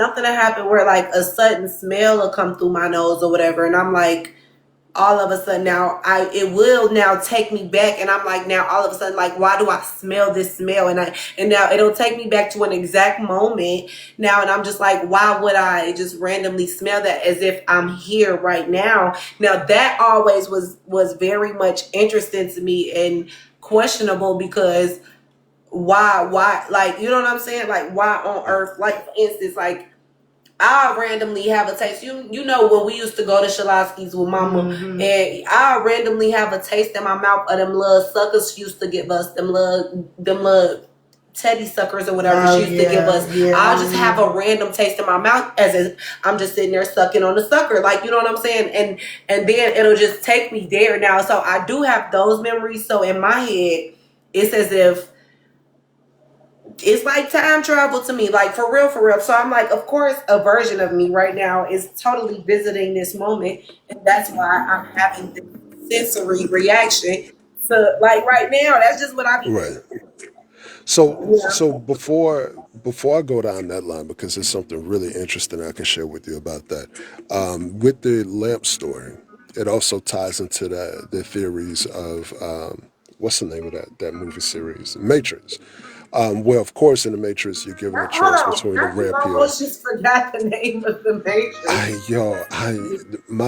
something that happened where like a sudden smell will come through my nose or whatever, and I'm like, all of a sudden now it will now take me back, and I'm like, now all of a sudden, like, why do I smell this smell? And now it'll take me back to an exact moment now, and I'm just like, why would I just randomly smell that as if I'm here right now? Now that always was very much interesting to me and questionable, because why, like, you know what I'm saying, like, why on earth, like, for instance, like, I randomly have a taste. You know when we used to go to Shalasky's with Mama, and I randomly have a taste in my mouth of them little suckers she used to give us, them little teddy suckers or whatever she used to give us. Yeah. I'll just have a random taste in my mouth as if I'm just sitting there sucking on the sucker, like, you know what I'm saying, and then it'll just take me there now. So I do have those memories. So in my head, it's as if it's like time travel to me, like, for real, for real. So I'm like, of course, a version of me right now is totally visiting this moment, and that's why I'm having this sensory reaction to, like, right now. That's just what I be Right. thinking. So Yeah. before I go down that line, because there's something really interesting I can share with you about that. With the lamp story, it also ties into the theories of what's the name of that movie series, Matrix. Well, of course, in the Matrix, you're given a Hold choice on, between the not you red pill. almost just forgot the name of the Matrix. I yo, I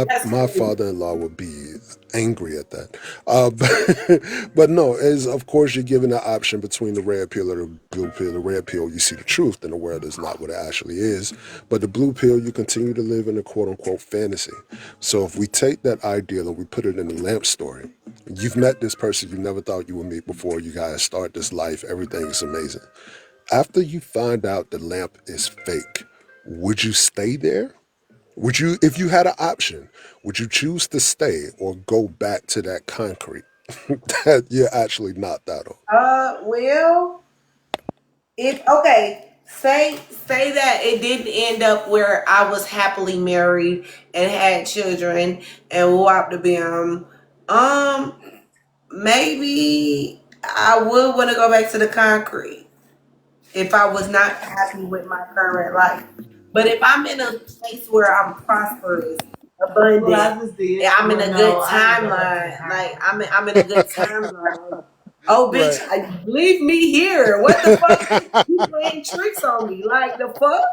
That's my crazy. father-in-law would be angry at that. But no, as of course you're given the option between the red pill or the blue pill. The red pill, you see the truth, and the world is not what it actually is. But the blue pill, you continue to live in a quote unquote fantasy. So if we take that ideal and we put it in the lamp story, you've met this person you never thought you would meet before. You guys start this life, everything is amazing. After you find out the lamp is fake, would you stay there? Would you, if you had an option, would you choose to stay or go back to that concrete that you're actually knocked out of? Well, if okay, say that it didn't end up where I was happily married and had children and whopped the bim. Um, maybe I would want to go back to the concrete if I was not happy with my current life. But if I'm in a place where I'm prosperous, abundant, yeah, I'm in a good timeline. Like, I'm in a good timeline. Oh, bitch, Right. leave me here. What the fuck? You playing tricks on me? Like, the fuck?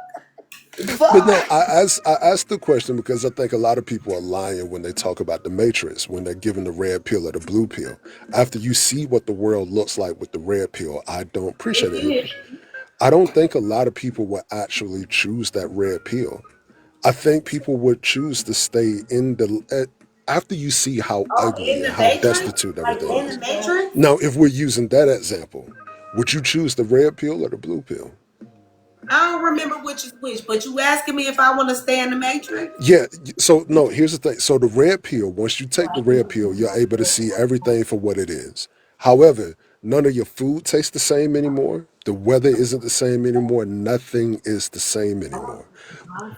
But no, Fuck. I asked the question because I think a lot of people are lying when they talk about the Matrix, when they're given the red pill or the blue pill. After you see what the world looks like with the red pill, I don't appreciate it. I don't think a lot of people will actually choose that red pill. I think people would choose to stay in the. After you see how Oh, in ugly and the how Matrix? destitute Like, everything in the is. Matrix? Now, if we're using that example, would you choose the red pill or the blue pill? I don't remember which is which, but you asking me if I want to stay in the Matrix? Yeah, so no, here's the thing. So the red pill, once you take the red pill, you're able to see everything for what it is. However, none of your food tastes the same anymore. The weather isn't the same anymore. Nothing is the same anymore.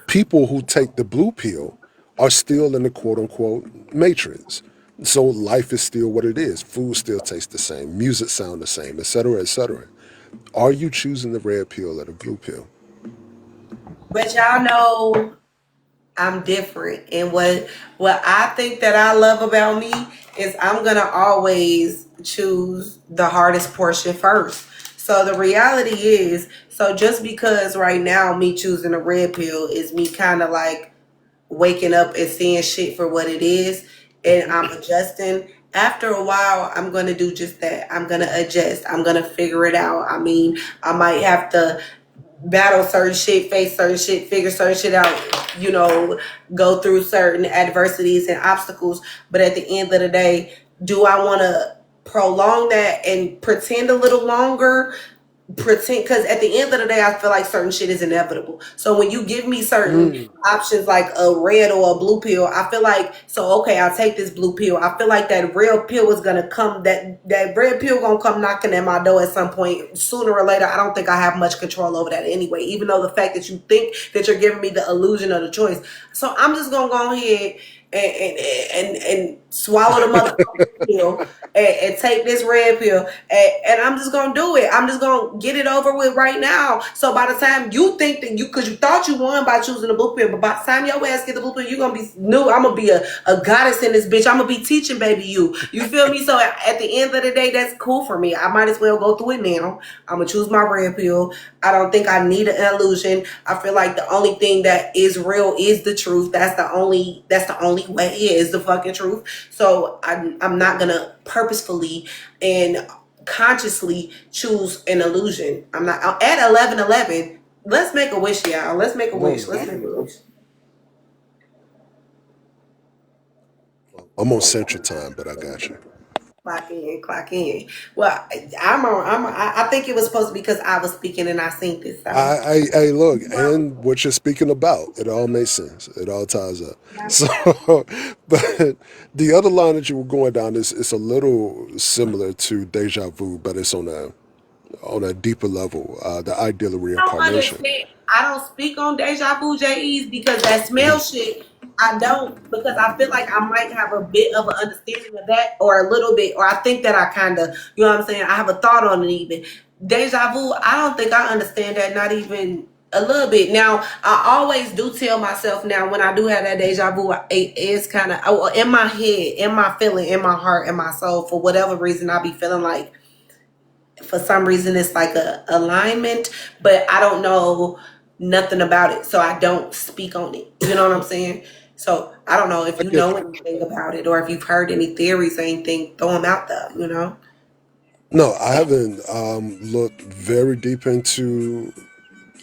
People who take the blue pill are still in the quote unquote matrix. So life is still what it is. Food still tastes the same. Music sound the same, etc., etc. Are you choosing the red pill or the blue pill? But y'all know I'm different. And what I think that I love about me is I'm gonna always choose the hardest portion first. So the reality is, so just because right now me choosing a red pill is me kind of like waking up and seeing shit for what it is, and I'm adjusting. After a while, I'm gonna do just that. I'm gonna adjust. I'm gonna figure it out. I mean, I might have to battle certain shit, face certain shit, figure certain shit out, go through certain adversities and obstacles. But at the end of the day, do I want to prolong that and pretend a little longer? Pretend, because at the end of the day, I feel like certain shit is inevitable. So when you give me certain Mm, options like a red or a blue pill, I feel like, so okay, I'll take this blue pill. I feel like that real pill is gonna come, that red pill gonna come knocking at my door at some point sooner or later. I don't think I have much control over that anyway, even though the fact that you think that you're giving me the illusion of the choice. So I'm just gonna go ahead and swallow the motherfucking pill and take this red pill and I'm just gonna do it. I'm just gonna get it over with right now. So by the time you think that you, because you thought you won by choosing the blue pill, but by the time your ass get the blue pill, you're gonna be new. I'm gonna be a goddess in this bitch. I'm gonna be teaching baby you. You feel me? So at the end of the day, that's cool for me. I might as well go through it now. I'm gonna choose my red pill. I don't think I need an illusion. I feel like the only thing that is real is the truth. That's the only way is the fucking truth. So I'm not gonna purposefully and consciously choose an illusion. I'm not at 11:11. Let's make a wish, y'all. Let's make a wish. Whoa, Let's make a wish. I'm on Central Time, but I got you. Clock in, clock in. Well, I think it was supposed to be because I was speaking and I seen this. So I look, and what you're speaking about, it all makes sense. It all ties up. yeah. So, but the other line that you were going down is a little similar to deja vu, but it's on a deeper level. The ideal of I don't reincarnation. understand. I don't speak on deja vu JEs because that smell Mhm. shit. I don't because I feel like I might have a bit of an understanding of that or a little bit, or I think that I kind of, you know what I'm saying? I have a thought on it even. Deja vu, I don't think I understand that, not even a little bit. Now, I always do tell myself now when I do have that deja vu, it is kind of in my head, in my feeling, in my heart, in my soul, for whatever reason, I be feeling like for some reason it's like a alignment, but I don't know nothing about it, so I don't speak on it. You know what I'm saying? So I don't know if I you get know that. anything about it or if you've heard any theories or anything. Throw them out there. You know. No, I haven't looked very deep into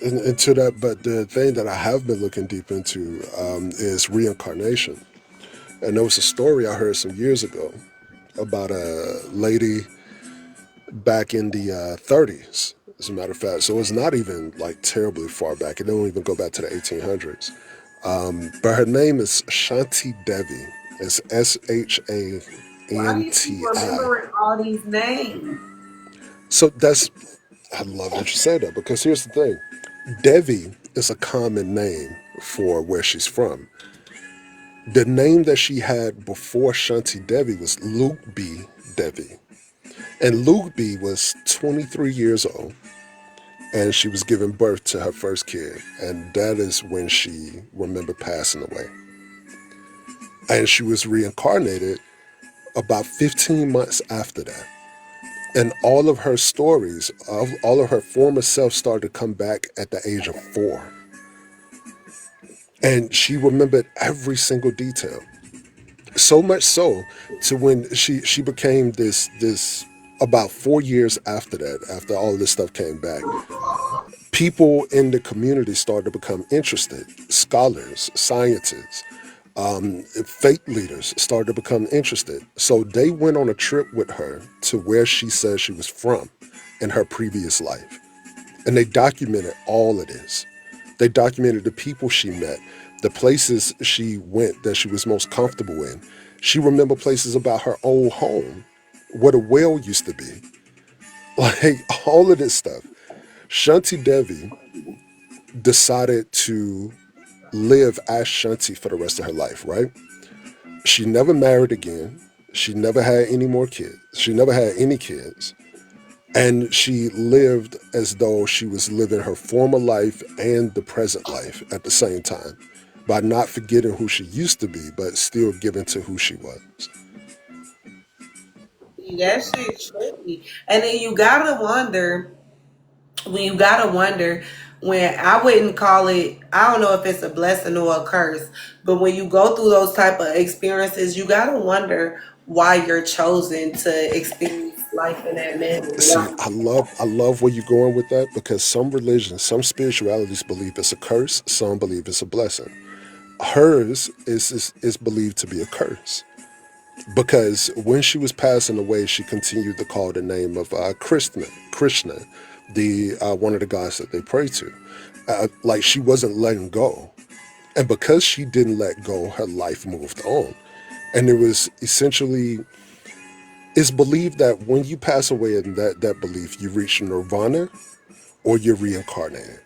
that, but the thing that I have been looking deep into is reincarnation. And there was a story I heard some years ago about a lady back in the 30s, as a matter of fact. So it's not even like terribly far back. It don't even go back to the 1800s. But her name is Shanti Devi. It's Why do you keep Shanti. remembering all these names? So that's, I love that you said that because here's the thing, Devi is a common name for where she's from. The name that she had before Shanti Devi was Luke B. Devi. And Luke B was 23 years old and she was giving birth to her first kid. And that is when she remembered passing away. And she was reincarnated about 15 months after that. And all of her stories, of all of her former self started to come back at the age of 4. And she remembered every single detail. So much so to when she became this about 4 years after that, after all this stuff came back, people in the community started to become interested. Scholars, scientists, faith leaders started to become interested. So they went on a trip with her to where she says she was from in her previous life. And they documented all of this. They documented the people she met, the places she went that she was most comfortable in. She remembered places about her old home, where the well used to be, like all of this stuff. Shanti Devi decided to live as Shanti for the rest of her life, right? She never married again. She never had any more kids. She never had any kids. And she lived as though she was living her former life and the present life at the same time by not forgetting who she used to be, but still giving to who she was. See, that shit trippy. And then you gotta wonder when you gotta wonder when I wouldn't call it, I don't know if it's a blessing or a curse, but when you go through those type of experiences, you gotta wonder why you're chosen to experience life in that manner. You See, know? I love where you're going with that because some religions, some spiritualities believe it's a curse, some believe it's a blessing. Hers is believed to be a curse because when she was passing away, she continued to call the name of Krishna, the one of the gods that they pray to. Like she wasn't letting go, and because she didn't let go, her life moved on, and it was essentially, it's believed that when you pass away in that belief, you reach nirvana or you're reincarnated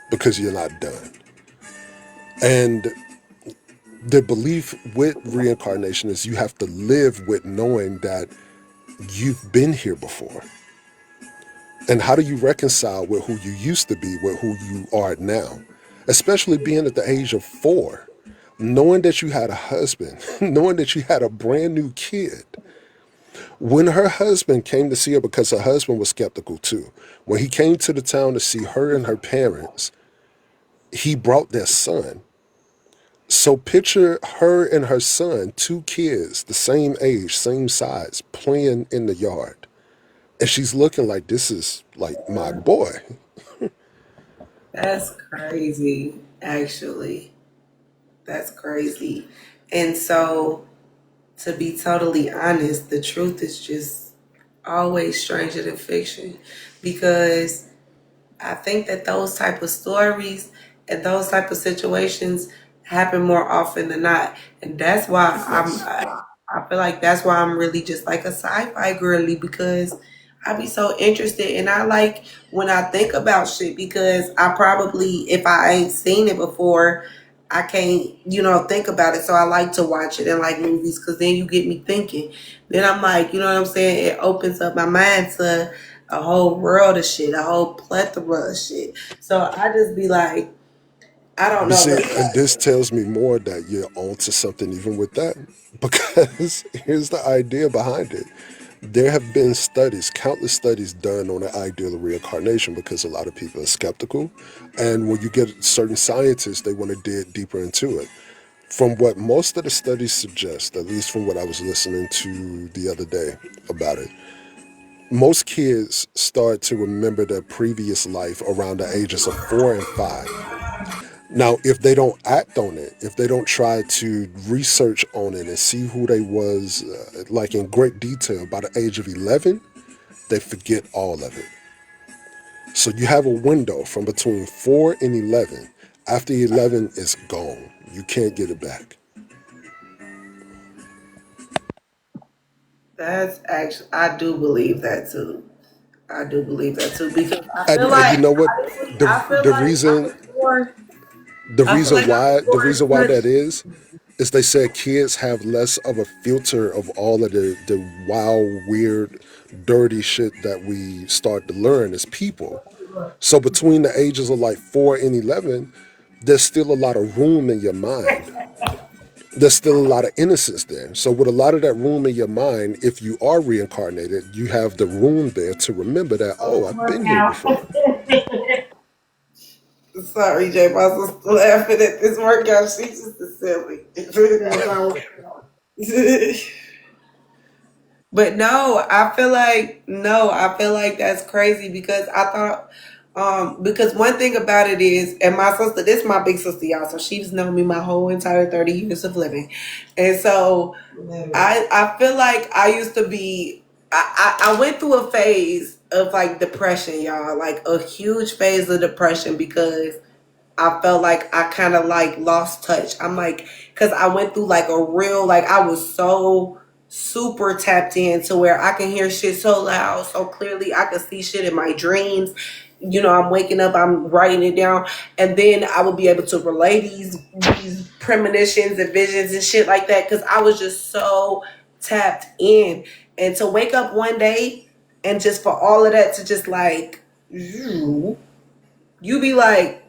because you're not done. And The belief with reincarnation is you have to live with knowing that you've been here before. And how do you reconcile with who you used to be with who you are now? Especially being at the age of 4, knowing that you had a husband, knowing that you had a brand new kid. When her husband came to see her, because her husband was skeptical too, when he came to the town to see her and her parents, he brought their son. So picture her and her son, 2 kids, the same age, same size, playing in the yard. And she's looking like, this is like my boy. That's crazy, actually. That's crazy. And so, to be totally honest, the truth is just always stranger than fiction because I think that those type of stories and those type of situations happen more often than not, and that's why I feel like that's why I'm really just like a sci-fi girly because I be so interested and I like when I think about shit because I probably if I ain't seen it before I can't, think about it. So I like to watch it in like movies because then you get me thinking. Then I'm like, you know what I'm saying? It opens up my mind to a whole world of shit, a whole plethora of shit. So I just be like, I don't But know, see, but and this tells me more that you're onto something even with that. Because here's the idea behind it. There have been studies, countless studies done on the idea of reincarnation because a lot of people are skeptical. And when you get certain scientists, they want to dig deeper into it. From what most of the studies suggest, at least from what I was listening to the other day about it, most kids start to remember their previous life around the ages of 4 and 5. Now, if they don't act on it, if they don't try to research on it and see who they was, like in great detail, by the age of 11, they forget all of it. So you have a window from between 4 and 11. After 11, it's gone. You can't get it back. that's actually I do believe that too. I do believe that too because And you know what? The I feel the like I'm reason more the I feel reason like I'm why the more reason in why touch. that is they said kids have less of a filter of all of the wild, weird, dirty shit that we start to learn as people. So between the ages of like 4 and 11, there's still a lot of room in your mind. There's still a lot of innocence there. So with a lot of that room in your mind, if you are reincarnated, you have the room there to remember that, oh, I've been here before. Sorry, Jay, my sister laughing at this workout. She's just a silly. But I feel like that's crazy because I thought because one thing about it is and my sister this is my big sister y'all so she's known me my whole entire 30 years of living and so I feel like I used to be I went through a phase of like depression y'all like a huge phase of depression because I felt like I kind of like lost touch. I'm like, because I went through like a real, like I was so super tapped in to where I can hear shit so loud, so clearly. I can see shit in my dreams. I'm waking up, I'm writing it down, and then I would be able to relay these premonitions and visions and shit like that because I was just so tapped in. And to wake up one day and just for all of that to just like you be like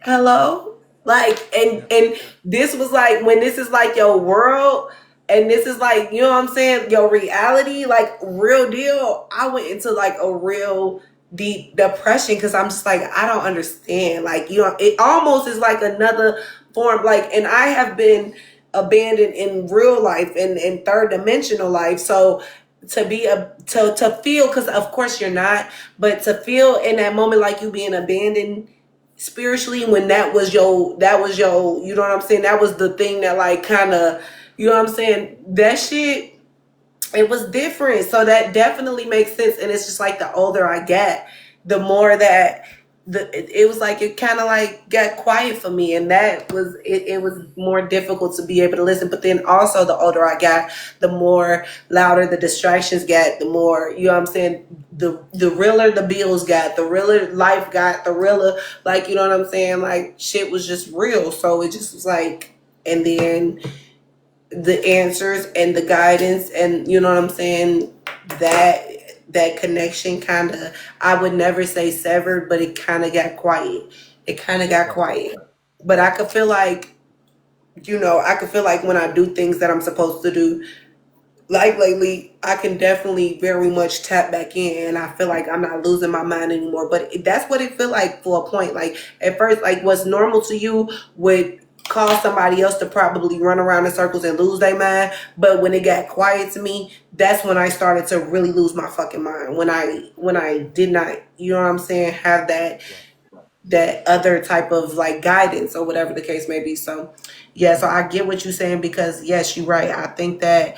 hello like and this was like when this is like your world and this is like what I'm saying your reality like real deal I went into like a real deep depression because I'm just like I don't understand like it almost is like another form like and I have been abandoned in real life and in third dimensional life so to be a to feel because of course you're not but to feel in that moment like you being abandoned spiritually when that was your you know what I'm saying that was the thing that like kind of you know what I'm saying that shit it was different so that definitely makes sense and it's just like the older I get the more that it was like it kind of like got quiet for me, and that was it was more difficult to be able to listen. But then also the older I got, the more louder the distractions got, the more, you know what I'm saying, the realer the bills got, the realer life got, the realer, like, you know what I'm saying, like shit was just real. So it just was like, and then the answers and the guidance, and you know what I'm saying, that that connection kind of, I would never say severed, but it kind of got quiet. It kind of got Right. quiet. But I could feel like, you know, I could feel like when I do things that I'm supposed to do, like lately, I can definitely very much tap back in, and I feel like I'm not losing my mind anymore. But that's what it feel like for a point. Like at first, like what's normal to you would cause somebody else to probably run around in circles and lose their mind. But when it got quiet to me, that's when I started to really lose my fucking mind. When I did not, you know what I'm saying, have Right. that other type of like guidance or whatever the case may be. So yeah, so I get what you're saying, because yes, you're right. I think that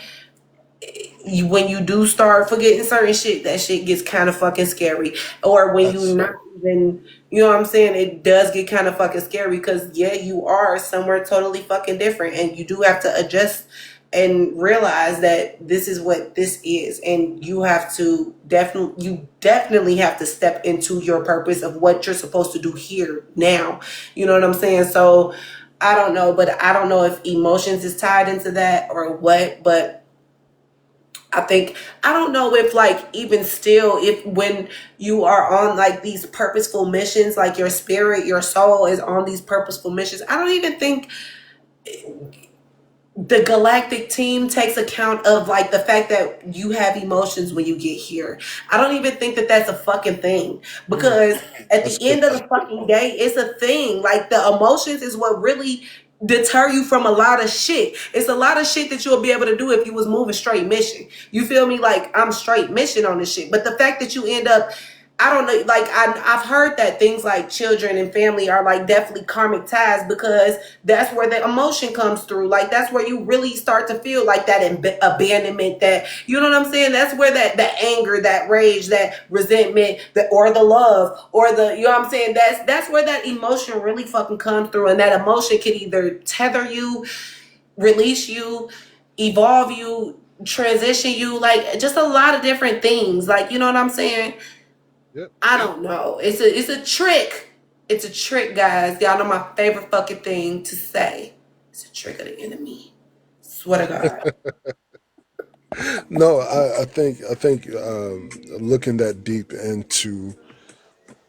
when you do start forgetting certain shit, that shit gets kind of fucking scary. Or when you That's not even, you know what I'm saying, it does get kind of fucking scary, because yeah, you are somewhere totally fucking different, and you do have to adjust and realize that this is what this is, and you have to definitely have to step into your purpose of what you're supposed to do here now. You know what I'm saying? So I don't know, but I don't know if emotions is tied into that or what, but I think, I don't know if like even still, if when you are on like these purposeful missions, like your spirit, your soul is on these purposeful missions, I don't even think the galactic team takes account of like the fact that you have emotions when you get here. I don't even think that that's a fucking thing, mm, because at that's the a good end of point. the fucking day, it's a thing. Like the emotions is what really deter you from a lot of shit. It's a lot of shit that you'll be able to do if you was moving straight mission. You feel me? Like I'm straight mission on this shit. But the fact that you end up, I don't know, like I've heard that things like children and family are like definitely karmic ties, because that's where the emotion comes through. Like that's where you really start to feel like that abandonment, that, you know what I'm saying, that's where that anger, that rage, that resentment, or the love, or the, you know what I'm saying, that's where that emotion really fucking comes through. And that emotion can either tether you, release you, evolve you, transition you, like just a lot of different things, like, you know what I'm saying. Yep. I don't know. It's a trick. It's a trick, guys. Y'all know my favorite fucking thing to say. It's a trick of the enemy. Swear to God. No, I think looking that deep into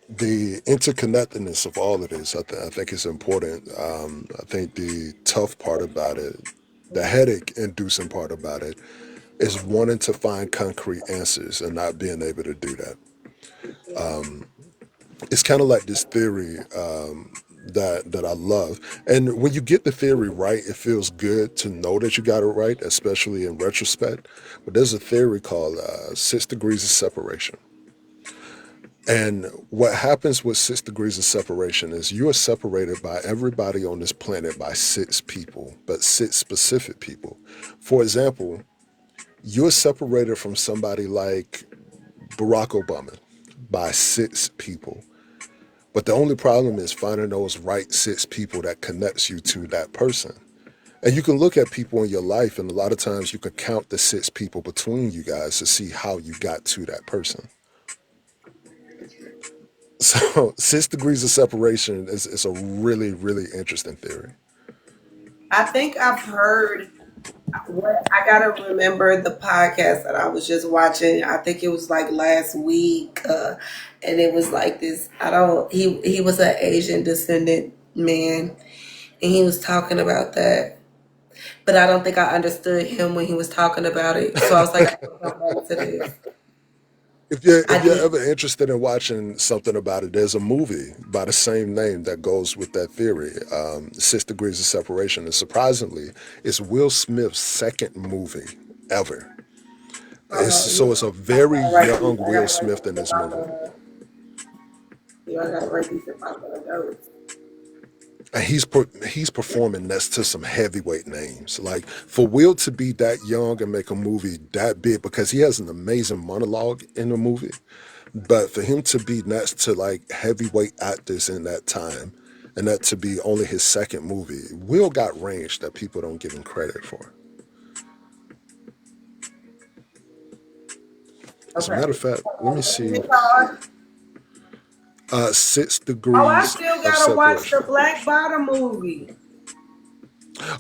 the interconnectedness of all of this, I think it's important. I think the tough part about it, the headache inducing part about it, is wanting to find concrete answers and not being able to do that. It's kind of like this theory that I love, and when you get the theory right, it feels good to know that you got it right, especially in retrospect. But there's a theory called 6 degrees of separation. And what happens with 6 degrees of separation is you are separated by everybody on this planet by 6 people, but 6 specific people. For example, you're separated from somebody like Barack Obama by 6 people. But the only problem is finding those right 6 people that connects you to that person. And you can look at people in your life, and a lot of times you can count the 6 people between you guys to see how you got to that person. So 6 degrees of separation is a really, really interesting theory. I think I've heard what, I gotta remember the podcast that I was just watching. I think it was like last week, and it was like this. I don't. He was an Asian descendant man, and he was talking about that. But I don't think I understood him when he was talking about it. So I was like, I gotta come back to this. I If you're did. ever interested in watching something about it, there's a movie by the same name that goes with that theory, 6 degrees of separation. And surprisingly, it's Will Smith's second movie ever. You So it's a I very gotta write these. young I Will gotta write Smith in these this about movie. the. You know, I gotta write these about the notes. And he's performing next to some heavyweight names. Like for Will to be that young and make a movie that big, because he has an amazing monologue in the movie. But for him to be next to like heavyweight actors in that time, and that to be only his second movie, Will got range that people don't give him credit for. As a matter of Okay. fact, let me see. Six Oh, I degrees still of gotta watch the separation. Black Bottom movie.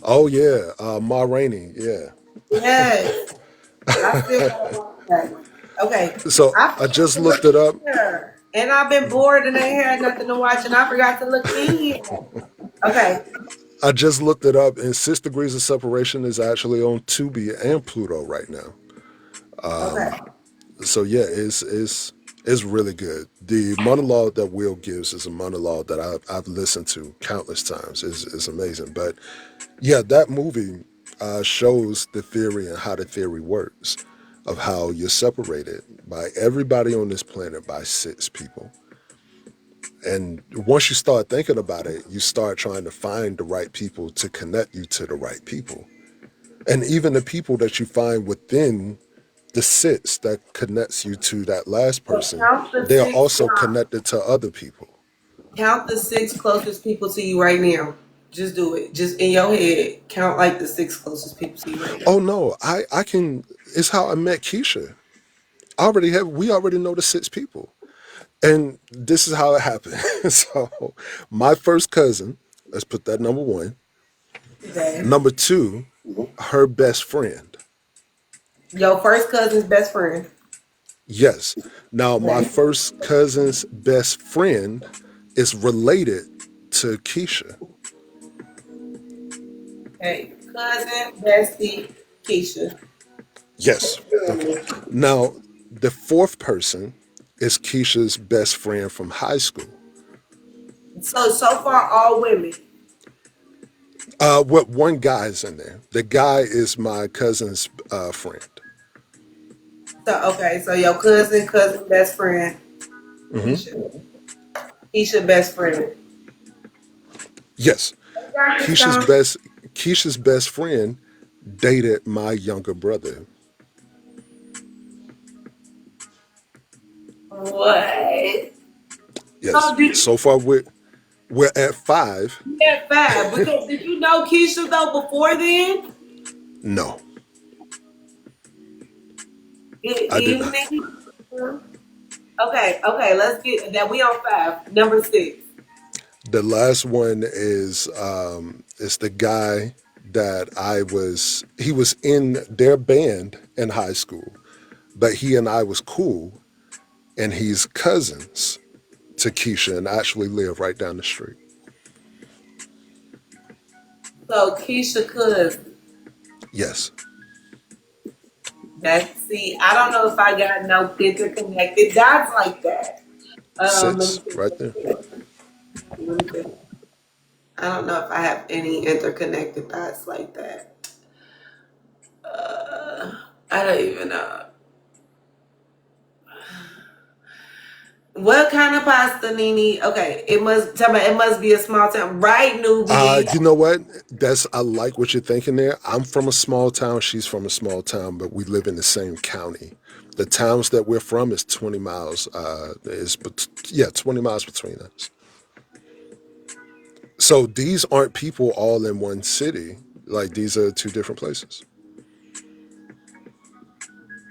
Oh yeah, Ma Rainey. Yeah. Yes, I still gotta watch that one. Okay, So I I forgot just to look looked it up. in here, and I've been bored and ain't had nothing to watch, and I forgot to look in here. Okay, I just looked it up, and Six Degrees of Separation is actually on Tubi and Pluto right now. okay, So yeah, it's really good. The monologue that Will gives is a monologue that I've listened to countless times. Is amazing. But yeah, that movie shows the theory and how the theory works of how you're separated by everybody on this planet by six people. And once you start thinking about it, you start trying to find the right people to connect you to the right people. And even the people that you find within the sits that connects you to that last so person, they are also connected to other people. count the six closest people to you right now. Just do it. Just in your head, count like the six closest people to you right now. Oh no, I can. It's how I met Keisha. I already have. We already know the six people, and this is how it happened. So, my first cousin. Let's put that number one. Okay, Number two, her best friend. your first cousin's best friend. Yes. Now, my Okay, first cousin's best friend is related to Keisha. okay, cousin, bestie, Keisha. Yes. Okay. Now, the fourth person is Keisha's best friend from high school. So far, all women. What one guy is in there? The guy is my cousin's friend. So okay, so your cousin, best friend, Keisha, Keisha, best friend. Yes. Got this Keisha's down. best Keisha's best friend dated my younger brother. What? Yes. So did So far we're at five. you get five? Because did you know Keisha though before then? No, I did not. Evening. Okay, okay. Let's get that. We on five. Number six. The last one is the guy that he was in their band in high school, but he and I was cool, and he's cousins to Keisha and actually live right down the street. So Keisha cousin. Yes, That's see. I don't know if I got no interconnected dots like that. Let me six think. right there. Let me think. I don't know if I have any interconnected dots like that. Uh, I don't even know. What kind of pasta, Nini? Okay, it must tell me it must be a small town, right, newbie? You know what? That's I like what you're thinking there. I'm from a small town. She's from a small town, but we live in the same county. The towns that we're from is 20 miles. Yeah, 20 miles between us. So these aren't people all in one city. Like these are two different places.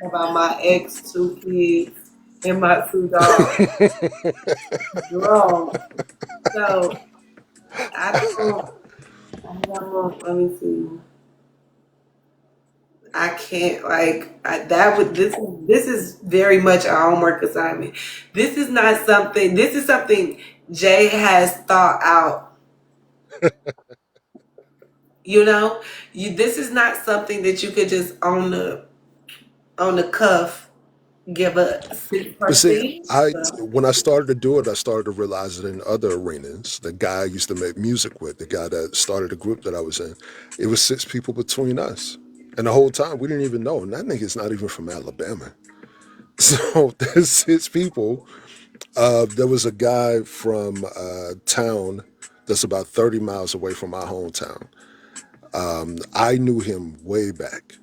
About my ex, two kids, and my two dogs. Wrong. So I don't. Let me see. I can't that would this is very much a homework assignment. This is not something. This is something Jay has thought out. You know, this is not something that you could just on the cuff give a six But see, percent. I when I started to do it, I started to realize it in other arenas. The guy I used to make music with, the guy that started the group that I was in, it was six people between us. And the whole time we didn't even know. And that nigga's not even from Alabama. So there's six people. There was a guy from a town that's about 30 miles away from my hometown. I knew him way back.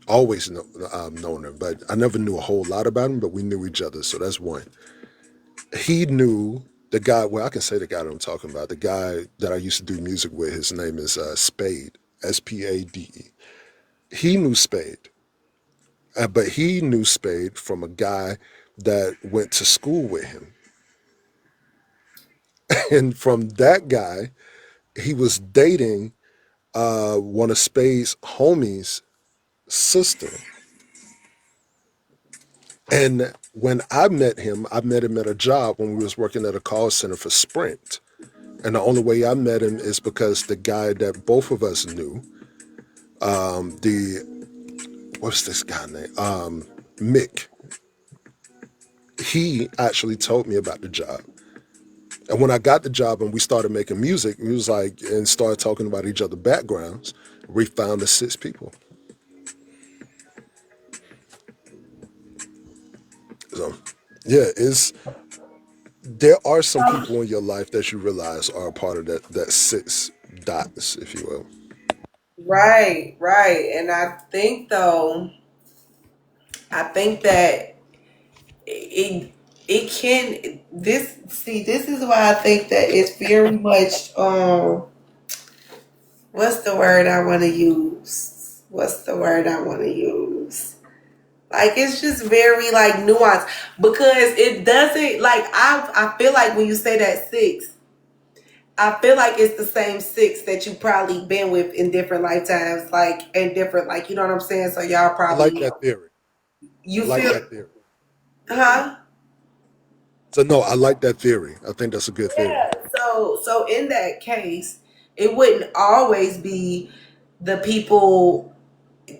Always known him, but I never knew a whole lot about him. But we knew each other, so that's one. He knew the guy. Well, I can say the guy that I'm talking about. The guy that I used to do music with. His name is Spade. Spade. He knew Spade, but he knew Spade from a guy that went to school with him, and from that guy, he was dating one of Spade's homies' sister. And when I met him at a job when we was working at a call center for Sprint. And the only way I met him is because the guy that both of us knew, the what's this guy name? Mick. He actually told me about the job. And when I got the job and we started making music, we was like and started talking about each other's backgrounds. We found the six people. So yeah, it's there are some people in your life that you realize are a part of that six dots, if you will. Right, right. And I think that it it can this is why I think that it's very much what's the word I want to use? What's the word I want to use? Like it's just very like nuanced because it doesn't like I feel like when you say that six, I feel like it's the same six that you probably been with in different lifetimes, like in different like you know what I'm saying. So y'all I like probably that theory. I you like feel that theory. huh? So no, I like that theory. I think that's a good theory. Yeah. So in that case, it wouldn't always be the people.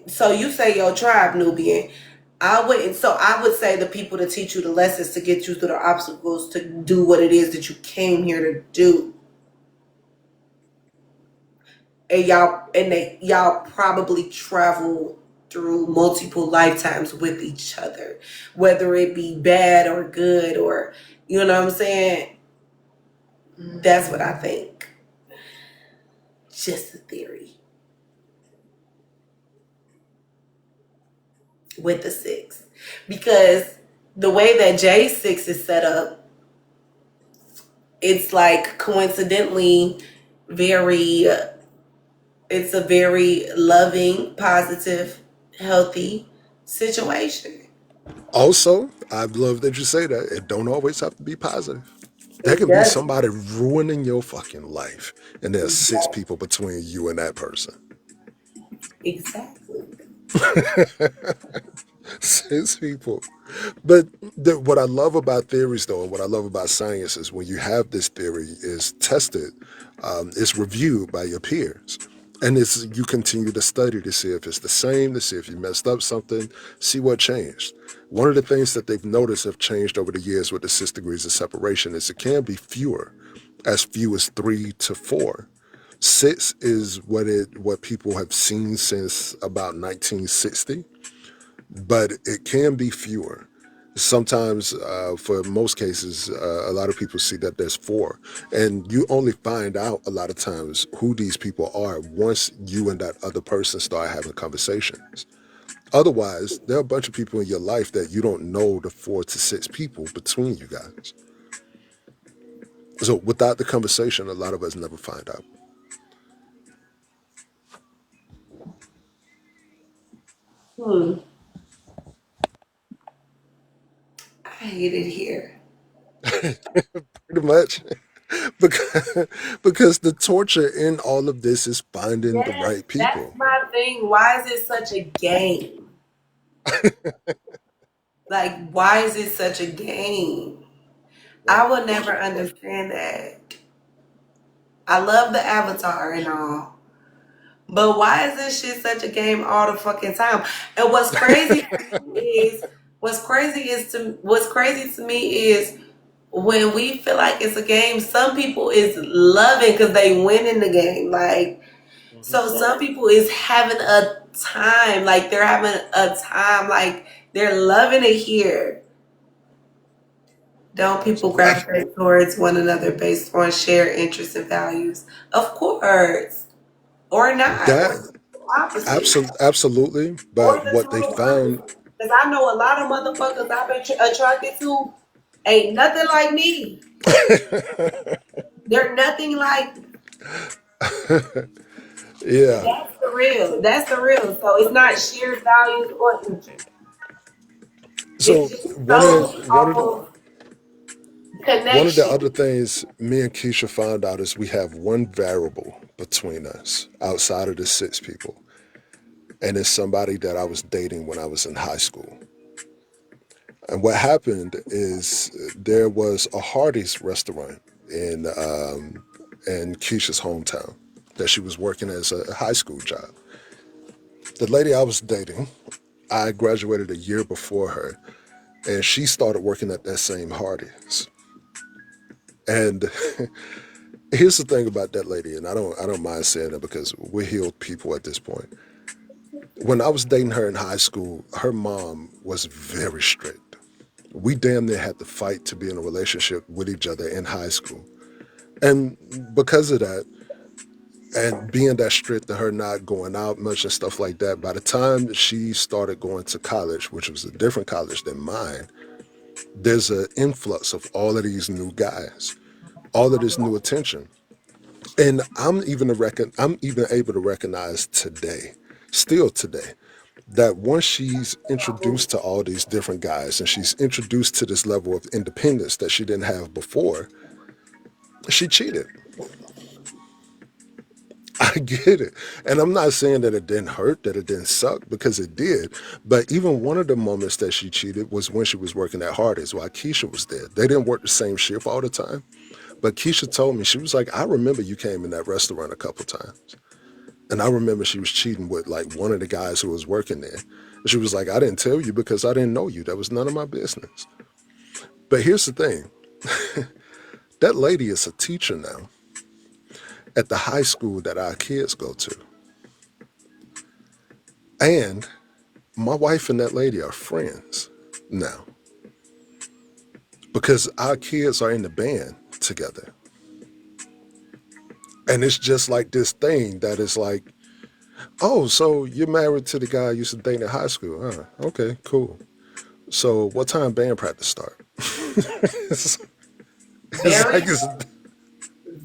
So you say your tribe, Nubian. I wouldn't. So I would say the people to teach you the lessons to get you through the obstacles to do what it is that you came here to do. And y'all probably travel through multiple lifetimes with each other, whether it be bad or good or you know what I'm saying. That's what I think. Just a theory with the six, because the way that J6 is set up, it's like coincidentally very. It's a very loving, positive, healthy situation. Also, I love that you say that. It don't always have to be positive. There It can be does somebody ruining your fucking life, and there's six exactly. people between you and that person. Exactly. Six people. But what I love about theories, though, and what I love about science is when you have this theory is tested, it's reviewed by your peers. And it's you continue to study to see if it's the same, to see if you messed up something, see what changed. One of the things that they've noticed have changed over the years with the 6 degrees of separation is it can be fewer, as few as 3 to 4. Six is what people have seen since about 1960, but it can be fewer. Sometimes, for most cases, a lot of people see that there's four, and you only find out a lot of times who these people are once you and that other person start having conversations. Otherwise, there are a bunch of people in your life that you don't know the 4 to 6 people between you guys. So without the conversation, a lot of us never find out. Hmm. I hate it here. Pretty much. because, because the torture in all of this is finding the Yes, right that's people. my thing. Why is it such a game? Like, why is it such a game? I Right. will never understand that. I love the avatar and all. But why is this shit such a game all the fucking time? And what's crazy to me is when we feel like it's a game, some people is loving because they win in the game. Like Mhm. so some people is having a time, like they're having a time, like they're loving it here. Don't people Absolutely. gravitate towards one another based on shared interests and values? Of course. Or not. That Or opposite. Absolutely. Or But the what they total opposite. found, Because I know a lot of motherfuckers I've been attracted to ain't nothing like me. They're nothing like me. And yeah. that's the real. That's the real. So it's not shared values or interest. So It's just solely off one of the connection. other things me and Keisha found out is we have one variable between us outside of the six people, and it's somebody that I was dating when I was in high school. And what happened is there was a Hardee's restaurant in Keisha's hometown that she was working as a high school job. The lady I was dating, I graduated a year before her, and she started working at that same Hardee's. And here's the thing about that lady, and I don't mind saying it because we're healed people at this point. When I was dating her in high school, her mom was very strict. We damn near had to fight to be in a relationship with each other in high school. And because of that, and being that strict to her not going out much and stuff like that, by the time she started going to college, which was a different college than mine, there's an influx of all of these new guys, all of this new attention. And I'm even able to recognize today, still today, that once she's introduced to all these different guys and she's introduced to this level of independence that she didn't have before, she cheated. I get it. And I'm not saying that it didn't hurt, that it didn't suck, because it did. But even one of the moments that she cheated was when she was working at Hardee's while Keisha was there. They didn't work the same shift all the time. But Keisha told me, she was like, I remember you came in that restaurant a couple times. And I remember she was cheating with like one of the guys who was working there. And she was like, I didn't tell you because I didn't know you. That was none of my business. But here's the thing, that lady is a teacher now at the high school that our kids go to. And my wife and that lady are friends now because our kids are in the band together. And it's just like this thing that is like, oh, so you're married to the guy you used to date in high school. Okay, cool. So what time band practice start? it's, it's Very, like it's,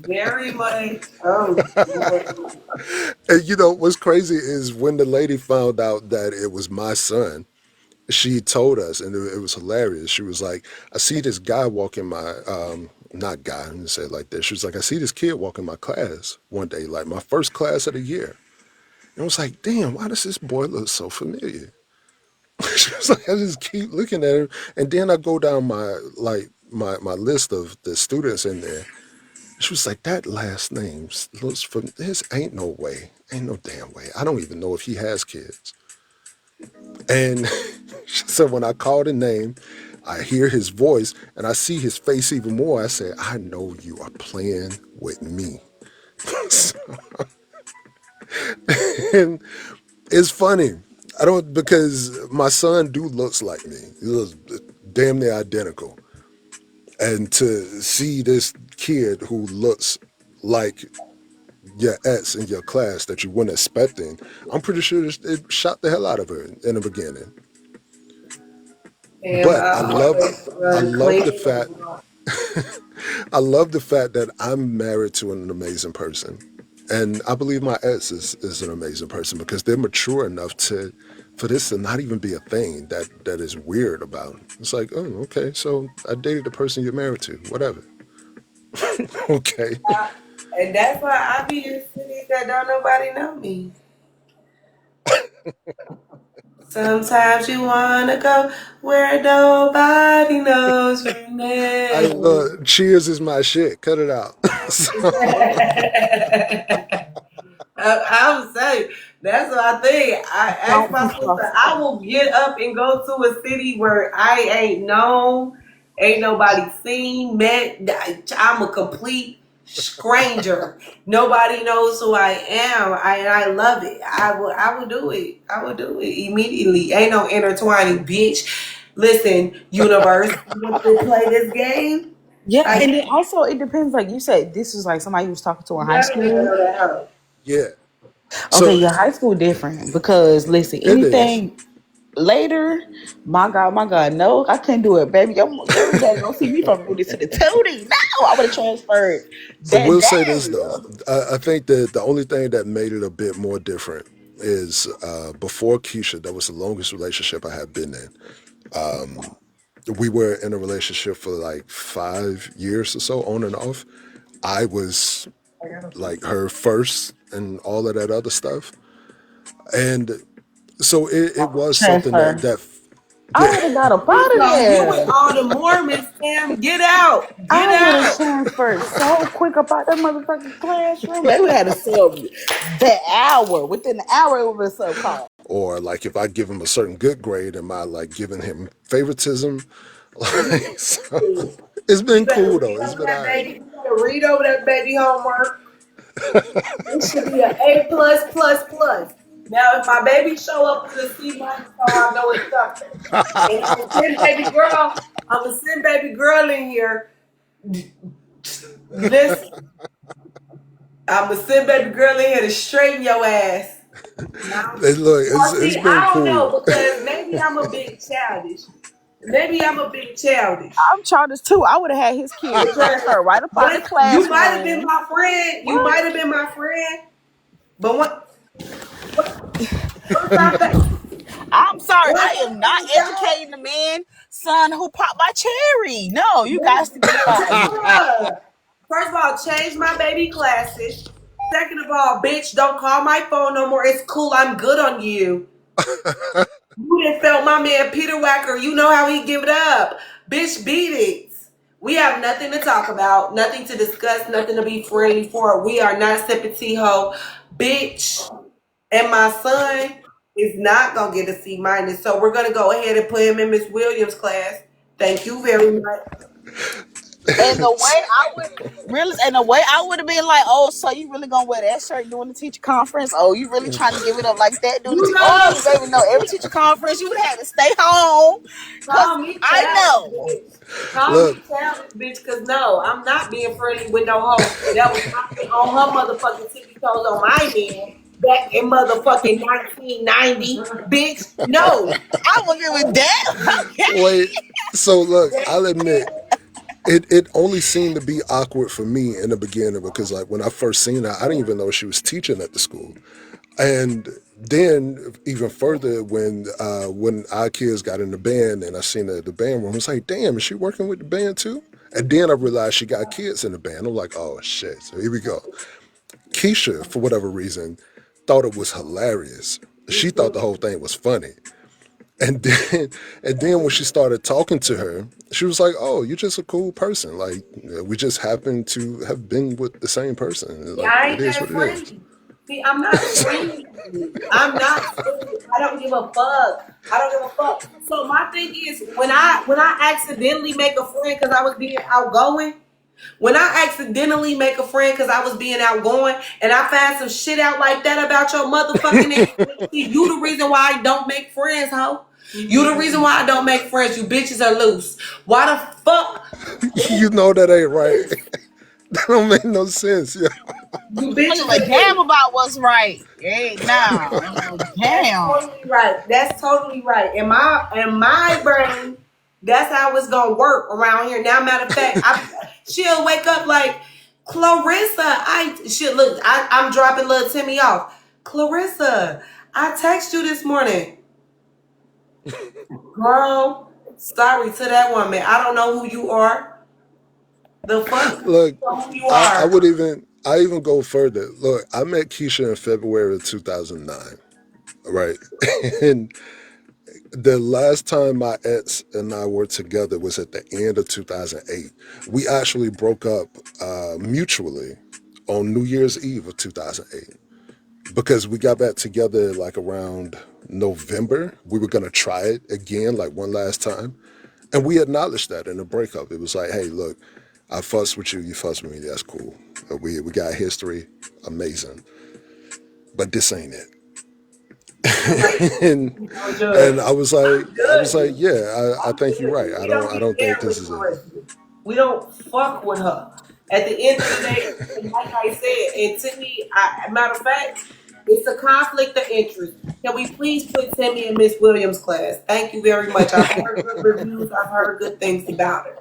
very much. Oh, Lord. and you know what's crazy is when the lady found out that it was my son, she told us, and it was hilarious. She was like, I see this guy walking my, not guy, I'm gonna say it like this. She was like, I see this kid walking my class one day, like my first class of the year. And I was like, damn, why does this boy look so familiar? She was like, I just keep looking at him. And then I go down my list of the students in there. She was like, that last name looks from this ain't no way. Ain't no damn way. I don't even know if he has kids. And she said, when I call the name, I hear his voice and I see his face even more. I said, I know you are playing with me. And it's funny. I don't, because my son do looks like me. He looks damn near identical. And to see this kid who looks like your ex in your class that you weren't expecting, I'm pretty sure it shot the hell out of her in the beginning. And But I always I run love the clean. fact I love the fact that I'm married to an amazing person. And I believe my ex is an amazing person because they're mature enough to for this to not even be a thing that is weird about it. It's like, oh, okay, so I dated the person you're married to, whatever. Okay. And that's why I be in cities that don't nobody know me. Sometimes you wanna go where nobody knows your I name. look, cheers is my shit. Cut it out. So, I'm saying that's what I think. I asked my sister, I will get up and go to a city where I ain't known, ain't nobody seen, met. I'm a complete stranger. Nobody knows who I am. I love it. I would do it. I would do it immediately. Ain't no intertwining, bitch. Listen, universe, you want to play this game? Yeah, I and then also it depends. Like you said, this is like somebody you was talking to in high definitely school. go to hell. yeah. Okay, So yeah, high school different because listen, it is. anything later, my God, no, I couldn't do it, baby. Your daddy don't see me from Rudy to the Tootie. No, I would have transferred I that will say this day. though. I think that the only thing that made it a bit more different is before Keisha, that was the longest relationship I had been in. We were in a relationship for like 5 years or so, on and off. I was like her first and all of that other stuff. And so it was something that, Transfer. that I yeah. would have got up You out of go, you with there. all the Mormons, Sam. Get out. Get I would have out. transferred so quick about that motherfucking classroom. They would have had a sub that hour. Within the hour, it would have been sub call. Or like if I give him a certain good grade, am I like giving him favoritism? Like, so, it's You been better cool read though. It's over been that all right. baby. You better read over that baby homework. It should be an A plus plus plus. Now, if my baby show up with a C minus, so I know it's something. And I'm gonna send baby girl. I'm gonna send baby girl in here. Listen, I'm gonna send baby girl in here to straighten your ass. Now, Look, now it's see, been I don't cool. know because maybe I'm a bit childish. Maybe I'm a bit childish. I'm childish too. I would have had his kids Because transfer right up out the what you might have been classroom. my friend, you What? might have been my friend, but once I I'm sorry, once I I am not found out, educating the man, son, who popped my cherry. No, you guys to get up out of here. first of all, change my baby classes. Second of all, bitch, don't call my phone no more. It's cool. I'm good on you. You didn't felt my man Peter Wacker. You know how he give it up. Bitch, beat it. We have nothing to talk about, nothing to discuss, nothing to be friendly for. We are not sympathy ho. Bitch. And my son is not gonna get a C minus. So we're gonna go ahead and put him in Miss Williams' class. Thank you very much. And the way I would really, and the way I would have been like, oh, so you really gonna wear that shirt during the teacher conference? Oh, you really trying to give it up like that during the You oh, know, baby, no, every teacher conference you would have to stay home, cause call me I childish, know. bitch. Call Look, me childish, bitch, because no, I'm not being friendly with no hoe that was knocking on her motherfucking tippy toes on my man back in motherfucking 1990, bitch. No. I will give it that. Okay. wait. So look, I'll admit it only seemed to be awkward for me in the beginning because like when I first seen her, I didn't even know she was teaching at the school. And then even further when our kids got in the band and I seen her at the band room, I was like, damn, is she working with the band too? And then I realized she got kids in the band. I'm like, oh shit. So here we go. Keisha, for whatever reason, thought it was hilarious. She thought the whole thing was funny. And then and then when she started talking to her, she was like, "Oh, you're just a cool person. Like we just happen to have been with the same person. Yeah, Like I it ain't is that what it is." friendly. See, I'm not friendly. I'm not friendly. I don't give a fuck. I don't give a fuck. So my thing is when I accidentally make a friend because I was being outgoing, when I accidentally make a friend because I was being outgoing and I find some shit out like that about your motherfucking ass, you the reason why I don't make friends, ho. You the reason why I don't make friends. You bitches are loose. Why the fuck You know that ain't right. That don't make no sense. Yeah. you I don't bitches give a are damn loose? about what's right. Hey, now, That's damn. totally right. That's totally right. In my brain, that's how it's gonna work around here. Now, matter of fact, she'll wake up like Clarissa. She'll look. I'm dropping little Timmy off. Clarissa, I text you this morning, girl. Sorry to that woman. I don't know who you are. The fuck, you Look, know who you I are. would even go further. Look, I met Keisha in February of 2009. Right, and the last time my ex and I were together was at the end of 2008. We actually broke up mutually on New Year's Eve of 2008 because we got back together like around November. We were going to try it again, like one last time. And we acknowledged that in the breakup. It was like, hey, look, I fuss with you, you fuss with me, that's cool. We got history, amazing. But this ain't it. I'm like, and you know, Judge. and I'm I was like, judging. yeah, I I'm think you're right. judging. We don't I get don't think down this with is it. Clarissa. We don't fuck with her. At the end of the day, like I said, and to me, matter of fact, It's a conflict of interest. Can we please put Timmy in Miss Williams' class? Thank you very much. I've heard good reviews. I've heard good things about her.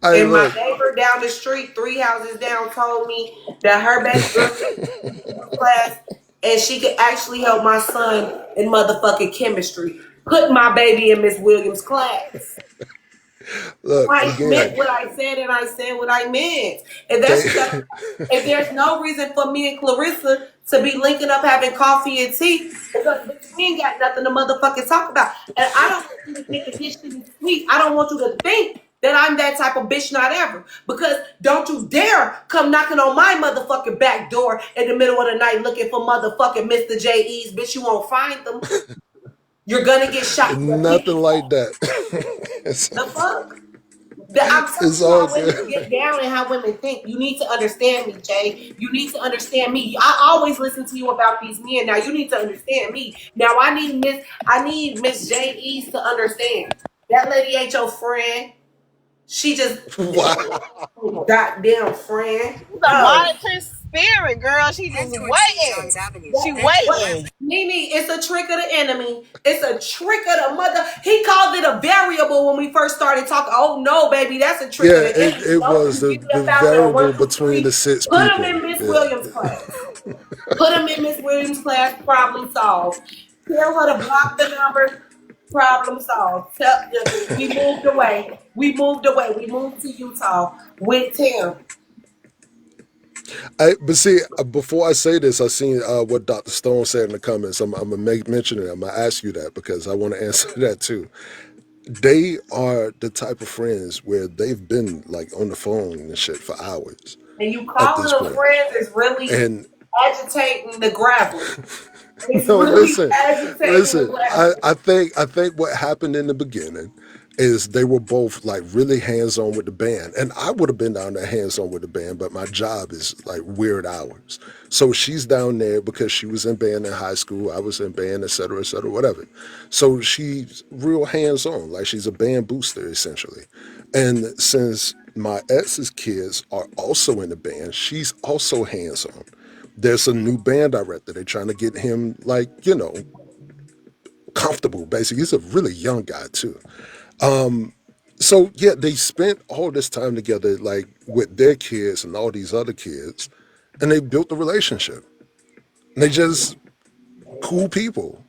Hey, And my look. neighbor down the street, three houses down, told me that her baby girl class and she could actually help my son in motherfucking chemistry. Put my baby in Miss Williams' class. Look I again. meant what I said and I said what I meant. And that's They just that if there's no reason for me and Clarissa to be linking up having coffee and tea, because bitch, we ain't got nothing to motherfucking talk about. And I don't want you to think that this shit is sweet. I don't want you to think that I'm that type of bitch not ever. Because don't you dare come knocking on my motherfucking back door in the middle of the night looking for motherfucking Mr. J.E.'s. Bitch, you won't find them. You're gonna get shot in your nothing pinky like toe. that. it's, The fuck? I'm telling it's you all how good. women get down and how women think. You need to understand me, Jay. You need to understand me. I always listen to you about these men. Now you need to understand me. Now I need Miss J East to understand. That lady ain't your friend. She just Wow. goddamn friend. She's a No. monitoring spirit, girl. She just waiting. She What? waiting. Nene, it's a trick of the enemy. It's a trick of the mother. He called it a variable when we first started talking. Oh no, baby, that's a trick of Yeah, the enemy. it Don't was you give me the up out there. variable One, two, between the three. six Put him people. in Miss Yeah. Williams' class. Put him in Miss Williams' class. Problem solved. Tell her to block the number. Problem solved. We moved away. We moved away. We moved to Utah with Tim. But see, before I say this, I seen what Dr. Stone said in the comments. I'm gonna make mention of it. I'm gonna ask you that because I want to answer that too. They are the type of friends where they've been like on the phone and shit for hours And you at calling this them point. friends is really And agitating the gravel. It's no, really listen, agitating the listen. gravel. I think what happened in the beginning is they were both like really hands on with the band, and I would have been down there hands on with the band, but my job is like weird hours. So she's down there because she was in band in high school. I was in band, et cetera, whatever. So she's real hands on, like she's a band booster essentially. And since my ex's kids are also in the band, she's also hands on. There's a new band director. They're trying to get him like, comfortable basically. He's a really young guy too. So yeah, they spent all this time together like with their kids and all these other kids, and they built a relationship. And they just cool people.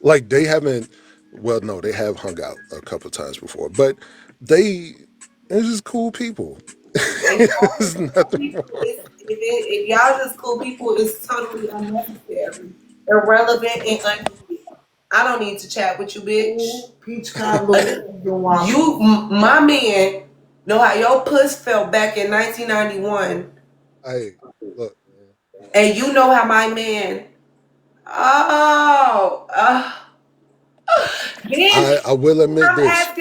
Like they haven't well no, they have hung out a couple of times before, but they're just cool people. If y'all There's just cool nothing people, more. if y'all just cool people, it's totally unnecessary, irrelevant, and unneeded. I don't need to chat with you, bitch. Peach cobbler. My man, know how your puss felt back in 1991, Hey, look, man. and you know how my man. Oh, then I will admit this.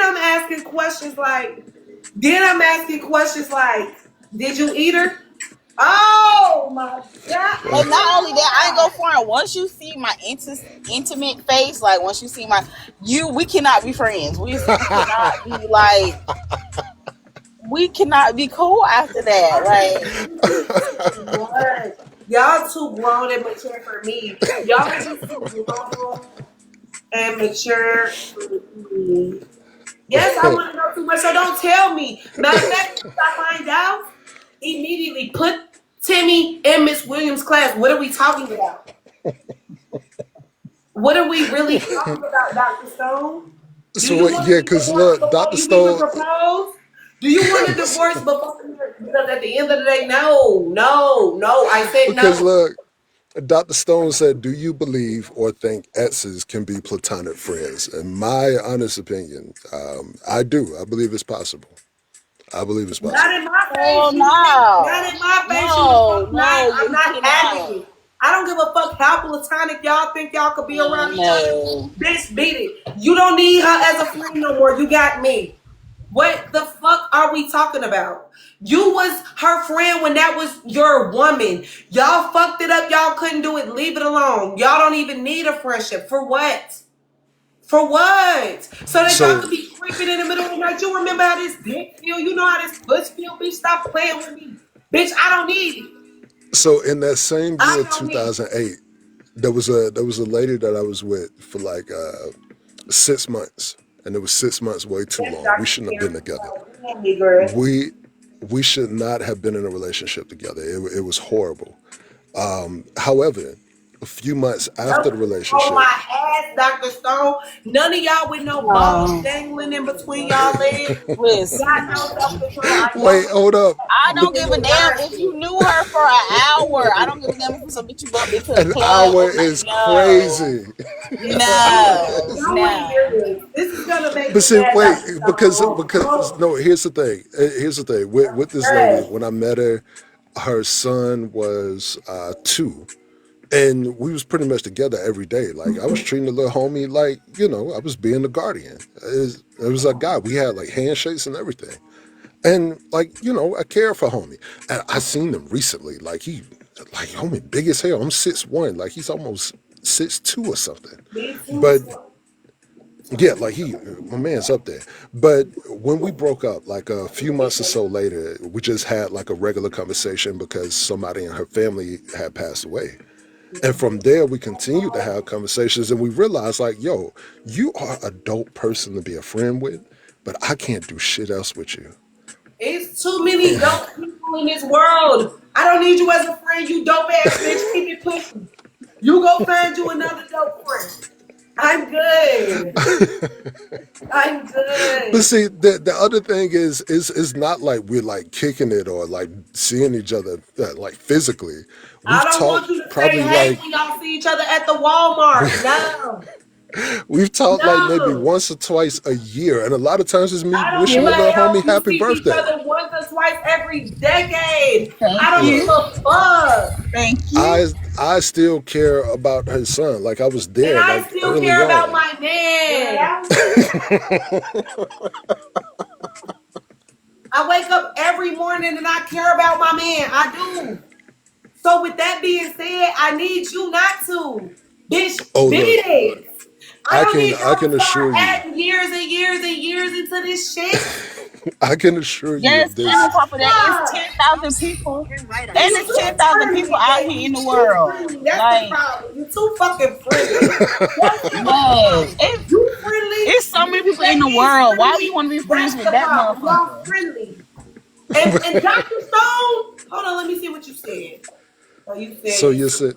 I'm asking questions like, then I'm asking questions like, did you eat her? Oh my And not only that, I ain't god! go for it. Once you see my intimate face, like once you see my we cannot be friends. We cannot be like we cannot be cool after that. I'm Like saying this is too much. Y'all too grown and mature for me. Y'all are just too grown and mature for me. Yes, I want to know too much, so don't tell me. Matter of fact, if I find out, immediately put Timmy in Miss Williams' class. What are we talking about? What are we really talking about, Dr. Stone? Do So you want to yeah, be cause divorced look, before Dr. you even Stone. propose? Do you want a divorce before? Because at the end of the day, no, no, no. I said Because no. look, Dr. Stone said, "Do you believe or think exes can be platonic friends?" In my honest opinion, I do. I believe it's possible. I believe it's Not possible. in my face, hell you think. Not no, in my face, you the no, fuck not. no, I'm you not having cannot. it. I don't give a fuck how platonic y'all think y'all could be around each other. No. Bitch, beat it. You don't need her as a friend no more. You got me. What the fuck are we talking about? You was her friend when that was your woman. Y'all fucked it up. Y'all couldn't do it. Leave it alone. Y'all don't even need a friendship. For what? For what? So that y'all So could be creeping in the middle of the night. You remember how this dick feel? You know how this puss feel? Bitch, stop playing with me. Bitch, I don't need it. So in that same I year, don't need it. 2008, there was a lady that I was with for like 6 months, and it was 6 months way too That's long. We Dr. shouldn't have been Karen. together. Me, girl. We we should not have been in a relationship together. It was horrible. However, a few months after Don't the hold relationship, my ass, Dr. Stone. None of y'all with no balls No, dangling in between y'all legs. Got listen. no self control. I wait, don't hold up. I need don't in give a the damn if you nonsense. knew her for an hour. I don't give a damn if some bitch you bumped into the An club hour overnight. is No, crazy. no, Y'all want to hear no. this. This is going to make But you see, mad, wait, Dr. Stone. because no. Here's the thing. Here's the thing. With this lady, Hey, when I met her, her son was 2, and we was pretty much together every day. Like I was treating the little homie like I was being the guardian. It was a guy. We had like handshakes and everything. And like, I care for homie. And I seen him recently. Like homie, big as hell. I'm 6'1". Like he's almost 6'2" or something. me too. But yeah, like my man's up there. But when we broke up, like a few months or so later, we just had like a regular conversation because somebody in her family had passed away. And from there, we continued to have conversations, and we realized, like, yo, you are a dope person to be a friend with, but I can't do shit else with you. It's too many dope people in this world. I don't need you as a friend, you dope ass bitch. Keep it pushing. You go find you another dope friend. I'm good. I'm But good. see, the other thing is not like we're like kicking it or like seeing each other like physically. I We've don't want talked you to say probably hey like when y'all see each other at the we, Walmart. No. we've talked like maybe No. once or twice a year, and a lot of times it's me I don't wishing give the a little hell homie if you happy see each birthday. other once or twice every decade. I Thank don't give you, Look, a fuck. thank you, I I still care about her son. Like I was And there I like still early care about on. my man. I wake up every morning and I care about my man. I do. So with that being said, I need you not to. Bitch, Oh beat look, it. I I don't can need I y'all to can start assure you, adding years and years and years into this shit. I can assure you yes. of And on this. top of that, it's Fuck. 10,000 people, and You it's too 10,000 people friendly, out here baby. in the You too world. friendly. That's the Like, problem. You too fucking friendly. That's the yes, problem. You friendly. it's so many people in the Lady is world. Why would you friendly. want to be friends That's with the that problem. Y'all motherfucker? friendly. And Dr. Stone, hold on, let me see what you said. Oh, you said So you you too. said,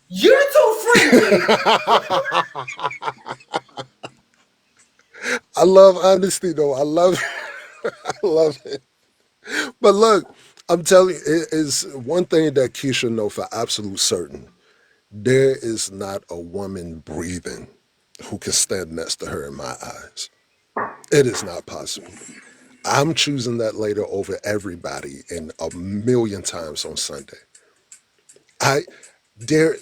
You're too friendly. I love honesty though. I love I love it. But look, I'm telling you, it is one thing that Keisha know for absolute certain. There is not a woman breathing who can stand next to her in my eyes. It is not possible. I'm choosing that later over everybody and a million times on Sunday. I there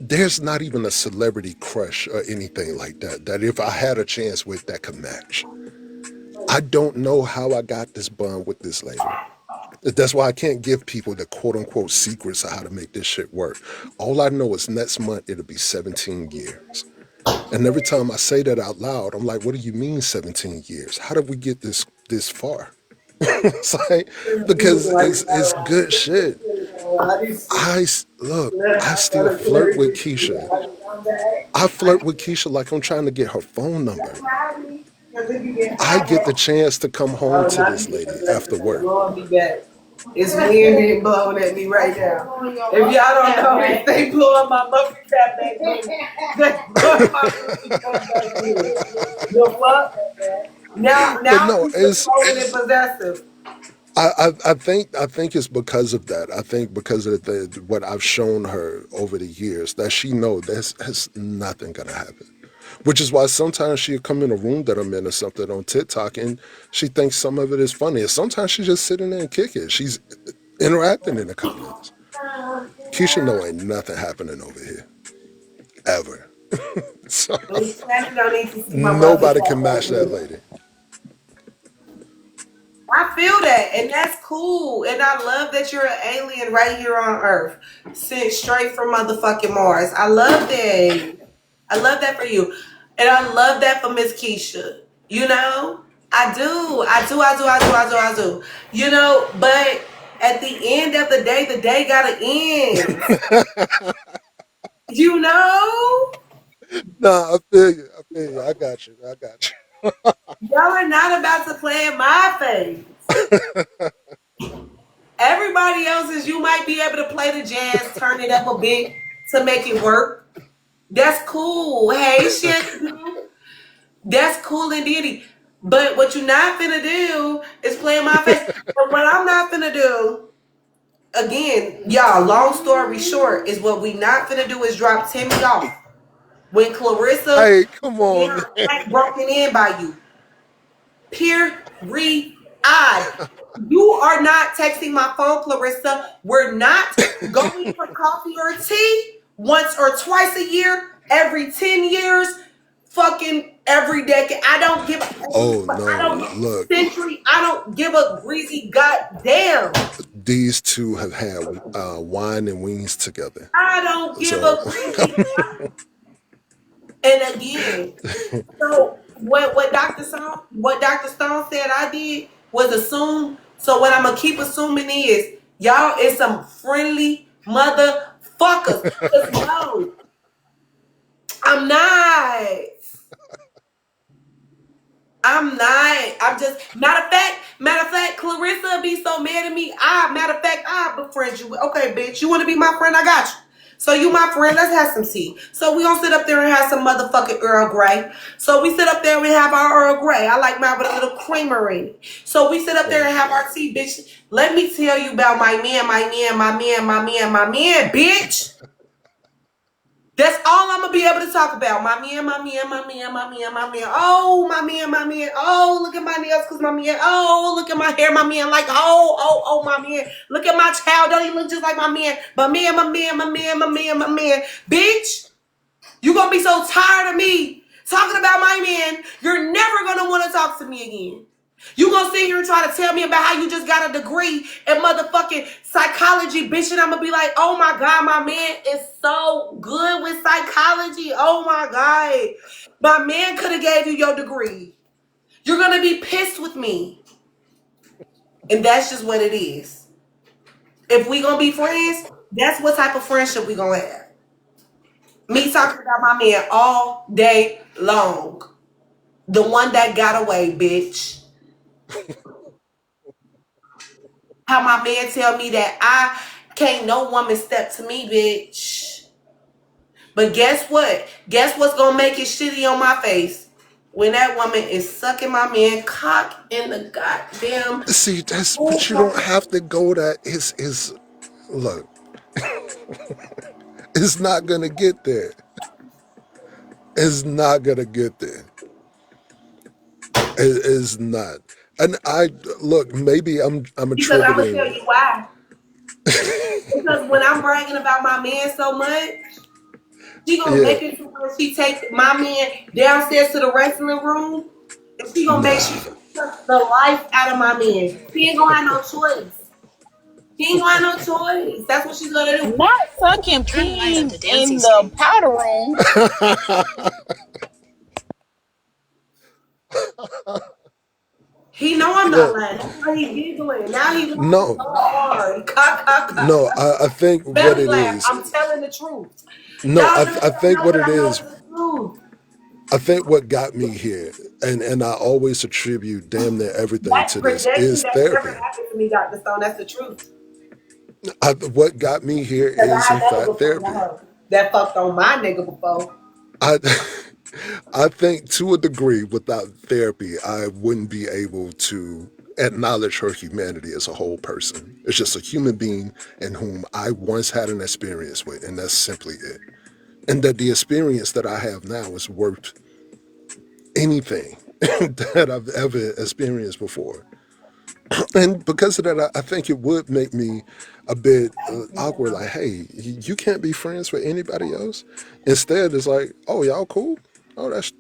there's not even a celebrity crush or anything like that that if I had a chance with that could match. I don't know how I got this bond with this lady. That's why I can't give people the quote unquote secrets of how to make this shit work. All I know is next month it'll be 17 years. And every time I say that out loud, I'm like, what do you mean 17 years? How did we get this far? It's like because it's good shit. Look, I still flirt with Keisha. I flirt with Keisha like I'm trying to get her phone number. I get the chance to come home Oh, to not this you lady get after that. work. Blowing me back. It's wind and blowing at me right now. If y'all don't know, if they blowing my muffin cap back, baby, they blowing my pussy cap back here. The fuck? But Now no, she's controlling and possessive. I think it's because of that. I think because of what I've shown her over the years that she know that's nothing gonna happen. Which is why sometimes she'll come in a room that I'm in or something on TikTok and she thinks some of it is funny. And sometimes she's just sitting there and kicking. She's interacting in the comments. Keisha know ain't nothing happening over here. Ever. So Miss Shannon don't need to see my muffin nobody can cap back match that here. lady. I feel that, and that's cool. And I love that you're an alien right here on Earth, sent straight from motherfucking Mars. I love that. I love that for you, and I love that for Miss Keisha. You know, I do, I do, I do, I do, I do, I do. You know, but At the end of the day gotta end. You know? Nah, I feel you. I feel you. I got you. I got Y'all are not about to play in my face. you. Everybody else is you might be able to play the jazz, turn it up a bit to make it work. That's cool. Hey, shit. That's cool and ditty. But what you're not finna do is play in my face. But what I'm not finna do, again, y'all, long story short, is what we not finna do is drop Timmy off. When Clarissa Hey, come get on, her man. back broken in by you. Period. You are not texting my phone, Clarissa. We're not going for coffee or tea once or twice a year, every 10 years, fucking every decade. I don't give Oh I don't no! give a Look, century. I don't give a greasy goddamn. these two have had wine and wings together. I don't give So a greasy. And again, so what Dr. Stone said I did was assume. So what I'm gonna keep assuming is y'all is some friendly motherfuckers. Cause no, I'm not. I'm not. I'm just matter of fact, Clarissa be so mad at me. Matter of fact, I befriend you. Okay, bitch, you wanna be my friend? I got you. So you my friend, let's have some tea. So we gonna sit up there and have some motherfucking Earl Grey. So we sit up there and have our Earl Grey. I like mine with a little creamer in it. So we sit up there right. and have our tea, bitch. Let me tell you about my man, my man, my man, my man, my man, bitch. That's all I'm gonna be able to talk about. My man, my man, my man, my man, my man. Oh, my man, my man. Oh, look at my nails, cause my man. Oh, look at my hair, my man. Like, oh, my man. Look at my child. Don't he look just like my man? My man, my man, my man, my man, my man. Bitch, you gonna be so tired of me talking about my man. You're never gonna want to talk to me again. You gonna sit here and try to tell me about how you just got a degree in motherfucking psychology, bitch, and I'm gonna be like, oh my god, my man is so good with psychology. Oh my god, my man could have gave you your degree. You're gonna be pissed with me, and that's just what it is. If we gonna be friends, that's what type of friendship we gonna have. Me talking about my man all day long. The one that got away, bitch. How my man tell me that I can't no woman step to me, bitch. But guess what? Guess what's gonna make it shitty on my face? When that woman is sucking my man cock in the goddamn. See, that's Oh but you don't my. have to go that is look, it's not gonna get there. It's not gonna get there. It is not. And I look, maybe I'm Because I'm gonna attributing. tell you why. Because when I'm bragging about my man so much, she gonna Yeah, make it to where she take my man downstairs to the wrestling room, and she gonna make sure nah. she sucks the life out of my man. She ain't gonna have no choice. She ain't gonna have no choice. That's what she's gonna do. Not sucking peen in the powder room. He know I'm not Look, lying. That's why he giggling. Now he laughing no, so hard. Cock, cock, cock, no. cock. I think what Belly it laugh. is. I'm telling the truth. No, Y'all just I don't think know, what but it I know is. it's the truth. I think what got me here, and I always attribute damn near everything That to this projection is that never therapy. happened to me, Dr. Stone. That's the truth. What got me here Because is I in never fact before therapy. her that fucked on my nigga before. I I think to a degree without therapy I wouldn't be able to acknowledge her humanity as a whole person. It's just a human being in whom I once had an experience with, and that's simply it. And that the experience that I have now is worth anything that I've ever experienced before. And because of that, I think it would make me a bit awkward. Like, hey, you can't be friends with anybody else. Instead, it's like, oh, y'all cool. Oh, that's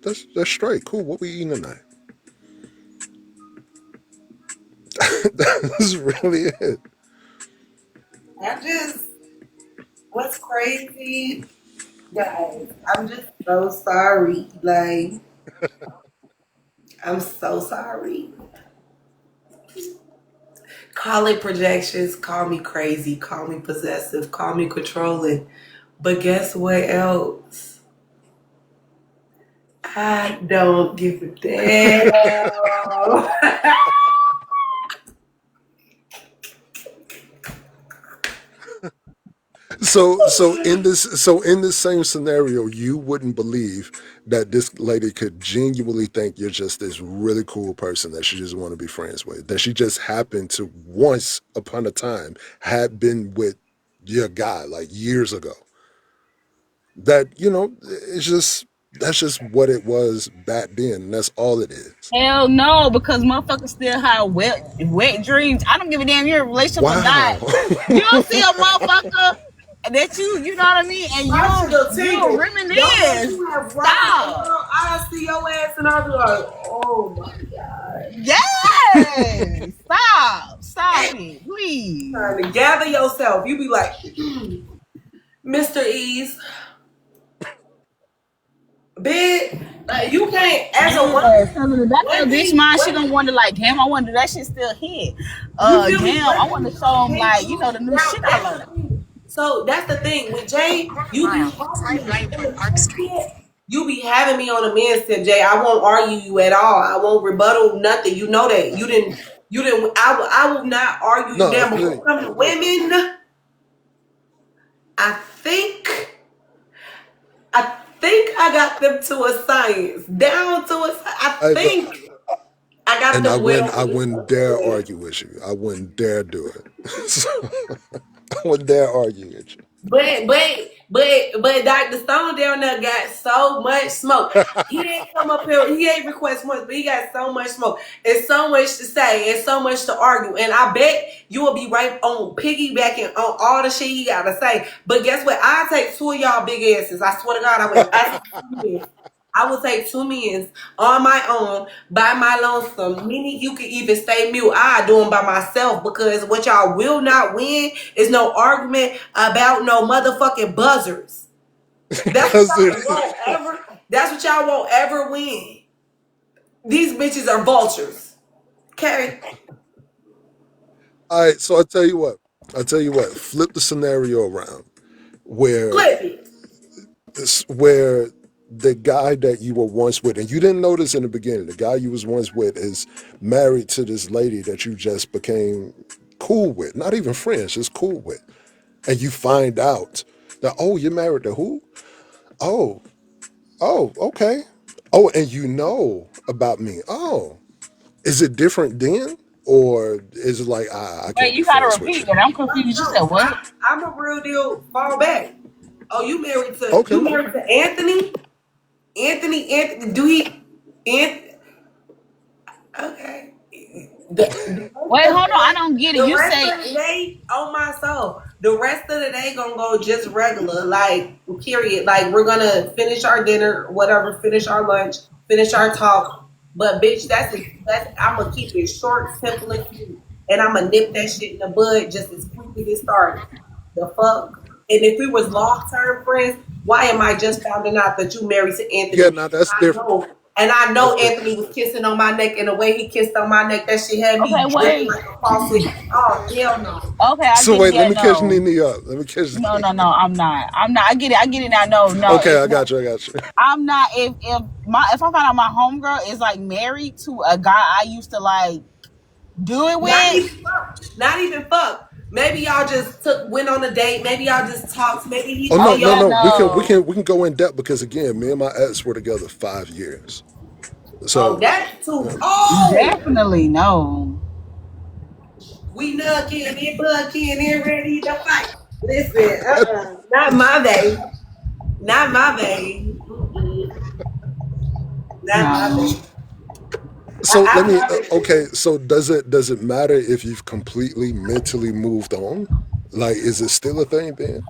straight. Cool. What we eating tonight? That's really it. I'm just what's crazy, guys. I'm just so sorry. Like, I'm so sorry. Call it projections, call me crazy, call me possessive, call me controlling. But guess what else? I don't give a damn. So in this same scenario, you wouldn't believe that this lady could genuinely think you're just this really cool person that she just want to be friends with. That she just happened to once upon a time had been with your guy like years ago. That, it's just that's just what it was back then, and that's all it is. Hell no, because motherfuckers still have wet dreams. I don't give a damn you're in a relationship or not. Wow. You'll see a motherfucker that you know what I mean, and My shit'll you'll tingle. Don't let reminisce. you have right. Stop. Girl, I see your ass and I'll be like, oh my god. Yes. Stop it, please. Trying to gather yourself. You be like, Mr. Ease, bitch, like you can't as a Yes, woman. because of the back of One the bitch thing, mind, she one gonna thing, wonder like, damn, I wonder that shit still hit. you feel me? Damn, I One want thing to show him Jay like, do. the new Now shit I that's learned. the thing. So that's the thing with Jay. You be having me on the men's tip. You be having me on the men's tip, Jay. I won't argue you at all. I won't rebuttal nothing. You know that. You didn't. You didn't. I will not argue you No, down. But when it comes to women, I think. I think I got them to a science. Down to a. I I, think I got and I them wouldn't well. I wouldn't dare argue with you. I wouldn't dare do it. So, I wouldn't dare argue with you. But Dr. Stone down there got so much smoke. He didn't come up here, he ain't request much, but he got so much smoke. And so much to say and so much to argue. And I bet you will be right on piggybacking on all the shit he gotta say. But guess what? I take two of y'all big asses. I swear to God, I will. I take 2 men. I will take 2 men on my own by my lonesome. Meaning you can even stay mute. I do them by myself because what y'all will not win is no argument about no motherfucking buzzers. That's what Because y'all won't ever. That's what y'all won't ever win. These bitches are vultures. Okay, all right, so I tell you what, flip the scenario around where flip it. where the guy that you were once with, and you didn't notice in the beginning, the guy you was once with is married to this lady that you just became cool with, not even friends, just cool with, and you find out that, oh, you're married to who? Oh, oh, okay. Oh, and you know about me. Oh, is it different then, or is it like I Wait, can't be you gotta friends with repeat you? that. I'm No, confused. You said no, what? I'm a real deal. Fall back. Oh, you Okay. married to Anthony? Anthony, do he? Anthony, okay. The Wait, rest of hold on. the I day, don't get it. the You rest say of the day, on my soul, the rest of the day gonna go just regular, like period. Like we're gonna finish our dinner, whatever, finish our lunch, finish our talk. But bitch, that's I'm gonna keep it short, simple, and sweet, and I'm gonna nip that shit in the bud just as quick as it started. The fuck. And if we was long term friends, why am I just finding out that you married to Yeah, Anthony? now that's different. And I That's know different. Anthony was kissing on my neck, and the way he kissed on my neck, that shit had okay. me dripping Wait. like a faucet. Oh hell no! Okay, I So get it. wait, let Yeah, me catch no. Nene up. Let me catch. No. I'm not. I'm not. I get it. I get it now. No, no. Okay, I got you. I got you. I'm not. If I find out my homegirl is like married to a guy I used to like do it Not with. even fuck. Not even fuck. Maybe y'all just went on a date. Maybe y'all just talked. Maybe he Oh Oh no, told no, yeah, y'all. no. no. We can go in depth because again, me and my ex were together 5 years. Oh, So that's too. Oh, Definitely no. we nugging and bucking and ready to fight. Listen, not my babe. Not my babe. Mm-mm. Not my No. babe. so let I me. promise you. Okay, so does it matter if you've completely mentally moved on? Like, is it still a thing then?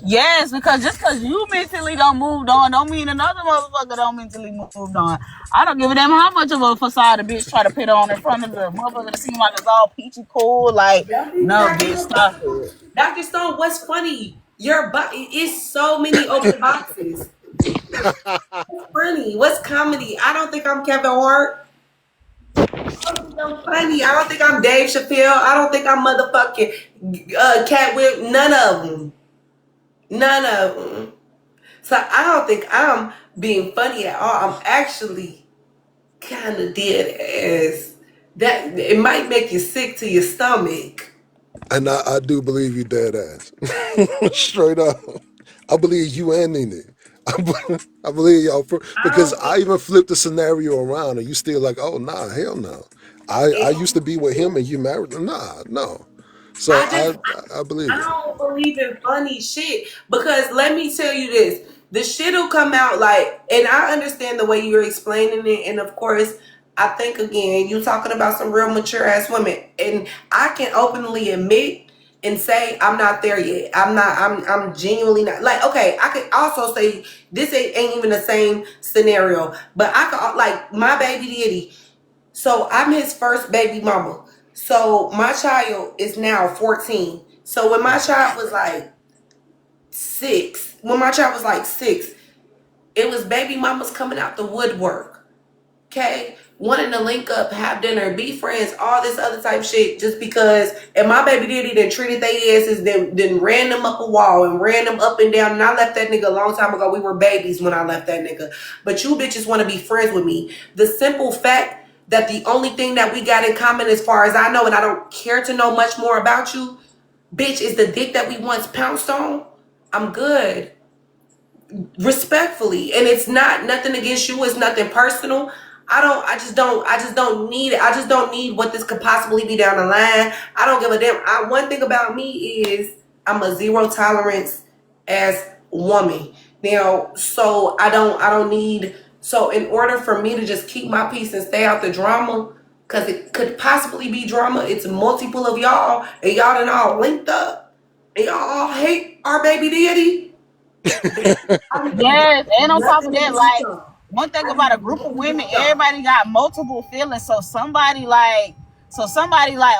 Yes, because just because you mentally don't moved on, don't mean another motherfucker don't mentally moved on. I don't give a damn how much of a facade a bitch try to put on in front of the motherfucker to seem like it's all peachy cool. Like, Don't be no, cracking bitch, up. stop it. Dr. Stone, what's funny? Your body is so many open boxes. What's funny? What's comedy? I don't think I'm Kevin Hart. don't think I'm funny. I don't think I'm Dave Chappelle. I don't think I'm motherfucking Cat Whip. None of them. None of them. So I don't think I'm being funny at all. I'm actually kind of dead ass. That it might make you sick to your stomach. And I do believe you dead ass. Straight up. I believe you and Nene. I believe y'all I because don't I think even flipped the scenario around and you still like, oh nah, hell no. I used to it. be with him and you married. Nah, no. So I just I believe I it. don't believe in funny shit because let me tell you this: the shit'll come out like, and I understand the way you're explaining it, and of course, I think again, you talking about some real mature ass women, and I can openly admit and say I'm not there yet. I'm not. I'm genuinely not. Like, okay, I could also say this ain't even the same scenario, but I could like my baby daddy. So I'm his first baby mama. So my child is now 14. So when my child was like six, it was baby mamas coming out the woodwork. Okay? Wanting to link up, have dinner, be friends, all this other type shit just because and my baby daddy then treated they asses, then ran them up a wall and ran them up and down. And I left that nigga a long time ago. We were babies when I left that nigga. But you bitches want to be friends with me. The simple fact that the only thing that we got in common as far as I know, and I don't care to know much more about you, bitch, is the dick that we once pounced on. I'm good, respectfully, and it's not nothing against you, it's nothing personal. I just don't need it. I just don't need what this could possibly be down the line. I don't give a damn. One thing about me is I'm a zero tolerance as woman now, so I don't need. So in order for me to just keep my peace and stay out the drama, because it could possibly be drama, it's multiple of y'all, and y'all done all linked up, and y'all all hate our baby daddy. I didn't do Yes, and on top of nothing that, against like y'all. one thing I didn't about a do group of nothing women, against y'all. everybody got multiple feelings. So somebody like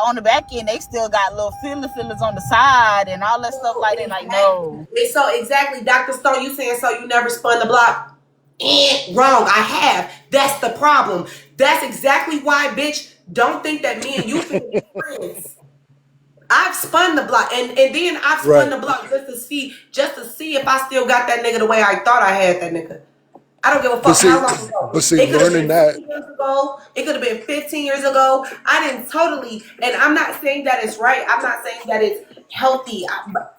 on the back end, they still got little feelings on the side and all that stuff Oh, like that. Like, exactly. no. So exactly, Dr. Stone, you saying so you never spun the block? Wrong. I have. That's the problem. That's exactly why, bitch. Don't think that me and you finna be friends. I've spun the block, and then I've spun Right. the block just to see if I still got that nigga the way I thought I had that nigga. I don't give a But fuck how see long ago. but see It could have learning been that 20 years ago. It could have been 15 years ago. I didn't totally, and I'm not saying that it's right. I'm not saying that it's healthy.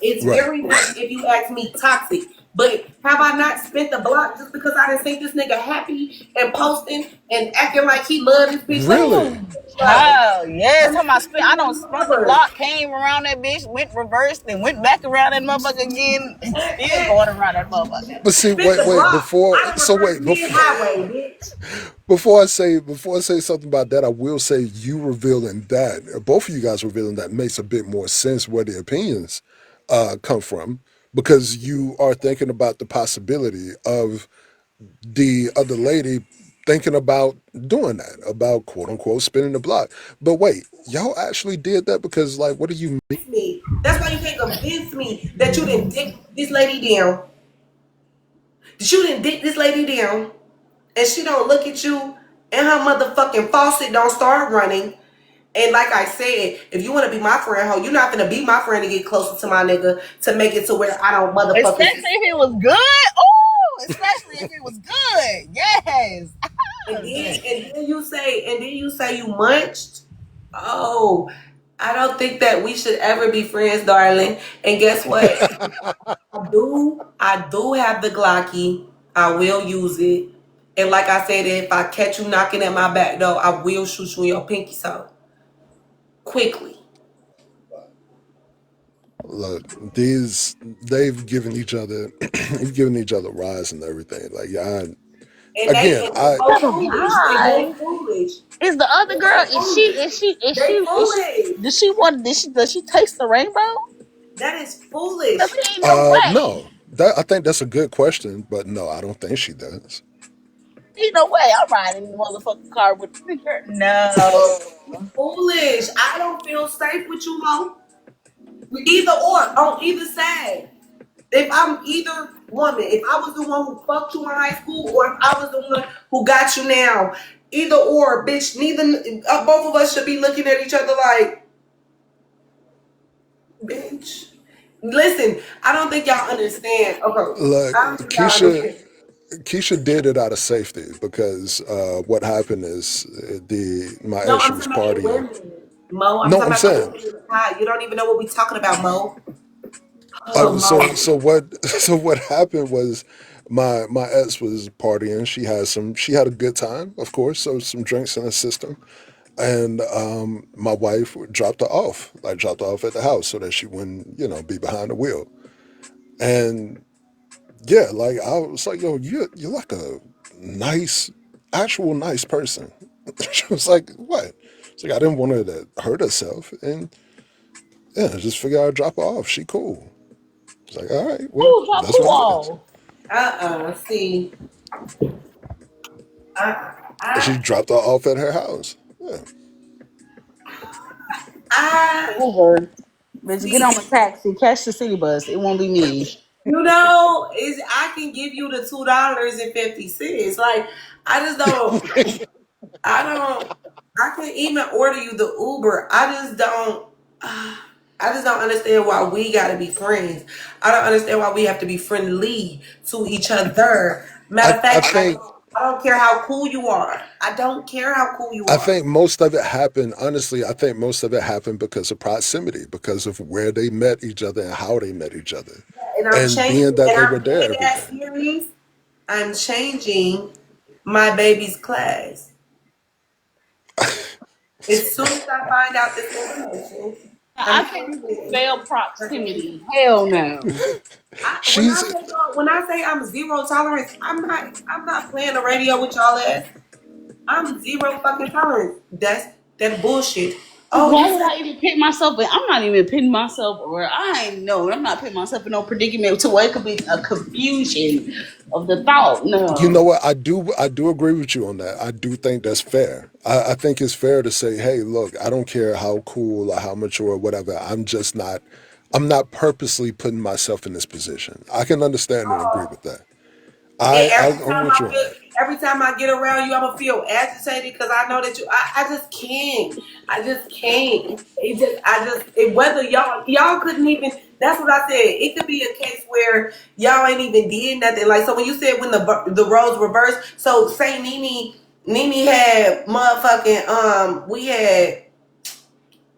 It's right. very much, if you ask me, toxic. But have I not spent the block just because I didn't think this nigga happy and posting and acting like he loved this bitch? Let me see Really? Ooh, this nigga love. child, yes. Let me Talking about see spin. this I don't nigga spun the love her. block, came around that bitch, went reversed, and went back around that motherfucker again, and still going around that motherfucker. But see, Spent the wait, block. before I done so reversed wait, before mid-highway, bitch. before I say something about that, I will say you revealing that, both of you guys revealing that makes a bit more sense where the opinions come from because you are thinking about the possibility of the other lady thinking about doing that, about quote unquote spinning the block. But wait, y'all actually did that because like, what do you mean? Me. That's why you can't convince me that you didn't dick this lady down. That you didn't dick this lady down, and she don't look at you, and her motherfucking faucet don't start running. And like I said, if you want to be my friend, ho, you're not gonna be my friend to get closer to my nigga to make it to where I don't motherfucking. Especially if it was good. Oh, especially if it was good. Yes. And then you say you munched. Oh, I don't think that we should ever be friends, darling. And guess what? I do have the Glocky. I will use it. And like I said, if I catch you knocking at my back door, I will shoot you in your pinky so quickly. Look, these they've given each other, they've given each other rise and everything. Like, yeah, And they again, and they I both Another foolish. They both lie. foolish. Is the They other girl? both Is she? foolish. Is she? Is she? They Is she? foolish. Does she want? Does she taste the rainbow? That is Cause foolish. ain't no way. no, that I think that's a good question, but no, I don't think she does. Ain't no way. I'm riding in the motherfucking car with the girl. No. Foolish. I don't feel safe with you, ho. Either or, on either side. If I'm either woman, if I was the one who fucked you in high school, or if I was the one who got you now, Either or, bitch. Neither both of us should be looking at each other like, bitch. Listen, I don't think y'all understand. Okay, Like I don't think y'all Keisha, understand. Keisha did it out of safety because what happened is the my No, ex, she I'm was talking about the partying. women, Mo. I'm No, talking I'm about the saying. women in the pod. You don't even know what we talking about, Mo. Oh, So Mo. what so what happened was my ex was partying. She had a good time, of course. So some drinks in the system, and my wife dropped her off at the house so that she wouldn't be behind the wheel. And yeah, like I was like, yo, you're like a nice, actual nice person. She was like, what? It's like I didn't want her to hurt herself, and yeah, just figure I'd drop her off. She cool. It's like, all right, well, Who drop that's who what happens. off? See, I, She I, dropped her off at her house. Yeah. I Uber. Bitch, get see. on a taxi, catch the city bus. It won't be me. You know, is I can give you the $2.50. Like, I just don't. I don't. I can even order you the Uber. I just don't. I just don't understand why we got to be friends. I don't understand why we have to be friendly to each other. Matter of I fact, think I don't care how cool you are. I don't care how cool you I are. think most of it happened. Honestly, I think most of it happened because of proximity, because of where they met each other and how they met each other, And I'm and changing. being that And they were I'm there being every that day. serious. I'm changing my baby's class. As soon as I find out this information, I'm I can't changing. spell proximity. Hell no. She's When I say I'm zero tolerance, I'm not playing the radio with y'all ass. I'm zero fucking tolerance. That's that bullshit. Oh, Why you would said I even pit myself in? I'm not even pitting myself, or I ain't know. I'm not putting myself in no predicament to where it could be a confusion of the thought. You No. know what? I do agree with you on that. I do think that's fair. I think it's fair to say, hey, look, I don't care how cool or how mature or whatever. I'm not purposely putting myself in this position. I can understand and agree with that. and I'm with you on that. every time I get around you, I'ma feel agitated because I know that I just can't. I just can't. Whether y'all couldn't even. That's what I said. It could be a case where y'all ain't even did nothing. Like so, when you said when the roles reversed, so say Nene had motherfucking we had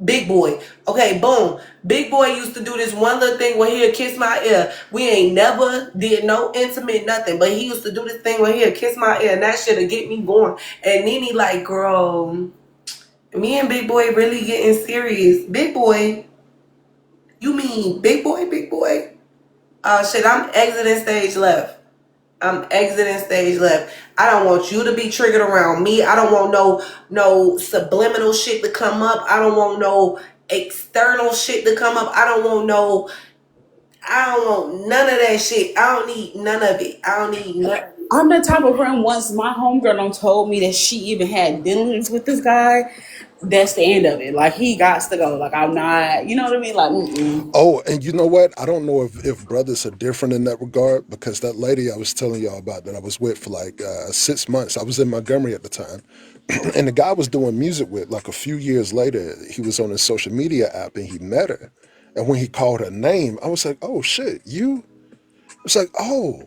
Big Boy. Okay, boom. Big Boy used to do this one little thing where he'll kiss my ear. We ain't never did no intimate nothing, but he used to do this thing where he'll kiss my ear, and that shit'll get me going. And Nene like, girl, me and Big Boy really getting serious. Big Boy, you mean Big Boy, Big Boy? Shit, I'm exiting stage left. I'm exiting stage left. I don't want you to be triggered around me. I don't want no subliminal shit to come up. I don't want no external shit to come up. I don't want none of that shit. I don't need none of it. I don't need none of it. I'm the type of friend once my homegirl done told me that she even had dealings with this guy. That's the end of it. Like he got to go. Like I'm not, you know what I mean? Like, mm-mm. Oh, and you know what? I don't know if brothers are different in that regard because that lady I was telling y'all about that I was with for like 6 months, I was in Montgomery at the time, and the guy was doing music with, like a few years later, he was on his social media app and he met her. And when he called her name, I was like, oh shit, you? It's like, oh.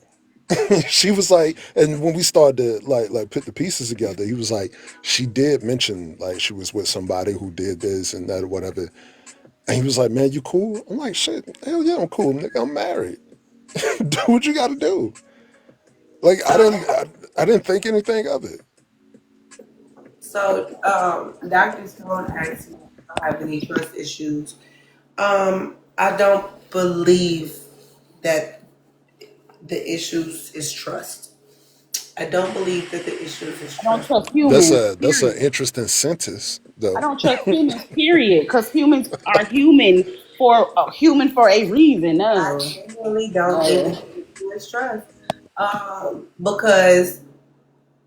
She was like, and when we started to like put the pieces together, he was like, she did mention like she was with somebody who did this and that or whatever. And he was like, man, you cool? I'm like, shit, hell yeah, I'm cool, nigga. I'm married. Do what you gotta do. Like I didn't think anything of it. So, Dr. Stone asked me if I have any trust issues. I don't believe that the issues is trust. I don't believe that the issues is I don't trust. trust That's humans. a Period. interesting sentence I though. don't trust humans. Period. Because humans are human for a reason. I No. genuinely don't think that No. the issue is trust. Because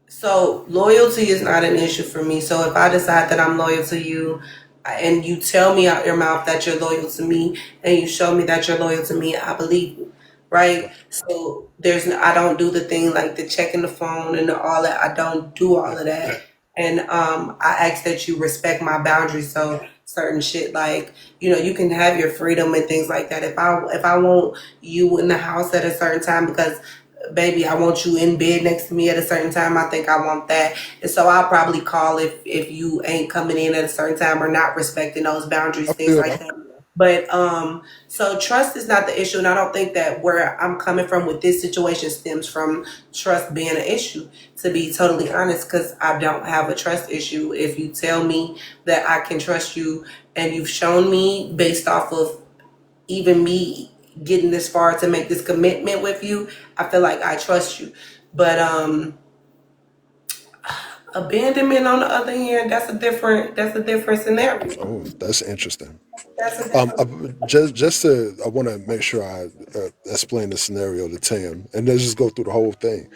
so loyalty is not an issue for me. So if I decide that I'm loyal to you, and you tell me out your mouth that you're loyal to me, and you show me that you're loyal to me, I believe you, right? So I don't do the thing like the checking the phone and all that. I don't do all of that. and I ask that you respect my boundaries. So certain shit like, you can have your freedom and things like that. If I want you in the house at a certain time because baby, I want you in bed next to me at a certain time. I think I want that. And so I'll probably call if you ain't coming in at a certain time or not respecting those boundaries, I things feel like that. that. But so trust is not the issue, and I don't think that where I'm coming from with this situation stems from trust being an issue. To be totally honest, because I don't have a trust issue. If you tell me that I can trust you, and you've shown me based off of even me getting this far to make this commitment with you, I feel like I trust you. But abandonment on the other hand, that's a different scenario. Oh, that's interesting. That's a I, different. just to, I want to make sure I explain the scenario to Tam, and let's just go through the whole thing.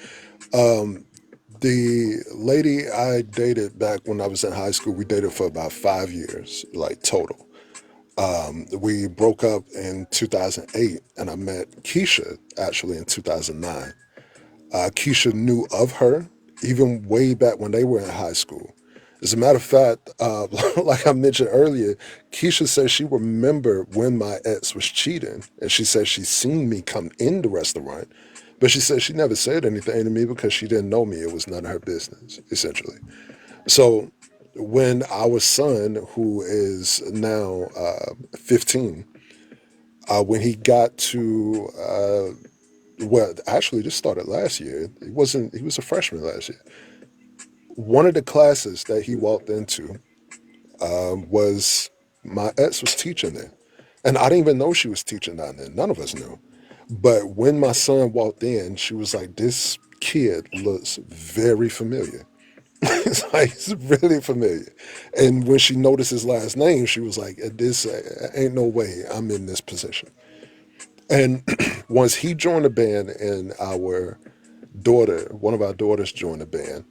The lady I dated back when I was in high school, we dated for about 5 years, like total. We broke up in 2008, and I met Keisha actually in 2009. Keisha knew of her even way back when they were in high school. As a matter of fact, like I mentioned earlier, Keisha says she remembered when my ex was cheating, and she said she seen me come in the restaurant, but she said she never said anything to me because she didn't know me. It was none of her business, essentially. So when our son, who is now 15, when he got to well, actually, this started last year. He wasn't. He was a freshman last year. One of the classes that he walked into was my ex was teaching there, and I didn't even know she was teaching down there. None of us knew. But when my son walked in, she was like, "This kid looks very familiar." It's like it's really familiar. And when she noticed his last name, she was like, "This ain't no way I'm in this position." And once he joined the band, and one of our daughters joined the band,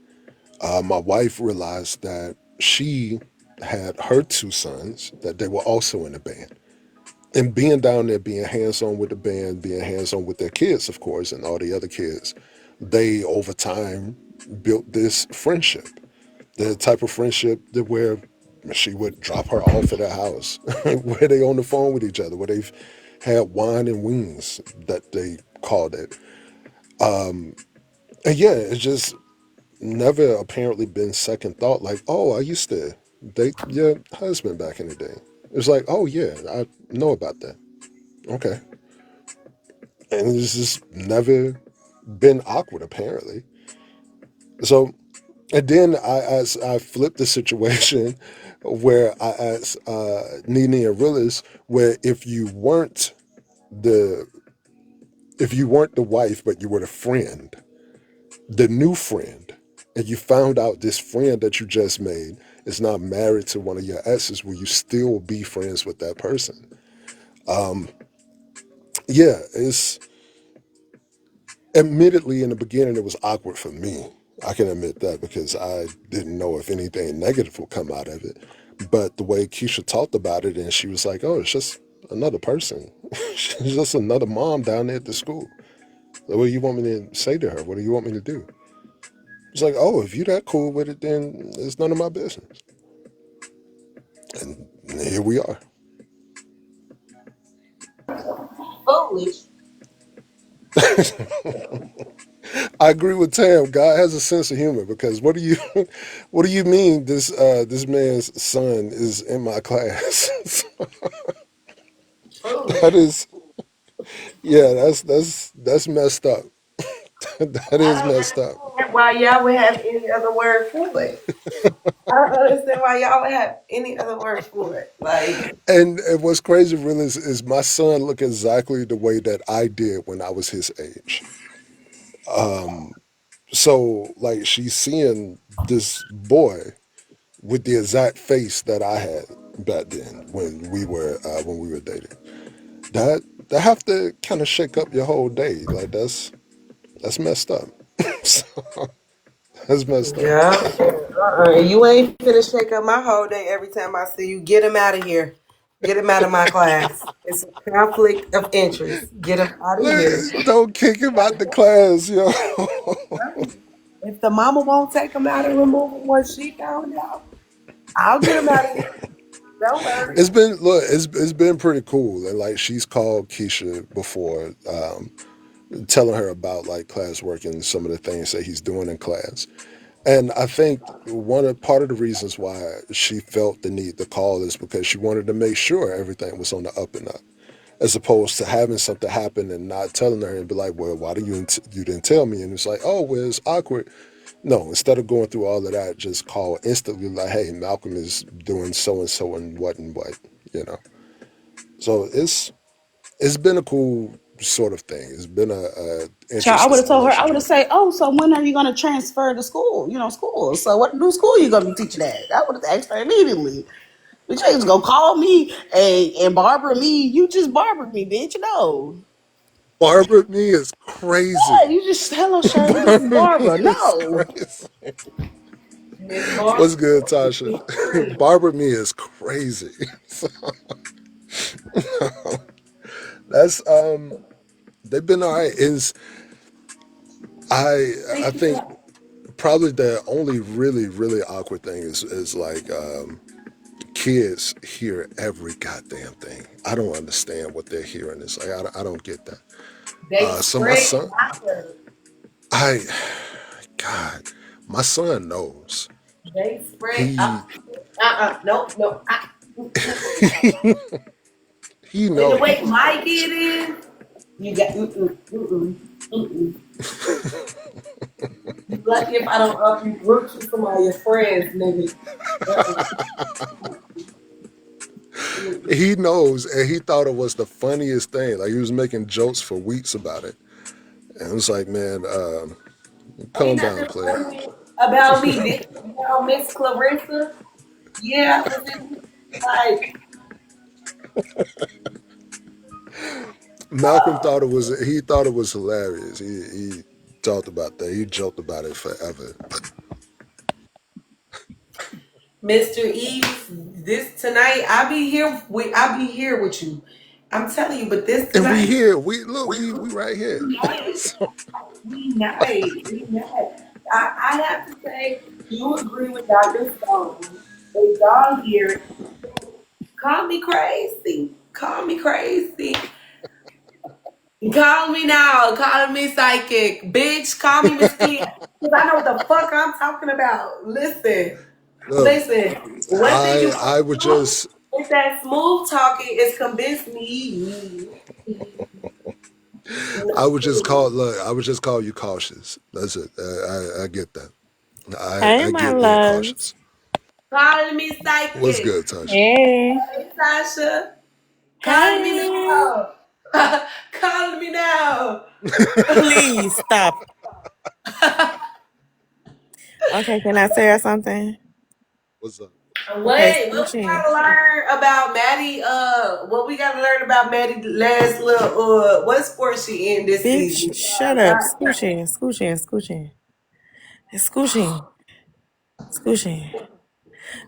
my wife realized that she had her two sons that they were also in the band. And being down there, being hands on with the band, being hands on with their kids, of course, and all the other kids, they over time built this friendship. The type of friendship that where she would drop her off at her house, where they on the phone with each other, where they've had wine and wings that they called it. And yeah, it's just never apparently been second thought like, oh, I used to date your husband back in the day. It's like, oh yeah, I know about that. Okay. And it's just never been awkward apparently. So and then I flipped the situation where I asked Nene and Realist where the if you weren't the wife but you were the friend, the new friend, and you found out this friend that you just made is now married to one of your exes, will you still be friends with that person? Yeah, it's admittedly in the beginning it was awkward for me. I can admit that because I didn't know if anything negative would come out of it. But the way Keisha talked about it, and she was like, "Oh, it's just another person. She's just another mom down there at the school. What do you want me to say to her? What do you want me to do?" It's like, "Oh, if you that cool with it, then it's none of my business." And here we are. Foolish. I agree with Tam. God has a sense of humor because what do you, what do you mean this man's son is in my class? That Foolish. is, yeah, that's messed up. That I is don't messed up. understand why y'all would have any other word for it. I don't understand why y'all would have any other word for it. Like, And what's crazy, really, is my son look exactly the way that I did when I was his age. So like she's seeing this boy with the exact face that I had back then when we were dating. That have to kind of shake up your whole day. Like that's messed up. That's messed up. yeah. You ain't finna shake up my whole day every time I see you. Get him out of here. Get him out of my class. It's a conflict of interest. Get him out of here. Don't kick him out the class, yo. If the mama won't take them out and remove them once she found out, I'll get them out of here. Don't worry. it's been pretty cool, and like she's called Keisha before, telling her about like classwork and some of the things that he's doing in class. And I think part of the reasons why she felt the need to call is because she wanted to make sure everything was on the up and up, as opposed to having something happen and not telling her and be like, "Well, why do you didn't tell me?" And it's like, "Oh, well, it's awkward." No, instead of going through all of that, just call instantly like, "Hey, Malcolm is doing so and what," you know. So it's been a cool sort of thing. It's been a Child, I would interesting have told her, I would relationship. have said, oh, so when are you going to transfer to school? School. So what new school you going to be teaching at? I would have asked her immediately. Bitch, you ain't gonna call me and barber me. You just barbered me, bitch. No. Barbara me is crazy. Yeah, you just, hello, Shirley, this is Barbara me Barbara. is No. crazy. Miss Barbara What's good, Tasha? is free. Barbara me is crazy. So, that's they've been all right. Is I think probably the only really awkward thing is like kids hear every goddamn thing. I don't understand what they're hearing. It's like I don't get that. They So my spread son, gossip. I God, my son knows. They spread. He Nope, nope. he And the way knows. my kid is, you got mm-mm. You lucky if I don't up you groups with some of your friends, nigga. Uh-uh. He knows, and he thought it was the funniest thing. Like he was making jokes for weeks about it, and it was like, man, Ain't calm down, nothing player. funny about me. This, Miss Clarissa. Yeah, I was in like, Malcolm thought it was. He thought it was hilarious. He talked about that. He joked about it forever. Mr. Eve, this tonight, I'll be here with you. I'm telling you, but this And we tonight, here. We look. We right here. night, So, we night. I have to say, you agree with Dr. Stone. They y'all here, call me crazy. Call me crazy. Call me now. Call me psychic. Bitch, call me Miss Cleo. Because I know what the fuck I'm talking about. Listen. look, Listen. One thing you I gotta would do just is that smooth talking is convince me. I would just call you cautious. That's it. I get that. Hey, I my get being loves. cautious. Call me What's psychic. good, Tasha? Hey. Hey, Sasha. Call me Hey. now. Call me now. Please stop. Okay, can I tell you something? What's up? Okay, What we Scoochie. gotta learn about Maddie? What we gotta learn about Maddie last little? What sport she in this Bitch, season? shut up. Scoochie, Scoochie, Scoochie. Scoochie, Scoochie.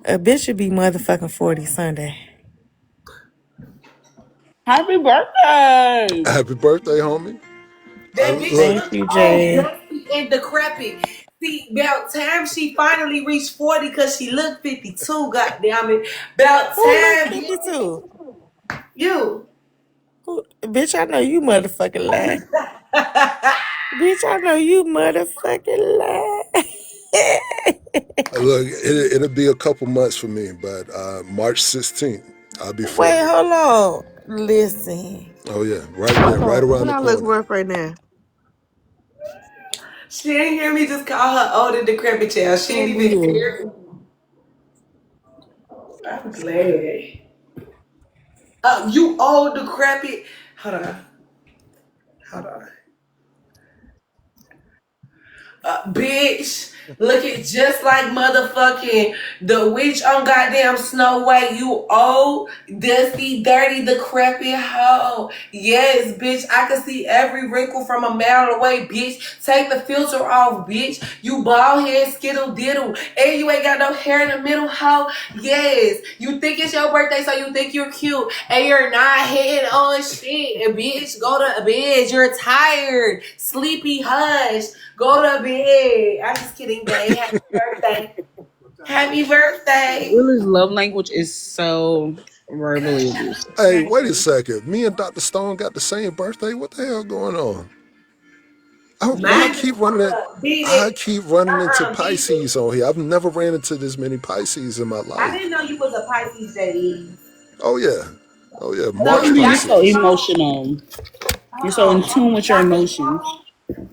A bitch should be motherfucking 40 Sunday. Happy birthday. Happy birthday, homie. That bitch Look, Thank look you, old, Jay. dusty, and decrepit. See, about time she finally reached 40 because she looked 52, goddamn it. About Who look time, 52? you. Bitch, I know you motherfucking lie. Bitch, I know you motherfucking lie. look, it'll be a couple months for me, but March 16th, I'll be Wait, 40. hold on. Listen. Oh yeah, right there, Hold right on. around When the I look corner. rough right now. She ain't hear me just call her old and decrepit child. She I ain't even did. hear me. I'm glad. You old decrepit. Hold on. Hold on. Bitch, looking just like motherfucking the witch on goddamn Snow White. You old, dusty, dirty, decrepit hoe. Yes, bitch, I can see every wrinkle from a mile away, bitch. Take the filter off, bitch. You bald head, skittle diddle, and you ain't got no hair in the middle, hoe. Yes, you think it's your birthday, so you think you're cute, and you're not hitting on shit. And bitch, go to bed. You're tired, sleepy, hush. Go to bed. I'm just kidding, babe. Happy birthday. Happy birthday. Will's love language is so verbally abusive. Hey, wait a second. Me and Dr. Stone got the same birthday. What the hell going on? Why I Mine just keep running it? beat I it. keep running into Beat it. Pisces on here. I've never ran into this many Pisces in my I life. didn't know you was a Pisces, baby. Oh yeah, oh yeah. So March if You're y'all so Pisces. emotional. You're so in tune with your Dr. emotions. Stone,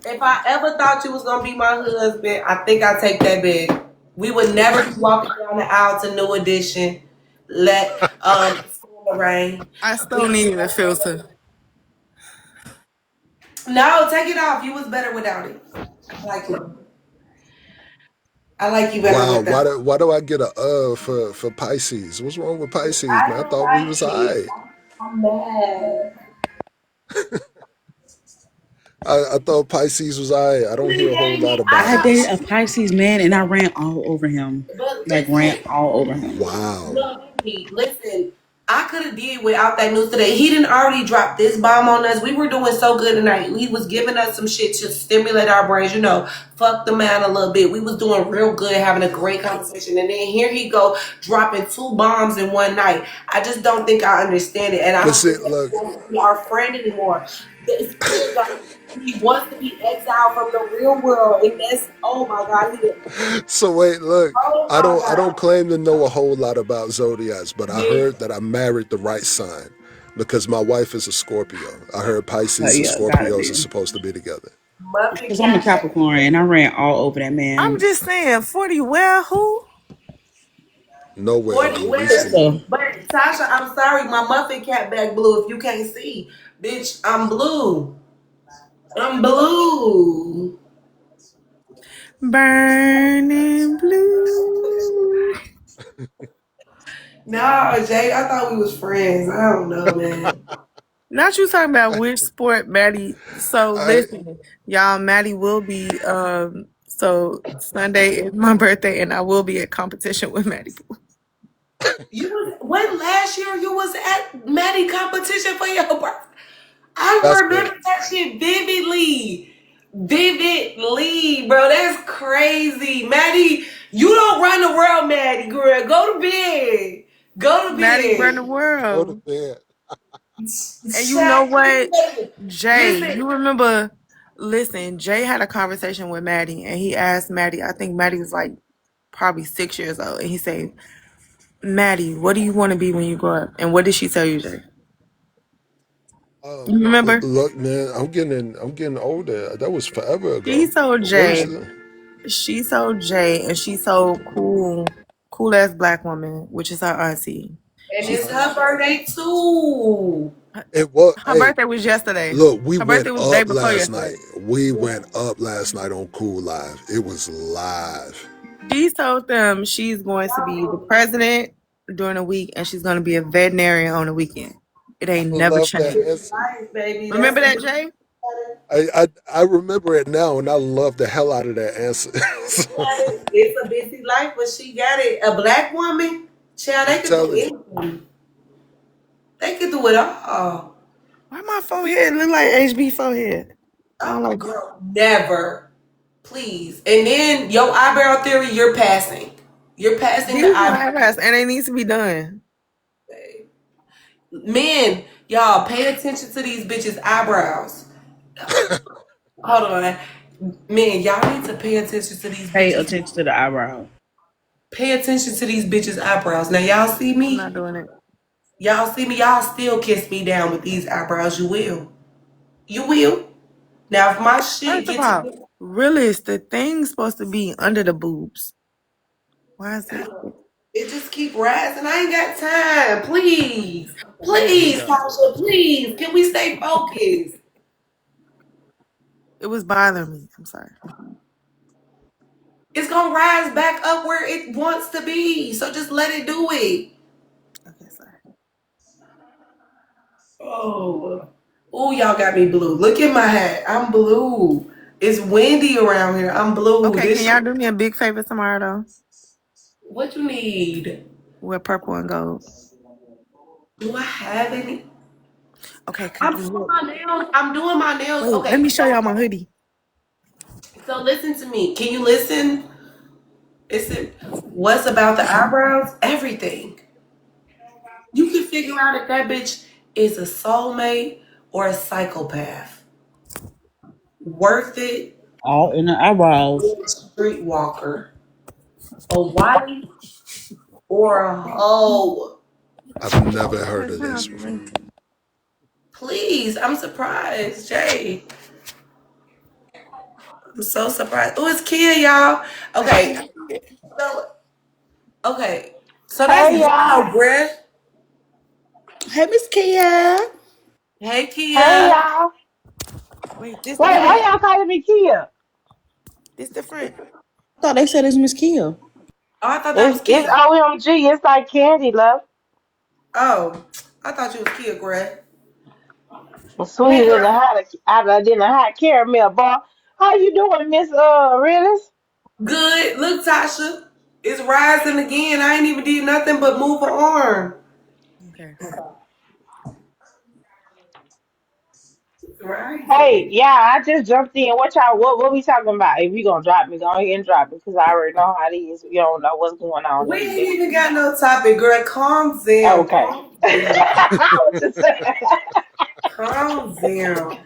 if I ever thought you was gonna be my husband, I think I take that back. We would never be walking down the aisle to New Edition. Let School of Rain. I still We need a filter. no, take it off. You was better without it. I like you. I like you better Wow, without it. why do I get a for Pisces? What's wrong with Pisces, I man? I don't thought we was like it. alright. I'm mad. I thought Pisces was alright. I don't hear Really a whole gave lot me. I about I them. thought, dated a Pisces man and I ran all over him. but Like ran listen, all over him. Wow. look, listen. I could have did without that news today. He didn't already drop this bomb on us. We were doing so good tonight. He was giving us some shit to stimulate our brains. You know, fuck the man a little bit. We was doing real good, having a great conversation, and then here he go dropping two bombs in one night. I just don't think I understand it, and I But don't see, think that he look. wants to be our friend anymore. It feels like he wants to be exiled from the real world, and that's oh my god, So wait, look. oh I my don't god. claim to know a whole lot about zodiacs, but I This heard that I married the right sign because my wife is a Scorpio. I heard Oh Pisces and yeah, gotta Scorpios are be. supposed to be together. Muffin Because I'm a cap. Capricorn and I ran all over that I'm man. just saying, 40 well, who? Nowhere 40 will we well. see. Krista. But Tasha, I'm sorry, my muffin cap back blue if you can't see. Bitch, I'm blue. I'm blue. Burning blue. No, Jay, I thought we was friends. I don't know, man. Not you talking about which sport Maddie. So I listen, y'all, Maddie will be so Sunday is my birthday and I will be at competition with Maddie. You was when last year you was at Maddie competition for your birthday? I remember basketball. that shit vividly. Vividly, bro. That's crazy. Maddie, you don't run the world, Maddie, girl. Go to bed. Go to Maddie run the bed. Go to world. bed. And you know Shaq, what? Jay, listen. you remember listen, Jay had a conversation with Maddie and he asked Maddie, I think Maddie was like probably 6 years old, and he said, Maddie, what do you want to be when you grow up? And what did she tell you, Jay? You remember? Look, man, I'm getting older. That was forever She ago. told What was Jay, the? she told Jay, and she told cool ass black woman, which is her auntie. And She it's said her birthday too. It was. her Hey, birthday was yesterday. look, we Her went birthday was the day up before last yesterday. night. We went up last night on Cool Live. It was live. She told them she's going to be the president during the week and she's going to be a veterinarian on the weekend. It I ain't never love that changed. answer. Nice, baby. That's Remember a that, big Jay? I remember it now, and I love the hell out of that answer. So, it's a busy life, but she got it. A black woman, child, I'm they could do telling you. anything. They could do it all. Why my forehead look like HB forehead? I don't Oh, like it. girl, never. Please. And then your eyebrow theory, you're passing. You're passing the These my eyebrow. eyebrows and they need to be done. Men, y'all, pay attention to these bitches' eyebrows. Hold on. Men, y'all need to pay attention to these Pay bitches. attention to the eyebrow. Pay attention to these bitches' eyebrows. Now, y'all see I'm me? not doing it. Y'all see me? Y'all still kiss me down with these eyebrows. You will. You will. Now, if my shit First of gets all, realist, the thing's supposed to be under the boobs. Why is it? it just keep rising. I ain't got time. Please. We Please, got Tasha, please. Can we stay focused? It was bothering me. I'm sorry. It's gonna rise back up where it wants to be. So just let it do it. Okay, sorry. Oh. Oh, y'all got me blue. Look at my hat. I'm blue. It's windy around here. I'm blue. Okay, can This y'all shit. do me a big favor tomorrow though? What you need? Wear purple and gold. Do I have any? Okay, cause I'm doing look. my nails. I'm doing my nails. Wait, let Okay. me show y'all my hoodie. So listen to me. Can you listen? Is it what's about the eyebrows? Everything. You can figure out if that bitch is a soulmate or a psychopath. Worth it All in the eyebrows. or a streetwalker. A wife or a hoe. I've never heard Okay, of this sounds before. good. Please, I'm surprised, Jay. I'm so surprised. Oh, it's Kia, y'all. Okay, so okay, so that's Hey y'all. wow, bruh. Hey, Miss Kia. Hey, Hey Kia. y'all. Wait, this Wait, different. why y'all calling me Kia? This different. I thought they said it's Miss Kia. Oh, I thought that was It's Kia. OMG. It's like candy, love. Oh, I thought you was Kia, bruh. It's Hey, sweeter than girl. than a hot caramel bar. How you doing, Miss Realist? Good. Look, Tasha, it's rising again. I ain't even did nothing but move an arm. Okay. It's Hey, rising. yeah, I just jumped in. What we talking about? If you gonna drop me, go ahead and drop me because I already know how it is. You don't know what's going on We in ain't here. even got no topic, girl. Calm down. Okay. Calm down. I was just saying. Calm down.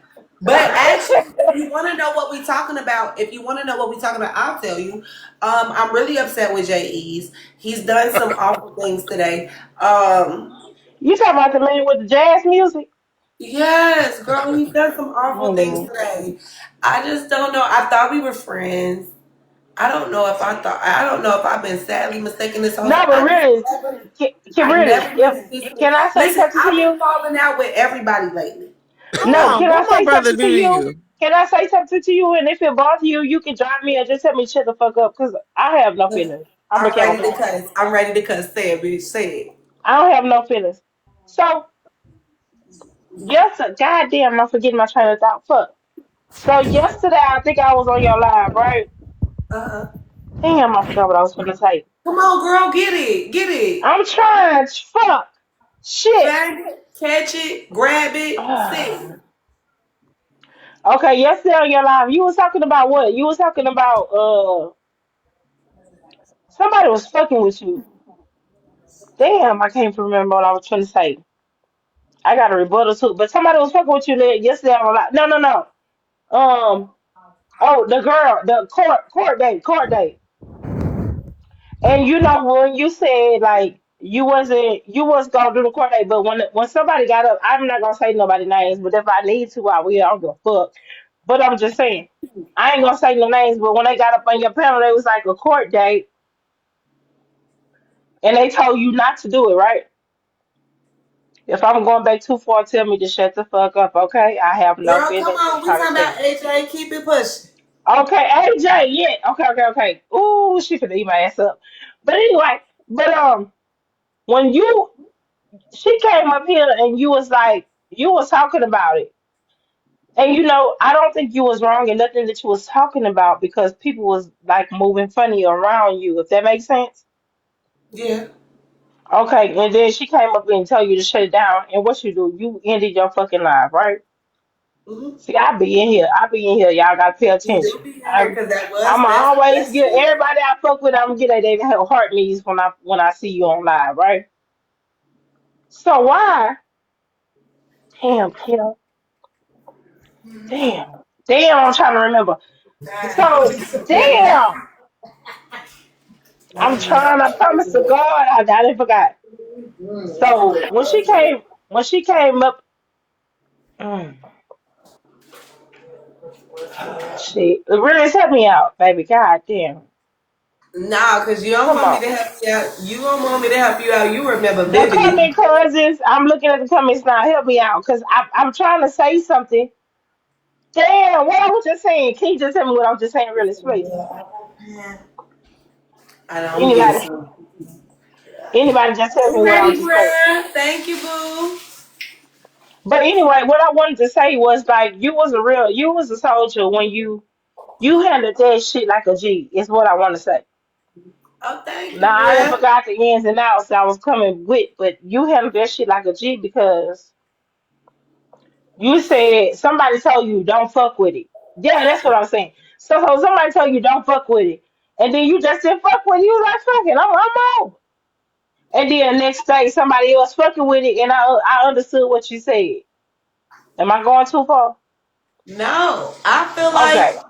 But actually, if you want to know what we talking about, I'll tell you. I'm really upset with Jay E's. He's done some awful things today. You talking about the man with the jazz music? Yes, girl, he's done some awful things Mm. today. I just don't know. I thought we were friends. I don't know if I've been sadly mistaken this whole No, time. but really, I really, never if knew this. can I say Listen, something to I've been you? falling out with everybody lately. Hold No, on. can I What my say brother something to do to you? you? Can I say something to you? And if it bothers you, you can drop me or just tell me to shut the fuck up because I have no feelings. I'm a I'm ready to Capricorn. cuss. I'm ready to cuss. Say it, bitch. Say it. I don't have no feelings. So, goddamn, I'm forgetting my train of thought. Fuck. So, yesterday, I think I was on your live, right? Uh-huh. Damn, I forgot what I was going to say. Come on, girl. Get it. Get it. I'm trying. Fuck. Shit. Find it. Catch it. Grab it. Say it. Okay, yesterday on your live, you was talking about what? You was talking about somebody was fucking with you. Damn, I can't remember what I was trying to say. I got a rebuttal too, but somebody was fucking with you there yesterday on the live. No, no, no. Oh, the girl, the court date. And you know when you said like you was gonna do the court date, but when somebody got up, I'm not gonna say nobody names, but if I need to, I will. I don't give a fuck. But I'm just saying, I ain't gonna say no names. But when they got up on your panel, it was like a court date, and they told you not to do it, right? If I'm going back too far, tell me to shut the fuck up, okay? I have no Girl, come feelings. I'm on. We trying to talking tell about you. AJ. Keep it pushing. Okay, AJ, yeah. Okay. Ooh, she could eat my ass up. But anyway, when she came up here and you was like, you was talking about it. And I don't think you was wrong in nothing that you was talking about because people was like moving funny around you, if that makes sense. Yeah. Okay, and then she came up and tell you to shut it down. And what you do? You ended your fucking life, right? Mm-hmm. See, I be in here. I be in here. Y'all gotta pay You do attention. be in here because I'm always that's get true. everybody I fuck with. I'm gonna get they have heart knees when I see you on live, right? So why? Damn, Kim. Damn. Damn, I'm trying to remember. So damn. I'm trying. I promise to God, I didn't forgot. So when she came up, mm, shit, really help me out, baby. God damn. Nah, because you don't Come want me on. to help you out. You don't want me to help you out. You remember The vividly. comment cousins, I'm looking at the comments now. Help me out, cause I'm trying to say something. Damn, what I was just saying. Can you just tell me what I was just saying, really, please? I know, I'm getting Anybody, some. anybody, just tell me I'm what I was ready, just saying. bruh. Thank you, boo. But anyway, what I wanted to say was like you was a soldier when you handled that shit like a G. Is what I want to say. Oh, thank you, Now I didn't bruh. forgot the ins and outs I was coming with, but you handled that shit like a G because you said somebody told you don't fuck with it. Yeah, that's what I'm saying. So somebody told you don't fuck with it, and then you just didn't fuck with it. You was like, fuck it, I'm out. And then next day somebody else fucking with it, and I understood what you said. Am I going too far? No, I feel Okay. like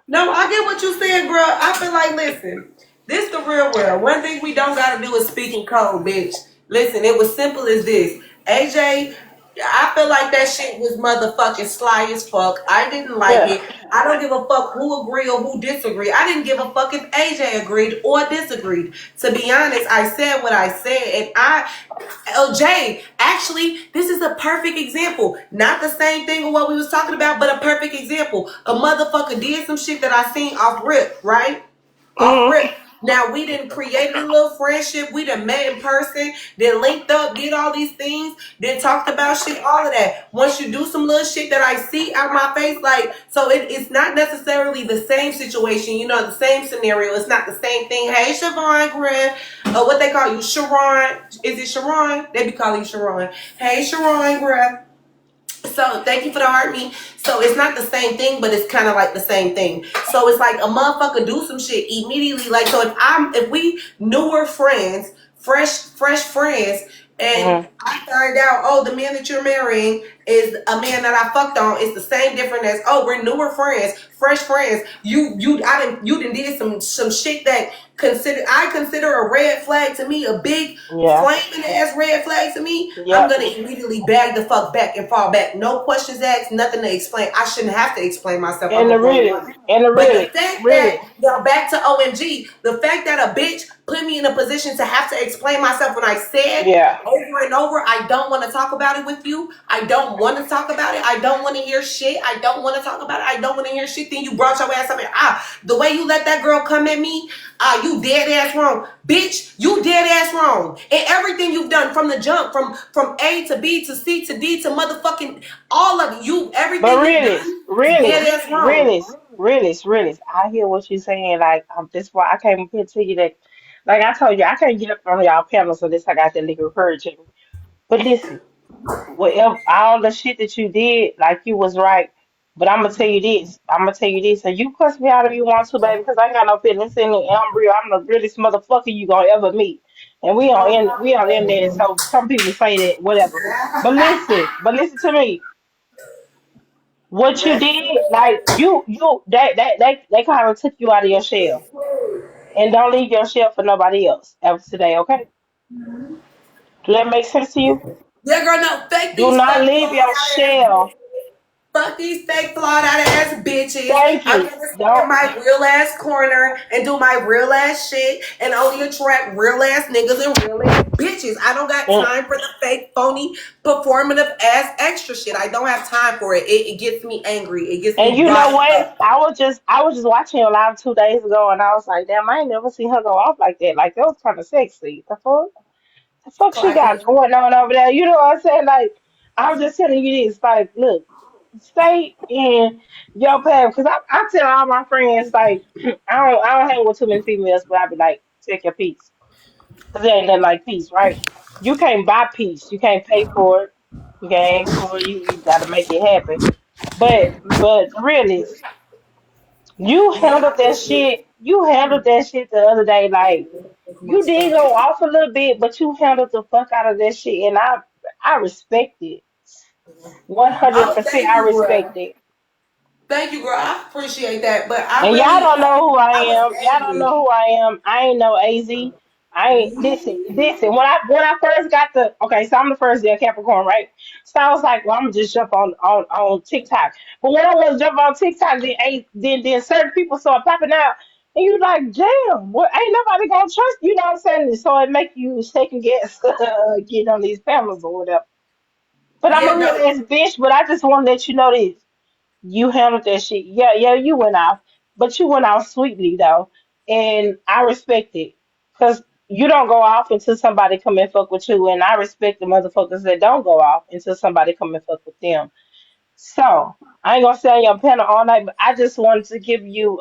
no, I get what you saying, bro. I feel like, listen, this the real world. One thing we don't gotta do is speak in code, bitch. Listen, it was simple as this. AJ, I feel like that shit was motherfucking sly as fuck. I didn't like Yeah. it. I don't give a fuck who agree or who disagree. I didn't give a fuck if AJ agreed or disagreed. To be honest, I said what I said, and LJ, actually, this is a perfect example. Not the same thing of what we was talking about, but a perfect example. A motherfucker did some shit that I seen off rip, right? Off Hmm. rip. Now we didn't create a little friendship. We done met in person, then linked up, did all these things, then talked about shit, all of that. Once you do some little shit that I see out my face, like, so it's not necessarily the same situation, you know, the same scenario. It's not the same thing. Hey, Siobhan Griff, what they call you, Sharon. Is it Sharon? They be calling you Sharon. Hey, Sharon Griff. So thank you for the heart me. So it's not the same thing, but it's kind of like the same thing. So it's like a motherfucker do some shit immediately. Like, so if we newer friends, fresh friends, and Hmm. I find out, oh, the man that you're marrying is a man that I fucked on. It's the same different as, oh, we're newer friends, fresh friends. You done did some shit that I consider a red flag to me, a big Yeah. flaming ass red flag to me. I'm Yep. gonna immediately bag the fuck back and fall back. No questions asked, nothing to explain. I shouldn't have to explain myself. I'm And a the grown realest, woman. and the But the realest, fact that, realest. y'all, back to OMG, the fact that a bitch put me in a position to have to explain myself when I said Yeah. over and over, I don't want to talk about it with you. I don't want to talk about it. I don't want to hear shit. I don't want to talk about it. I don't want to hear shit. Then you brought your ass up and the way you let that girl come at me, you dead ass wrong. Bitch, you dead ass wrong. And everything you've done from the jump, from A to B to C to D to motherfucking all of you, But everything you've realest, done, dead realest, ass wrong. realest, realest, realest. I hear what you're saying. Like, that's why I came up here to you that, like I told you, I can't get up on y'all panels unless I got that liquor courage in me. But listen, whatever, all the shit that you did, like you was right. But I'm gonna tell you this. I'm gonna tell you this, and you cuss me out if you want to, baby, because I ain't got no feelings in it. I'm real. I'm the realest motherfucker you gonna ever meet. And we on internet, so some people say that, whatever. But listen to me. What you did, like you they kind of took you out of your shell, and don't leave your shell for nobody else after today, okay? Do that make sense to you? Yeah, girl, no, fake Do these not fake leave flawed your out ass bitches. shell. Fuck these fake flawed out ass bitches. Thank I'm you. gonna stay in Don't. my real ass corner and do my real ass shit and only attract real ass niggas and real ass bitches. I don't got Mm. time for the fake, phony, performative ass extra shit. I don't have time for it. It gets me angry. It gets And me you know riled what? up. I was just watching her live 2 days ago, and I was like, damn, I ain't never seen her go off like that. Like that was kind of sexy. The fuck she Clock got it. going on over there? You know what I'm saying? Like, I was just telling you this. Like, look, stay in your path. Because I tell all my friends, like, I don't hang with too many females, but I be like, take your peace. Because there ain't nothing like peace, right? You can't buy peace. You can't pay for it. You can't ask for it. You got to make it happen. But really, you handled that shit. You handled that shit the other day. Like, you did go off a little bit, but you handled the fuck out of that shit, and I respect it. One hundred Oh, percent, thank I you, respect bro. it. Thank you, girl. I appreciate that. But I And y'all really, don't know who I I was am. Y'all don't angry. know who I am. I ain't no AZ. I ain't listen. When I first got so I'm the first year Capricorn, right? So I was like, well, I'm gonna just jump on TikTok. But when I was jump on TikTok, then certain people started popping out, and you like, damn, what? Ain't nobody gonna trust you know what I'm saying? So it make you second guess getting on these panels or whatever. But I'm Yeah, a real no. ass bitch. But I just want to let you know this. You handled that shit. Yeah, yeah, you went off, but you went off sweetly though, and I respect it because you don't go off until somebody come and fuck with you, and I respect the motherfuckers that don't go off until somebody come and fuck with them. So I ain't gonna stay on your panel all night, but I just wanted to give you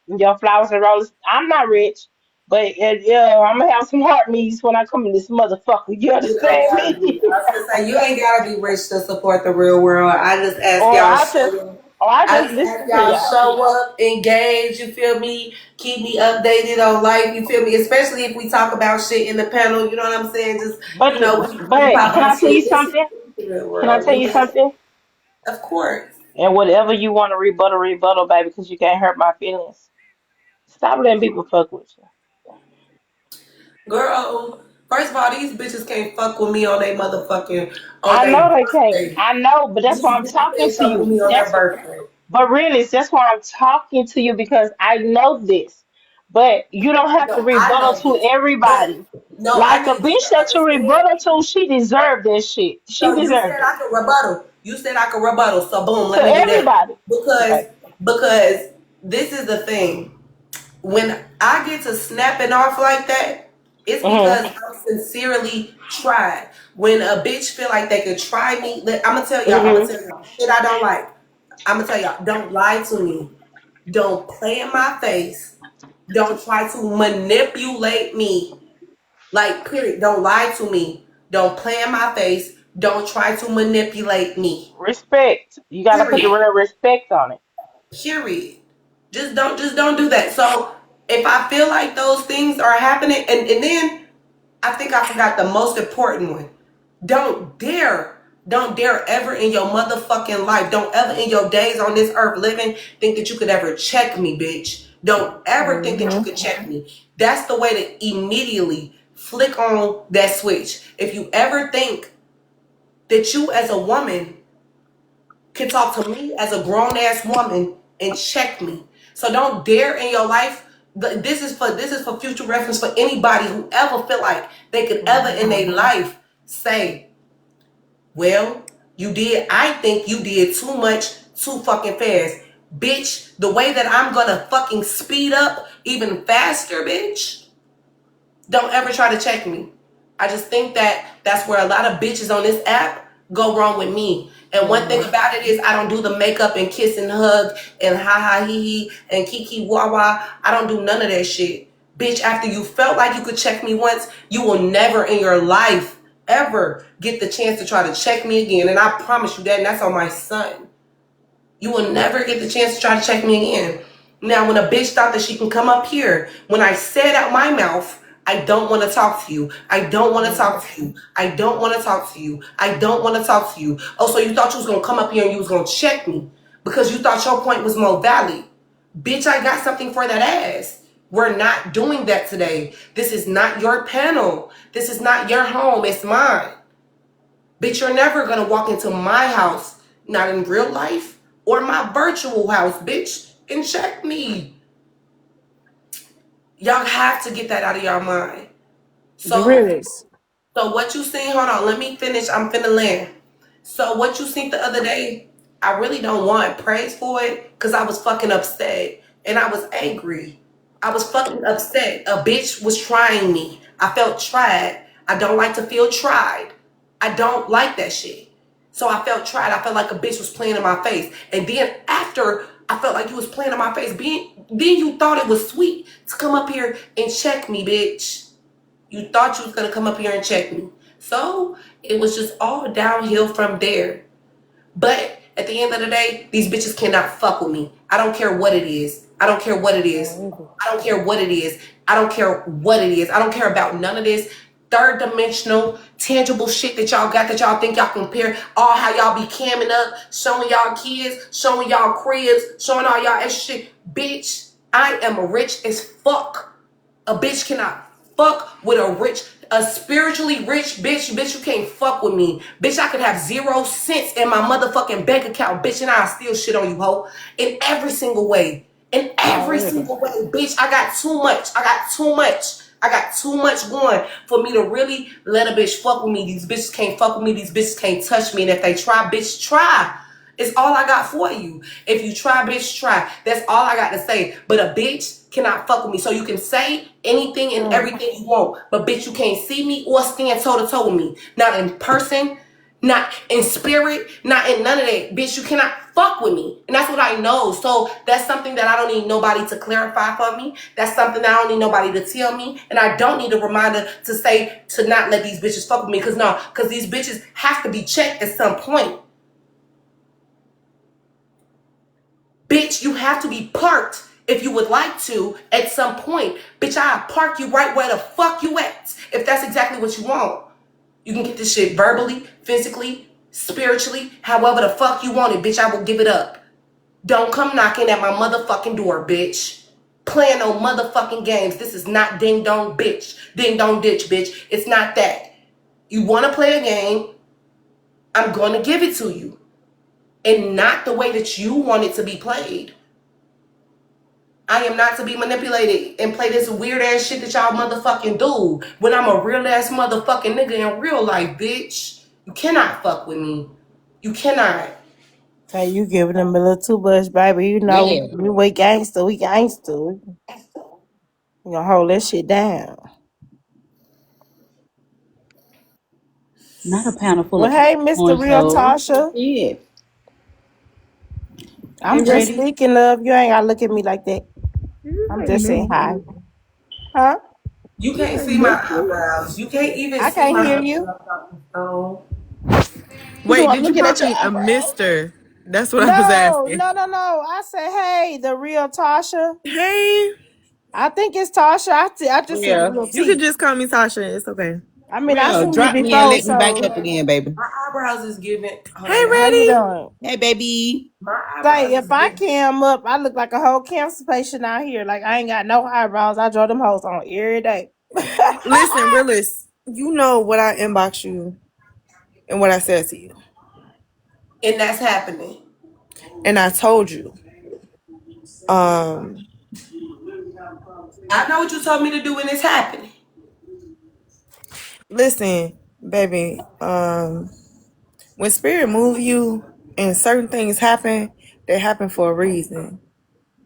your flowers and roses. I'm not rich, but yeah, I'm gonna have some heart needs when I come in this motherfucker. You You ain't understand gotta be. I me? was gonna say you ain't gotta be rich to support the real world. I just ask or y'all I just straight up. Oh, I I just just ask listen to y'all y'all. show up, engage, you feel me? Keep me updated on life, you feel me? Especially if we talk about shit in the panel, you know what I'm saying? Just, But we but pop can our I tell you shit. This is something? the real Can I world, tell you you know? something? Of course. And whatever you want to rebuttal, baby, because you can't hurt my feelings. Stop letting people fuck with you. Girl, first of all, these bitches can't fuck with me on I their know they can't. birthday. I know, but that's These why I'm bitches talking can't to fuck with you. me on their birthday. But really, that's why I'm talking to you because I know this. But you don't have to No, I rebuttal know to this. But everybody. no, I Like the need you bitch to that you understand. rebuttal to, she deserved that shit. She So you deserved said it. I could rebuttal. You said I could rebuttal. So boom, To let me do that. everybody. Because Okay. because this is the thing. When I get to snapping off like that, it's Mm-hmm. because I'm sincerely tried. When a bitch feel like they could try me, I'm gonna Mm-hmm. tell y'all shit I don't like. I'm gonna tell y'all, don't lie to me. Don't play in my face. Don't try to manipulate me. Like, period. Don't lie to me. Don't play in my face. Don't try to manipulate me. Respect. You gotta put the Period. real respect on it. Period. Just don't do that. So if I feel like those things are happening, and then I think I forgot the most important one. Don't dare, don't dare ever in your motherfucking life, don't ever in your days on this earth living think that you could ever check me, bitch. Don't ever think that you Mm-hmm. could check me. That's the way to immediately flick on that switch. If you ever think that you as a woman can talk to me as a grown ass woman and check me. So don't dare in your life. This is for future reference for anybody who ever feel like they could ever in their life say, "Well, you did. I think you did too much, too fucking fast, bitch. The way that I'm gonna fucking speed up even faster, bitch. Don't ever try to check me. I just think that that's where a lot of bitches on this app go wrong with me. And one thing Mm-hmm. about it is I don't do the makeup and kiss and hug and ha ha he he and kiki wah wah. I don't do none of that shit. Bitch, after you felt like you could check me once, you will never in your life ever get the chance to try to check me again. And I promise you that, and that's on my son. You will never get the chance to try to check me again. Now, when a bitch thought that she can come up here, when I said out my mouth, I don't want to talk to you. I don't want to talk to you. I don't want to talk to you. I don't want to talk to you. Oh, so you thought you was going to come up here and you was going to check me because you thought your point was more valid. Bitch, I got something for that ass. We're not doing that today. This is not your panel. This is not your home. It's mine. Bitch, you're never gonna walk into my house, not in real life, or my virtual house, bitch, and check me. Y'all have to get that out of your mind. The So, realest. so what you seen, hold on, let me finish. I'm finna land. So what you seen the other day, I really don't want praise for it because I was fucking upset and I was angry. I was fucking upset. A bitch was trying me. I felt tried. I don't like to feel tried. I don't like that shit. So I felt tried. I felt like a bitch was playing in my face. And then after I felt like you was playing in my face, then you thought it was sweet to come up here and check me, bitch. You thought you was gonna come up here and check me. So it was just all downhill from there. But at the end of the day, these bitches cannot fuck with me. I don't care what it is. I don't care what it is. I don't care what it is. I don't care what it is. I don't care about none of this third dimensional, tangible shit that y'all got that y'all think y'all compare. All how y'all be camming up, showing y'all kids, showing y'all cribs, showing all y'all extra shit. Bitch, I am rich as fuck. A bitch cannot fuck with a spiritually rich bitch. Bitch, you can't fuck with me. Bitch, I could have 0 cents in my motherfucking bank account, bitch, and I'll still shit on you, hoe. In every single way. In every Already. single way, bitch. I got too much. I got too much. I got too much going for me to really let a bitch fuck with me. These bitches can't fuck with me. These bitches can't touch me. And if they try, bitch, try. It's all I got for you. If you try, bitch, try. That's all I got to say. But a bitch cannot fuck with me. So you can say anything and everything you want. But bitch, you can't see me or stand toe to toe with me. Not in person, not in spirit, not in none of that. Bitch, you cannot fuck with me. And that's what I know. So that's something that I don't need nobody to clarify for me. That's something that I don't need nobody to tell me. And I don't need a reminder to say to not let these bitches fuck with me. Because these bitches have to be checked at some point. Bitch, you have to be parked if you would like to at some point. Bitch, I'll park you right where the fuck you at if that's exactly what you want. You can get this shit verbally, physically, spiritually, however the fuck you want it, bitch. I will give it up. Don't come knocking at my motherfucking door, bitch. Playing no motherfucking games. This is not ding dong bitch. Ding dong ditch, bitch. It's not that. You want to play a game, I'm going to give it to you. And not the way that you want it to be played. I am not to be manipulated and play this weird ass shit that y'all motherfucking do when I'm a real ass motherfucking nigga in real life, bitch. You cannot fuck with me. You cannot. Hey, you giving them a little too much, baby. You know, Yeah. we gangster, we gangster. We gonna hold that shit down. Not a panel full Well, of hey, Mr. popcorn, Real so Tasha. yeah. I'm I'm just ready. speaking of. You ain't gotta look at me like that. You I'm ready, just saying man? hi. Huh? You You can't ready, see my mister? eyebrows. You can't even I see can't my hear you. eyebrows off the phone. You know Wait, I'm did you looking call at your me a eyebrows. mister? That's what I was No, asking. no, no, no. I said, hey, the real Tasha. Hey, I think it's Tasha. I just see the Real. real you could T. just call me Tasha. It's okay. I mean, I Real. seen you Drop me and before, let me back so up again, baby. My eyebrows is giving. Hold Hey, on. how you ready? doing? Hey, baby. My Say, eyebrows is if I giving. cam up, I look like a whole cancer patient out here. Like I ain't got no eyebrows. I draw them hoes on every day. Listen, realist. You know what I inbox you and what I said to you, And that's happening. and I told you. Um, I know what you told me to do and it's happening. listen, baby. When spirit move you and certain things happen, they happen for a reason.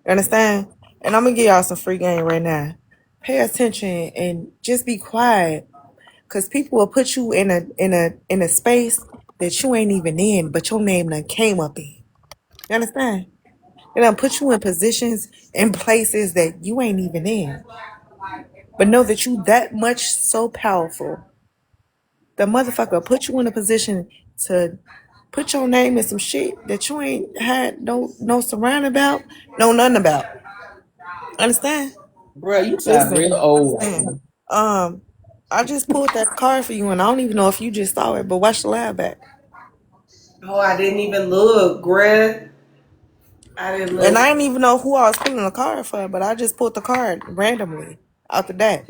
You understand? And I'm gonna give y'all some free game right now. Pay attention and just be quiet, cause people will put you in a space that you ain't even in, but your name done came up in. You understand? They done put you in positions and places that you ain't even in. But know that you that much so powerful. The motherfucker put you in a position to put your name in some shit that you ain't had no surround about, no nothing about. Understand? Bro, you sound Listen, real old right listen. now. Um, I just pulled that card for you, and I don't even know if you just saw it, but watch the live back. Oh, I didn't even look, Greg. I didn't And look. I didn't even know who I was pulling the card for, but I just pulled the card randomly out the deck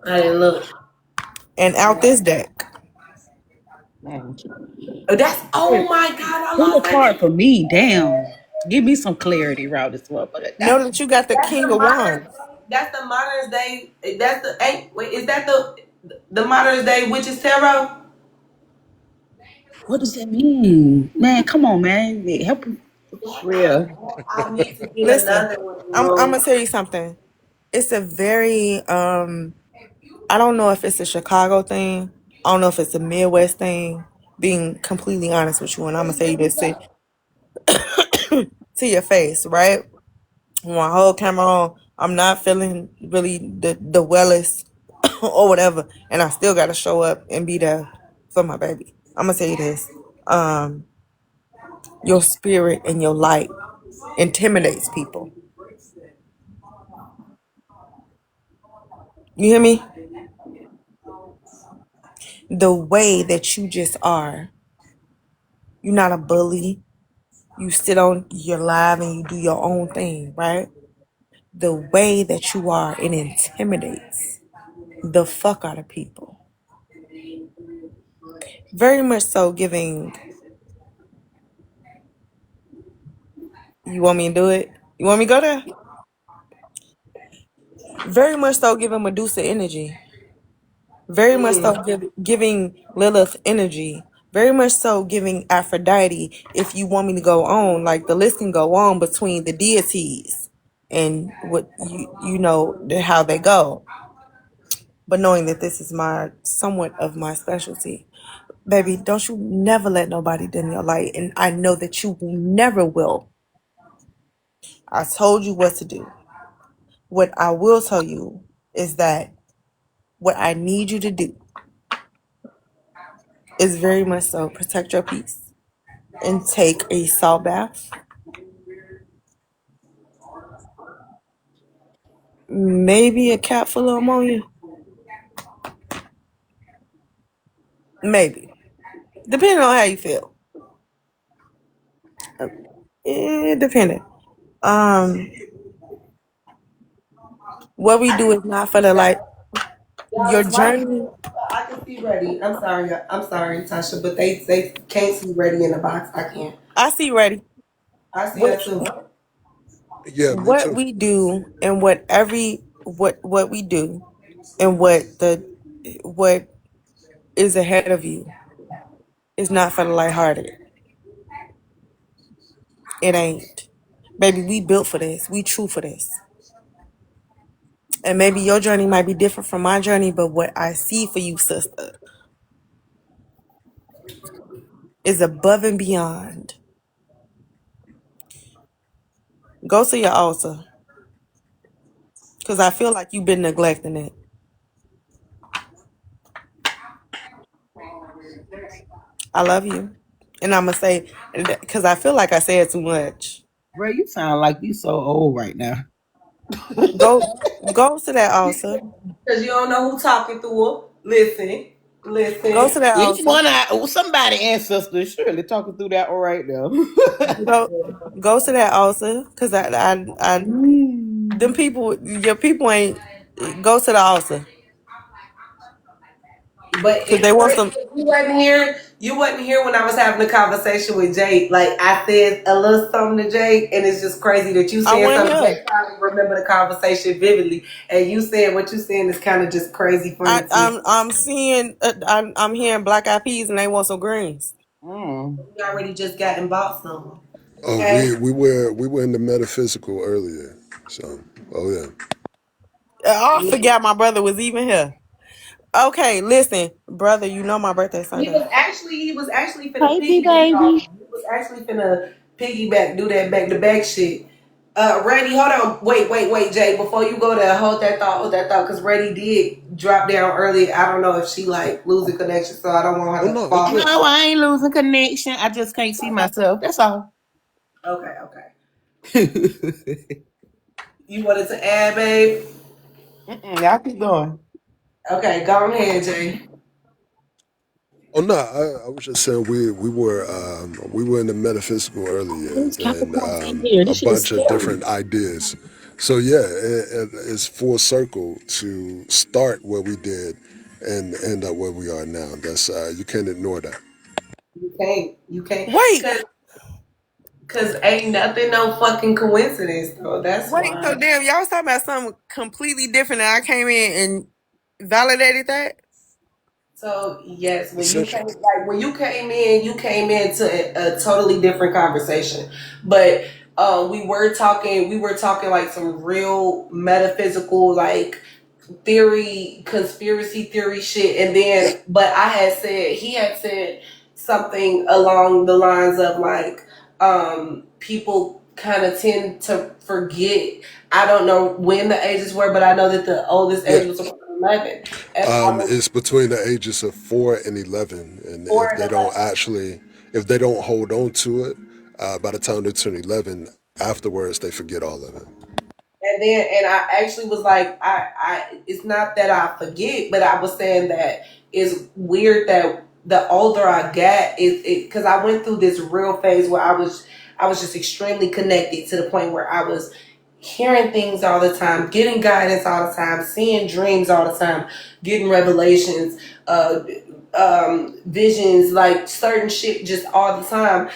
I didn't look. and out this deck. Man. That's, oh my God, I Pull a lost that. card for me. Damn. Give me some clarity around this motherfucker. Know that you got the That's King the of modern. Wands. That's the modern day. That's the ain't. Wait, is that the modern day witches tarot? What does that mean? Man, come on, man. Help real. I need to get Listen, another one, I'm bro. gonna tell you something. It's a very I don't know if it's a Chicago thing. I don't know if it's a Midwest thing. Being completely honest with you, and I'm gonna say this to your face, right? My whole camera on, I'm not feeling really the wellest or whatever, and I still gotta show up and be there for my baby. I'm gonna tell you this: um, your spirit and your light intimidates people. You hear me? The way that you just are. You're not a bully. You sit on your live and you do your own thing, right? The way that you are, it intimidates the fuck out of people. Very much so giving. You want me to do it? You want me to go there? Very much so giving Medusa energy. Very much so giving Lilith energy. Very much so giving Aphrodite. If you want me to go on, like the list can go on between the deities and what you know how they go. But knowing that this is my somewhat of my specialty, baby, don't you never let nobody dim your light, and I know that you never will. I told you what to do. What I will tell you is that what I need you to do is very much so protect your peace and take a salt bath Maybe a cap full of ammonia. Maybe. Depending on how you feel. Depending. Um, what we I do can is not for the like your Dallas, why you? journey. I can see ready. I'm sorry, Tasha, but they can't see ready in the box. I can't. I see ready. I see What that too. Yeah, me what too. we do and what we do and what is ahead of you is not for the lighthearted. It ain't. Baby, we built for this. We true for this. And maybe your journey might be different from my journey, but what I see for you, sister, is above and beyond. Go to your altar. Cause I feel like you've been neglecting it. I love you. And I'ma say because I feel like I said too much. Bro, you sound like you so old right now. Go go to that altar. Because you don't know who talking through her. Listen, Go listen. to that It's altar. one somebody ancestor surely talking through that one right now. Go go to that altar. Cause I them people your people ain't go to the altar. But Cause they it's want crazy. some You wasn't here. You wasn't here when I was having a conversation with Jake. Like I said a little something to Jake, and it's just crazy that you I saying went something. here. Jake probably remember the conversation vividly, and you saying what you saying is kind of just crazy funny to me. I'm seeing I'm hearing black eyed peas and they want some greens. Mm. We already just got and bought some. Oh, Okay. we were in the metaphysical earlier. So, oh yeah. I forgot my brother was even here. Okay, listen, brother, you know my birthday Sunday. He was actually finna Hey, P piggyback off. baby. He was actually finna piggyback, do that back to back shit. Reddy, hold on, wait, Jay. Before you go there, hold that thought, because Reddy did drop down early. I don't know if she like losing connection, so I don't want Oh her to no, it's fall. good. No, I ain't losing connection. I just can't see myself. That's all. Okay, okay. You wanted to add, babe? Y'all keep going. Okay, go ahead, Jay. Oh no, I was just saying we were in the metaphysical earlier These and Capricorns in here. a This shit is bunch of scary. different ideas. So yeah, it's full circle to start where we did and end up where we are now. That's you can't ignore that. You can't, Wait, cause ain't nothing no fucking coincidence though. That's wait, so why. damn, y'all was talking about something completely different and I came in and validated that? So yes, Essentially, when you came into a totally different conversation. But we were talking like some real metaphysical like conspiracy theory shit, and then but he had said something along the lines of like people kind of tend to forget. I don't know when the ages were, but I know that the oldest yeah. age was around 11, and I was It's between the ages of 4 and 11, and 4 and 11. if they don't hold on to it, by the time they turn 11, afterwards they forget all of it. And I actually was like, it's not that I forget, but I was saying that it's weird that the older I got, it because I went through this real phase where I was just extremely connected to the point where I was hearing things all the time, getting guidance all the time, seeing dreams all the time, getting revelations, uh, visions, like certain shit just all the time.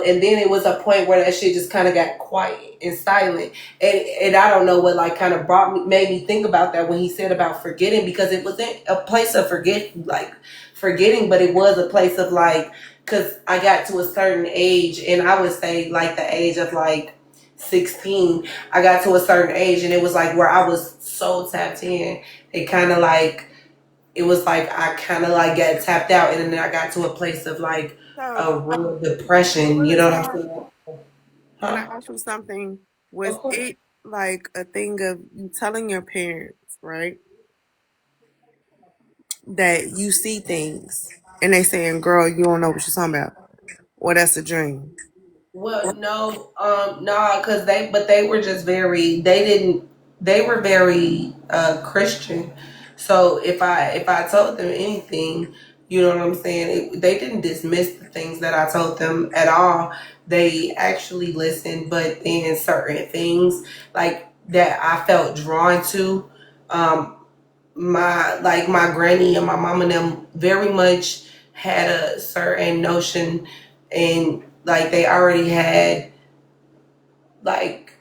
And then it was a point where that shit just kind of got quiet and silent. And I don't know what like kind of made me think about that when he said about forgetting, because it wasn't a place of forgetting, but it was a place of like, because I got to a certain age, and I would say like the age of like 16. I got to a certain age, and it was like where I was so tapped in. It kind of like it was like I kind of like got tapped out, and then I got to a place of like So a real depression. real You know what I'm talk, saying? can I Huh? ask you something? Was Of course. it like a thing of you telling your parents, right? That you see things and they saying, girl, you don't know what you're talking about. Or that's a dream. Well, no, no, because they were just very. They didn't. they were very Christian. So if I told them anything, you know what I'm saying, they didn't dismiss the things that I told them at all. They actually listened, but then certain things like that I felt drawn to, um, my granny and my mom and them very much had a certain notion, and like they already had like,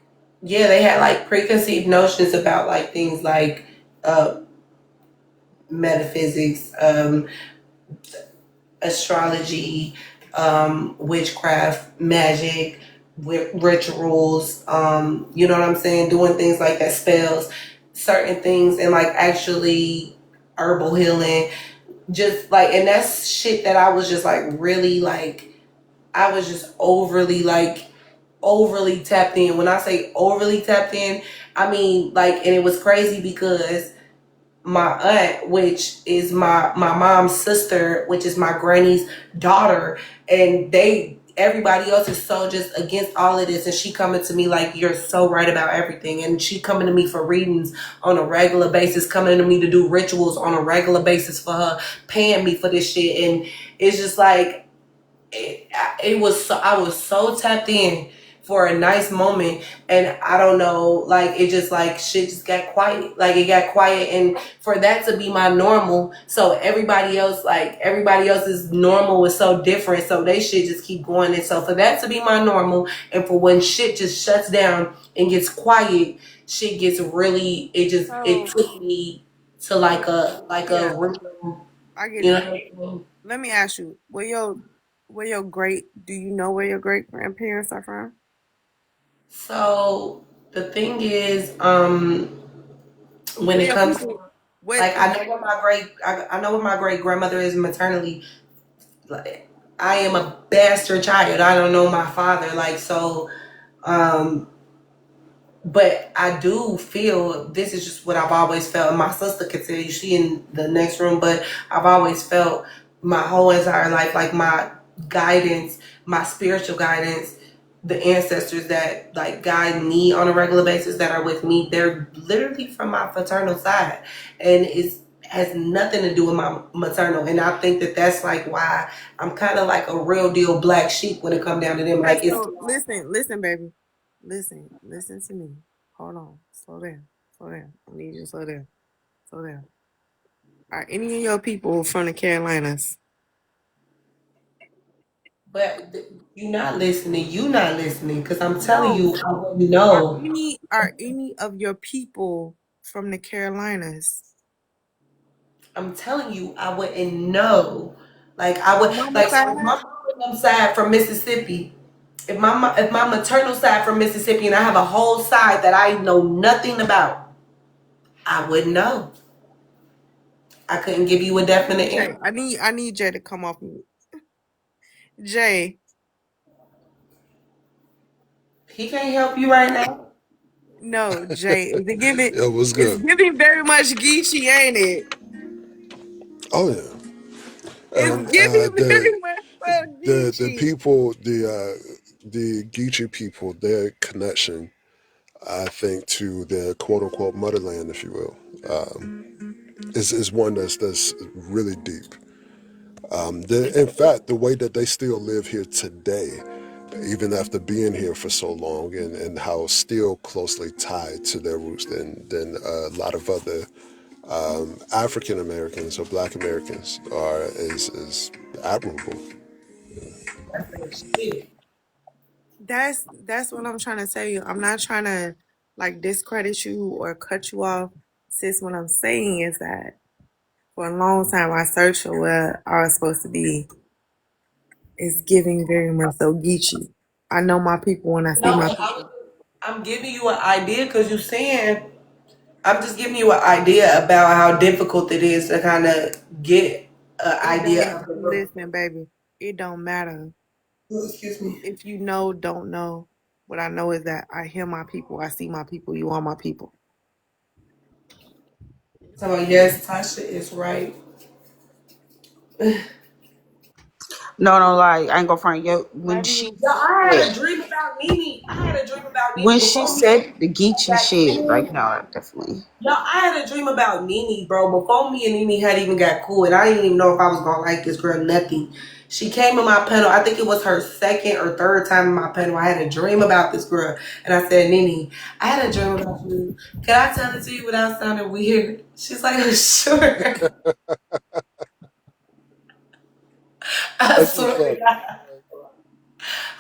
yeah, they had like preconceived notions about like things like uh metaphysics, astrology, witchcraft, magic, rituals, you know what I'm saying, doing things like that, spells, certain things, and like actually herbal healing, just like, and that's shit that I was just like really like, I was just overly tapped in. When I say overly tapped in, I mean like, and it was crazy because my aunt, which is my mom's sister, which is my granny's daughter, and everybody else is so just against all of this, and she coming to me like, you're so right about everything, and she coming to me for readings on a regular basis, coming to me to do rituals on a regular basis for her, paying me for this shit, and it's just like, it was so, I was so tapped in for a nice moment, and I don't know, like it just like shit just got quiet, like it got quiet, and for that to be my normal, so everybody else, like everybody else's normal is so different, so they shit just keep going, and so for that to be my normal, and for when shit just shuts down and gets quiet, shit gets really, it So took me to like a yeah, real, I get you it. know. Let me ask you, where your great do you know where your great grandparents are from? So the thing is, when Where it your comes to, people what like, I know what my great grandmother is maternally. Like, I am a bastard child. I don't know my father. Like, so, um, but I do feel, this is just what I've always felt. And my sister could tell you, she in the next room, but I've always felt my whole entire life, like my guidance, my spiritual guidance, the ancestors that like guide me on a regular basis that are with me, they're literally from my fraternal side. And it's has nothing to do with my maternal. And I think that that's like why I'm kind of like a real deal black sheep when it come down to them. Okay, Like it's, so listen, baby. Listen to me. Hold on. Slow down. Slow down. I need you to slow down. Slow down. Are any of your people from the Carolinas? but you not listening. You not listening because I'm telling No. you, I wouldn't know. Are any of your people from the Carolinas? I'm telling you, I wouldn't know. Like I would, Your mama like, so if side? my mom side from Mississippi, if my maternal side from Mississippi, and I have a whole side that I know nothing about, I wouldn't know. I couldn't give you a definite Jay, answer. I need Jay to come off mute. Jay, He can't help you right now. no, Jay. It was It's good. giving very much Geechee, ain't it? Oh yeah, It's and giving very much so the Geechee. people, the Geechee people, their connection, I think, to their quote unquote motherland, if you will, is one that's really deep. In fact, the way that they still live here today, even after being here for so long, and how still closely tied to their roots than a lot of other African Americans or Black Americans are, is admirable. That's that shit. That's what I'm trying to tell you. I'm not trying to like discredit you or cut you off. Sis, what I'm saying is that for a long time I searched for where I was supposed to be. It's giving very much so Geechee. I know my people when I see No, my but people. I'm giving you an idea because you're saying, I'm just giving you an idea about how difficult it is to kind of get an It idea don't of the. listen, baby. It don't matter Excuse me. if you know, don't know. What I know is that I hear my people, I see my people, you are my people. So yes, Tasha is right. No, no, like I ain't gonna front you. When Maybe she you. Yo, I had said, a dream about Nene. I had a dream about Nene when she before me and said the Nene Geechee got shit, cool. like no, definitely. Yo, I had a dream about Nene, bro. Before me and Nene had even got cool, and I didn't even know if I was gonna like this girl. Nothing. She came in my panel. I think it was her second or third time in my panel. I had a dream about this girl, and I said, "Nene, I had a dream about you. Can I tell it to you without sounding weird?" She's like, "Oh, sure." I That's what's swear to up. God.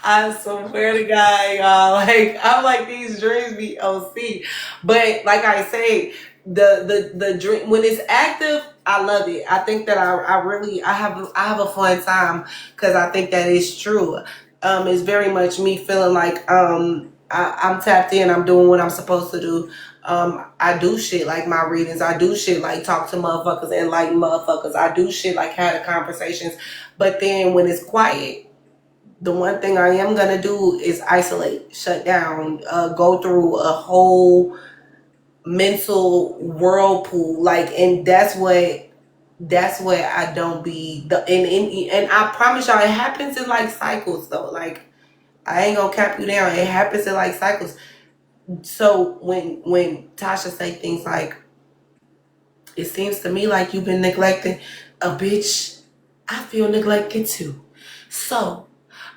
I swear to God, y'all. Like I'm like these dreams be OC. But like I say, the dream when it's active, I love it. I think that I really I have a fun time because I think that it's true. It's very much me feeling like I'm tapped in. I'm doing what I'm supposed to do. I do shit like my readings. I do shit like talk to motherfuckers and like motherfuckers. I do shit like have the conversations. But then when it's quiet, the one thing I am gonna do is isolate, shut down, go through a whole mental whirlpool. Like, and that's what I don't be the and I promise y'all, it happens in like cycles though. Like, I ain't gonna cap you down. It happens in like cycles. So when Tasha say things like, "It seems to me like you've been neglecting a bitch," I feel neglected too. So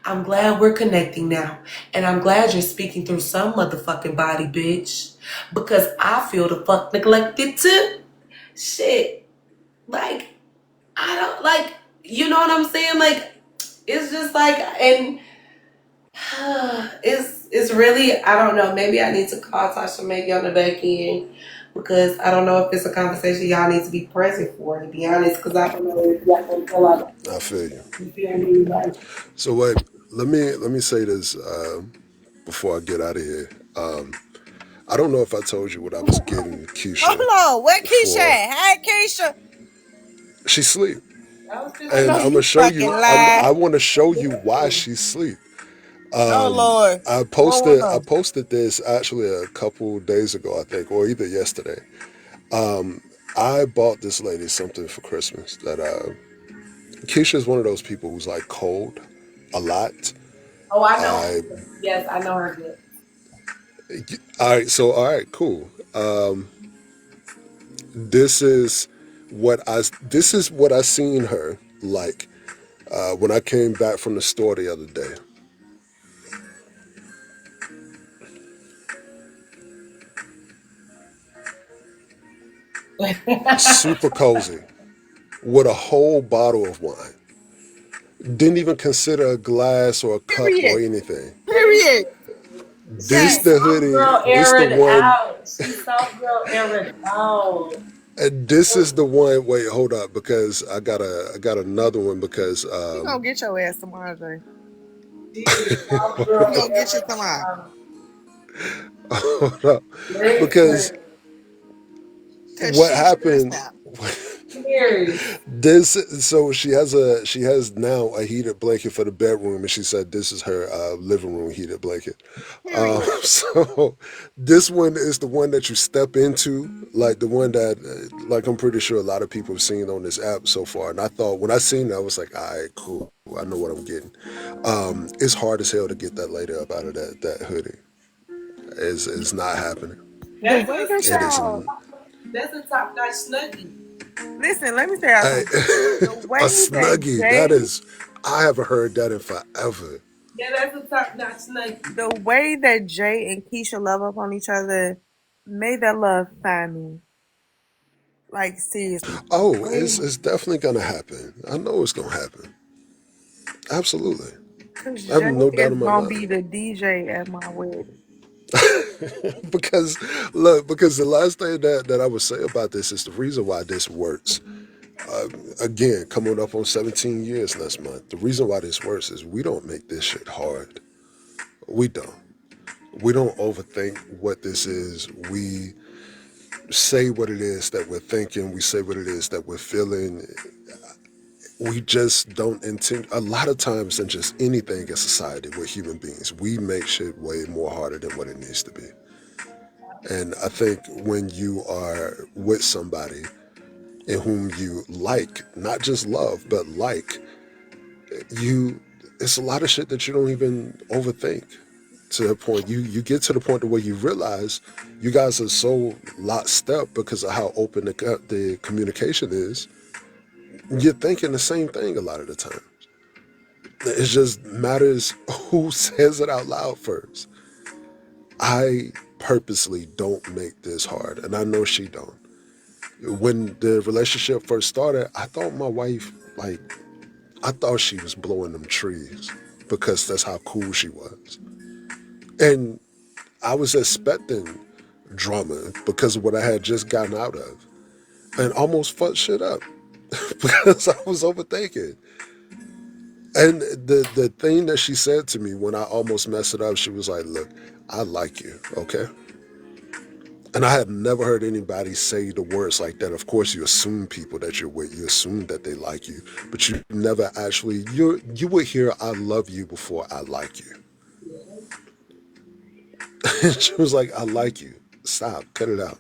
I'm glad we're connecting now. And I'm glad you're speaking through some motherfucking body, bitch. Because I feel the fuck neglected too. Shit. Like, I don't like, you know what I'm saying? Like, it's just like, and it's really, I don't know. Maybe I need to call Tasha maybe on the back end. Because I don't know if it's a conversation y'all need to be present for, to be honest. Because I don't know if y'all gonna feel like, I feel you. you feel me? Like, So wait, let me say this before I get out of here. I don't know if I told you what I was getting Keisha Hold on. Where Keisha for. at? Hi, Keisha. She sleep, I was just I and know I'm gonna you show fucking you. lie. I want to show you why she sleep. Oh Lord. I What posted I was? posted this actually a couple days ago, I think, or either yesterday. I bought this lady something for Christmas that Keisha is one of those people who's like cold a lot. Oh, I know her I good. Yes, I know her good. all right, so all right, cool. This is this is what I seen her like when I came back from the store the other day. Super cozy with a whole bottle of wine. Didn't even consider a glass or a cup or Period. anything. Period. This She's Okay. the soft hoodie. girl This the airing one. out. She's soft girl airing out. And this is the one. Wait, hold up, because I got another one because You gonna get your ass tomorrow, Jay. She is soft You girl gonna get you airing tomorrow. out. hold up, because Listen, Cause what she stressed happened. out. cheers. This so she has now a heated blanket for the bedroom, and she said this is her living room heated blanket. Period. So this one is the one that you step into, like the one that like I'm pretty sure a lot of people have seen on this app so far. And I thought when I seen that, I was like, all right, cool, I know what I'm getting. It's hard as hell to get that lady up out of that hoodie. It's not happening. The That's way a that It is. y'all that's a top notch snuggie. listen, let me tell y'all I, something. The a way that snuggie. That Jay is. I haven't heard that in forever. Yeah, that's a top notch snuggie. the way that Jay and Keisha love up on each other made that love find me. Like seriously. The Oh, way it's definitely gonna happen. I know it's gonna happen. Absolutely. cause I have Jay no doubt is in my gonna mind. be the DJ at my wedding. Because look, because the last thing that I would say about this is the reason why this works. Again, coming up on 17 years next month. The reason why this works is we don't make this shit hard. We don't. We don't overthink what this is. We say what it is that we're thinking. We say what it is that we're feeling. We just don't intend. A lot of times, in just anything in society, we're human beings. We make shit way more harder than what it needs to be. And I think when you are with somebody in whom you like, not just love, but like, you it's a lot of shit that you don't even overthink to the point you get to the point where you realize you guys are so lockstep because of how open the communication is. You're thinking the same thing a lot of the time. It just matters who says it out loud first. I purposely don't make this hard, and I know she don't. When the relationship first started, I thought my wife, like, I thought she was blowing them trees because that's how cool she was. And I was expecting drama because of what I had just gotten out of and almost fucked shit up because I was overthinking. And the thing that she said to me when I almost messed it up, she was like, "Look, I like you, okay?" And I had never heard anybody say the words like that. Of course, you assume people that you're with, you assume that they like you, but you never actually you would hear "I love you" before "I like you." And she was like, "I like you. Stop, cut it out."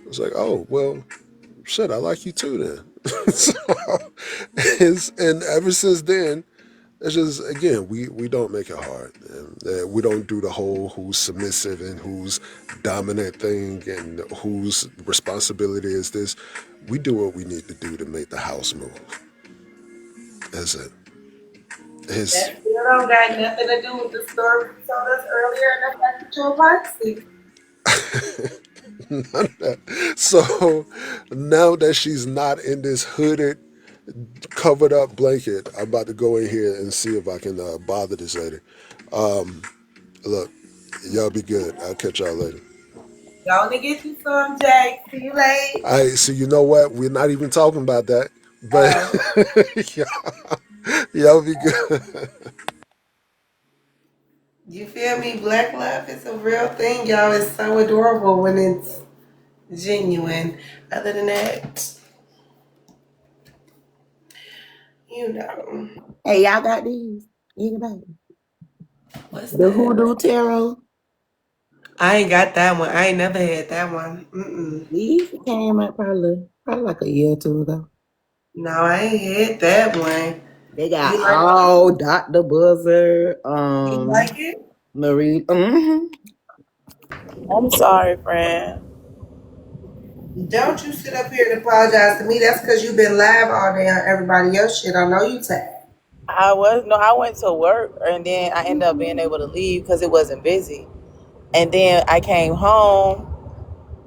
I was like, "Oh well, shit, I like you too then." So, and ever since then, it's just again we don't make it hard. And, we don't do the whole who's submissive and who's dominant thing and whose responsibility is this. We do what we need to do to make the house move. That's it. His That still don't got nothing to do with the story you told us earlier and the fact that you're toxic. so now that she's not in this hooded, covered up blanket, I'm about to go in here and see if I can bother this lady. Look, y'all be good. I'll catch y'all later. Gonna get you some, Jay. See you later. I so you know what? We're not even talking about that. But Oh, y'all be good. you feel me? Black love is a real thing, y'all. It's so adorable when it's genuine. Other than that, you know. Hey, y'all got these? Anybody? What's The that? Hoodoo Tarot. I ain't got that one. I ain't never had that one. Mm-mm. These came out probably like a year or two ago. No, I ain't had that one. They got You like all Dr. Buzzer, you like it? Marie. I'm sorry, friend. Don't you sit up here and apologize to me. That's because you've been live all day on everybody else shit. I know you tired. I went to work and then I ended up being able to leave because it wasn't busy. And then I came home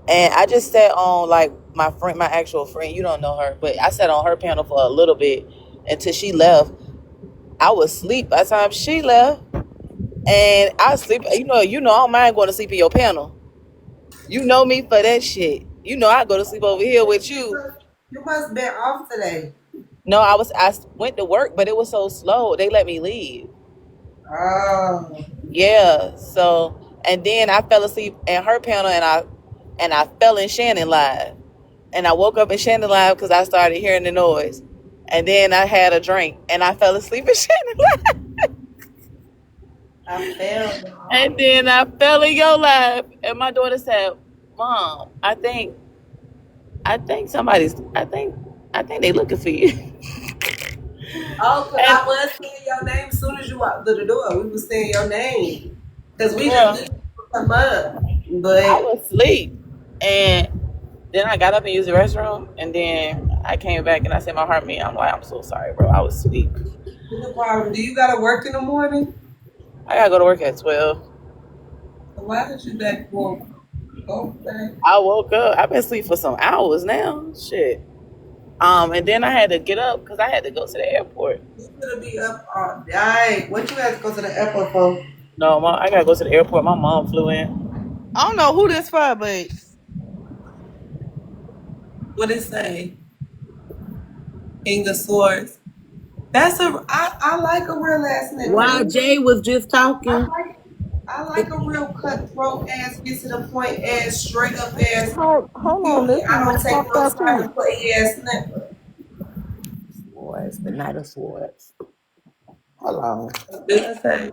and I just sat on like my friend, my actual friend. You don't know her, but I sat on her panel for a little bit until she left. I was asleep by the time she left, and I sleep. You know, I don't mind going to sleep in your panel. You know me for that shit. You know, I go to sleep over here with you. You must been off today. No, I went to work, but it was so slow. They let me leave. Oh, Yeah. So and then I fell asleep in her panel, and I fell in Shannon live, and I woke up in Shannon live because I started hearing the noise, and then I had a drink, and I fell asleep in Shannon live, I failed. and then I fell in your live, and my daughter said, "Mom, I think they looking for you." Oh, because And I was saying your name as soon as you walked through the door. We was saying your name. Because we just yeah, knew you would come up. I But was asleep, and then I got up and used the restroom, and then I came back and I said my heart beat. I'm like, I'm so sorry, bro. I was asleep. no problem. Do you got to work in the morning? I gotta go to work at 12. So why did you back woke? Okay. I woke up. I've been asleep for some hours now. Shit. And then I had to get up because I had to go to the airport. You gonna be up all night. What you had to go to the airport for? No, I gotta go to the airport. My mom flew in. I don't know who this for, but What it say? King of Swords. That's I like a real last While nigga. Jay was just I talking, like I like a real cutthroat ass, get to the point ass, straight up ass. hold You, on, this I one don't take popped no out time too. to play ass nothing. Swords, the Knight of Swords. Hold on. What did I say?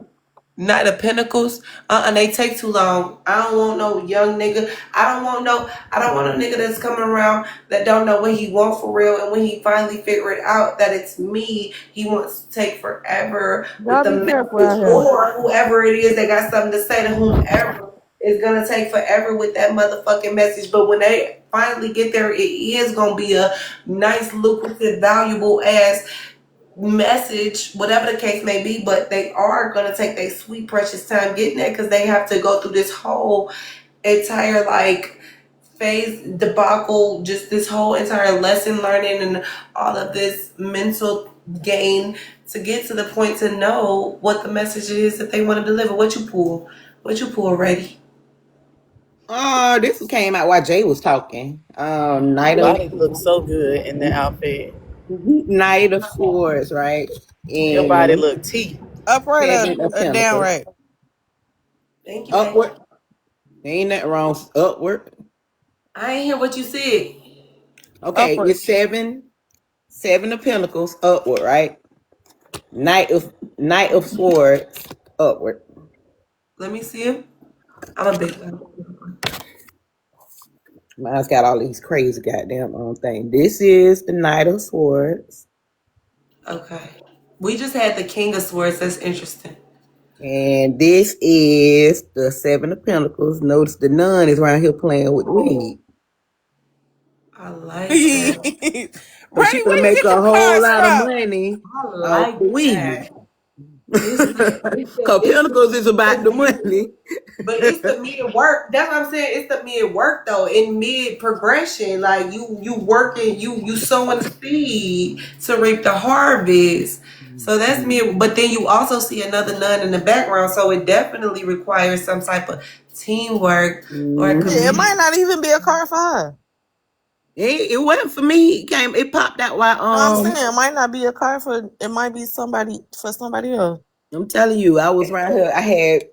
Not the Pinnacles. They take too long. I don't want no young nigga. I don't want a nigga that's coming around that don't know what he want for real. And when he finally figure it out that it's me, he wants to take forever with Y'all the be careful out message, here. or whoever it is that got something to say to whomever is gonna take forever with that motherfucking message. But when they finally get there, it is gonna be a nice, lucrative, valuable ass message, whatever the case may be, but they are going to take their sweet, precious time getting there because they have to go through this whole entire like phase debacle, just this whole entire lesson learning and all of this mental gain to get to the point to know what the message is that they want to deliver. What you pull, ready? This came out while Jay was talking. Your body looks so good in the outfit. Knight of Swords, right? Your body And look tea. Upright Seven of or down Pentacles. right? Thank you, babe. Upward. Ain't that wrong. Upward. I ain't hear what you said. Okay, Upward. it's seven of Pentacles upward, right? Knight of Swords upward. Let me see him. I'm a big guy. Mine's got all these crazy goddamn thing. This is the Knight of Swords. Okay. We just had the King of Swords. That's interesting. And this is the Seven of Pentacles. Notice the nun is around here playing with the weed. I like Randy, that. So she where gonna you make get a them whole cards lot of from? money I off like the weed. that. It's the Cause Pentacles is it's about the the money. but it's the mid work. That's what I'm saying. It's the mid work though. In mid progression, like you working, you sowing the seed to reap the harvest. So that's mid. But then you also see another nun in the background. So it definitely requires some type of teamwork or Yeah, it Mm-hmm. might community. not even be a card for her. It wasn't for me. It popped out while No, I'm saying it might not be a card for. It might be somebody for somebody else. I'm telling you, I was around here. I had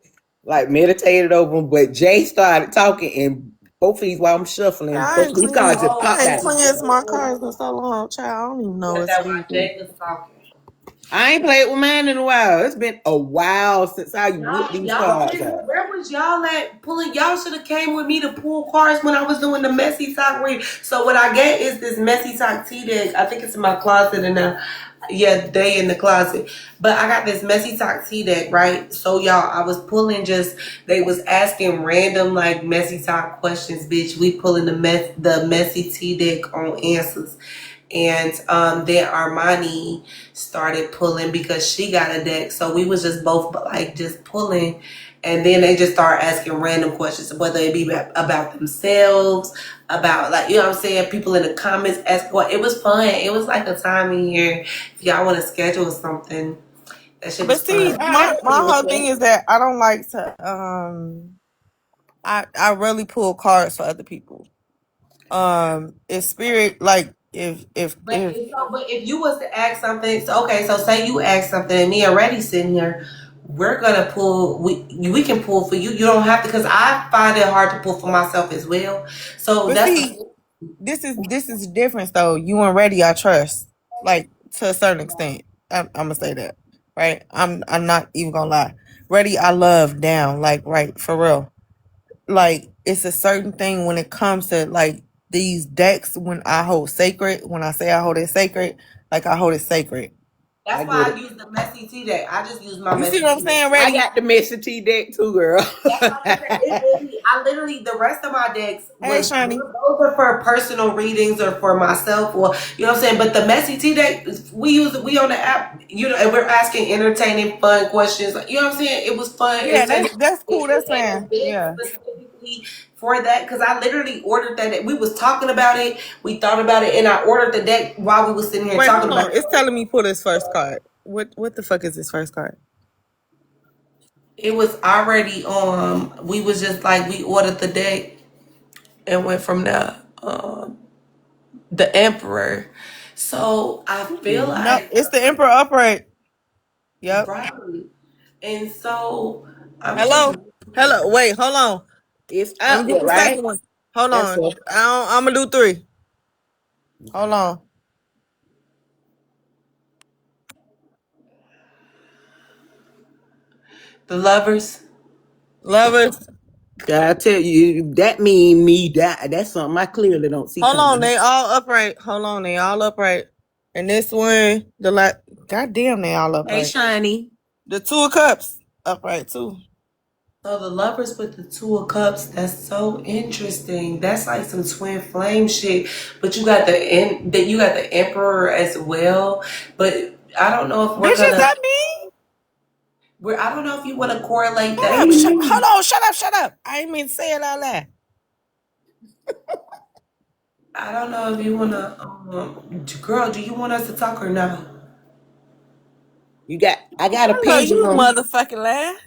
like meditated over them, but Jay started talking, and both of these while I'm Yeah, shuffling, both of these cards just Oh, I popped ain't out. cleansed my cards in so long, child. I don't even know got what's that while reading. Jay was talking. I ain't played with mine in a while. It's been a while since I whipped these Y'all cards been out. where was y'all at pulling? Y'all should have came with me to pull cards when I was doing the messy talk read. So what I get is this messy talk tea deck. I think it's in my closet and yeah, they in the closet. But I got this messy talk tea deck, right? So y'all, I was pulling just they was asking random like messy talk questions, bitch. We pulling the messy tea deck on answers. And then Armani started pulling because she got a deck. So we was just both like just pulling. And then they just start asking random questions, whether it be about themselves, about like, you know what I'm saying? People in the comments ask what. It was fun. It was like a time in here. If y'all want to schedule something, that shit was But see, fun. my whole thing is that I don't like to I really pull cards for other people. If spirit like if But if you was to ask something, so okay, so say you ask something, and me already sitting here, we're gonna pull. We can pull for you. You don't have to, because I find it hard to pull for myself as well. So but that's see, the this is the difference though. You and Ready I trust. Like to a certain extent. I'm gonna say that. Right? I'm not even gonna lie. Ready I love down, like right, for real. Like it's a certain thing when it comes to like these decks when I hold sacred, when I say I hold it sacred, like I hold it sacred. I that's get why I it. use the messy T deck. I just use my You see messy what I'm T deck. saying, I Ready? got the Messy T deck too, girl. That's what I'm saying. It literally, I literally, the rest of my decks Hey was Shani. those are for personal readings or for myself, or you know what I'm saying. But the messy T deck, we on the app, you know, and we're asking entertaining, fun questions. Like, you know what I'm saying? It was fun. Yeah, And that's cool, it that's ain't a fine. bid Yeah. specifically for that because I literally ordered that. We was talking about it, we thought about it, and I ordered the deck while we was sitting here Wait, talking hold about on. it. It's telling me pull this first card. What the fuck is this first card? It was already we was just like we ordered the deck and went from there. The Emperor. So I feel No, like it's the Emperor upright. Yep. right. And so I'm just Hello. Hello. Wait, hold on. It's Let me get outward, the right? second one. Hold Yes, on. sir. I'm gonna do three. Hold on. The lovers. Lovers. I tell you, that mean me. That's something I clearly don't see Hold on, coming. they all upright. Hold on, they all upright. And this one, goddamn, they all Hey, upright. Shiny. The two of cups upright too. So the lovers with the two of cups, that's so interesting. That's like some twin flame shit. But you got the emperor as well. But I don't know if we're Bitch, is gonna that me? I don't know if you want to correlate Shut that up! with Hold on! Shut up! I ain't mean to say it out loud. I don't know if you want to girl, do you want us to talk or no? I got a I know you pendulum. motherfucking laugh.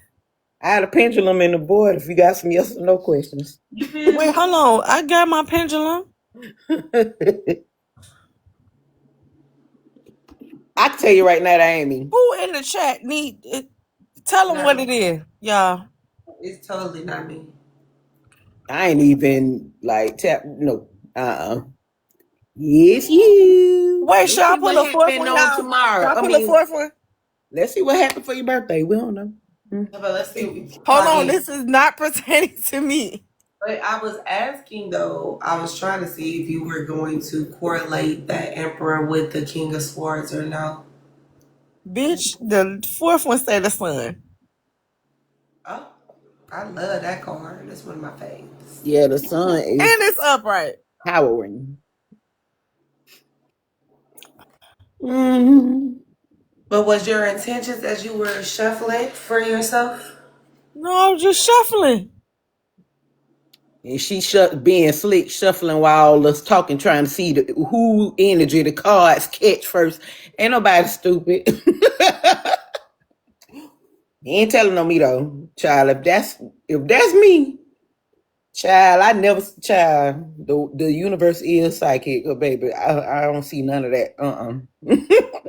I had a pendulum in the board if you got some yes or no questions. You feel Wait, me? hold on. I got my pendulum. I can tell you right now that ain't me. Who in the chat need it? Tell them what Not it is, y'all. it's totally not me. I ain't even like tap no. It's you. Wait, Let's should I see pull what a fourth happened one, on y'all? Should tomorrow. I I pull a mean, fourth one? let's see what happened for your birthday. We don't know. But let's see Hold clock on, in. this is not pertaining to me. But I was asking though, I was trying to see if you were going to correlate that emperor with the king of swords or no. Bitch, the fourth one say the sun. Oh, I love that card. That's one of my faves. Yeah, the sun is And it's upright. powering. Mm-hmm. But was your intentions as you were shuffling for yourself? No, I was just shuffling. And she being slick, shuffling while all us talking, trying to see who energy the cards catch first. Ain't nobody stupid. He ain't telling on me though, child. If that's me, child, I never, child. The universe is psychic, baby. I don't see none of that.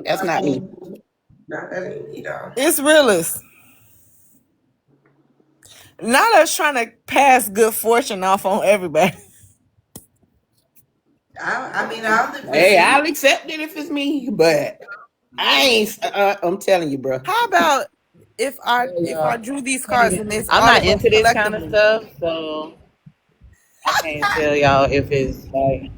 That's not me. Not that ain't me though. It's realist. Not us trying to pass good fortune off on everybody. I mean, I'll live and Hey, see. I'll accept it if it's me, but I ain't. I'm telling you, bro. How about if I Well, if I y'all, drew these cards and it's I'm all not of us into this kind of collectively? stuff, so I can't tell y'all if it's like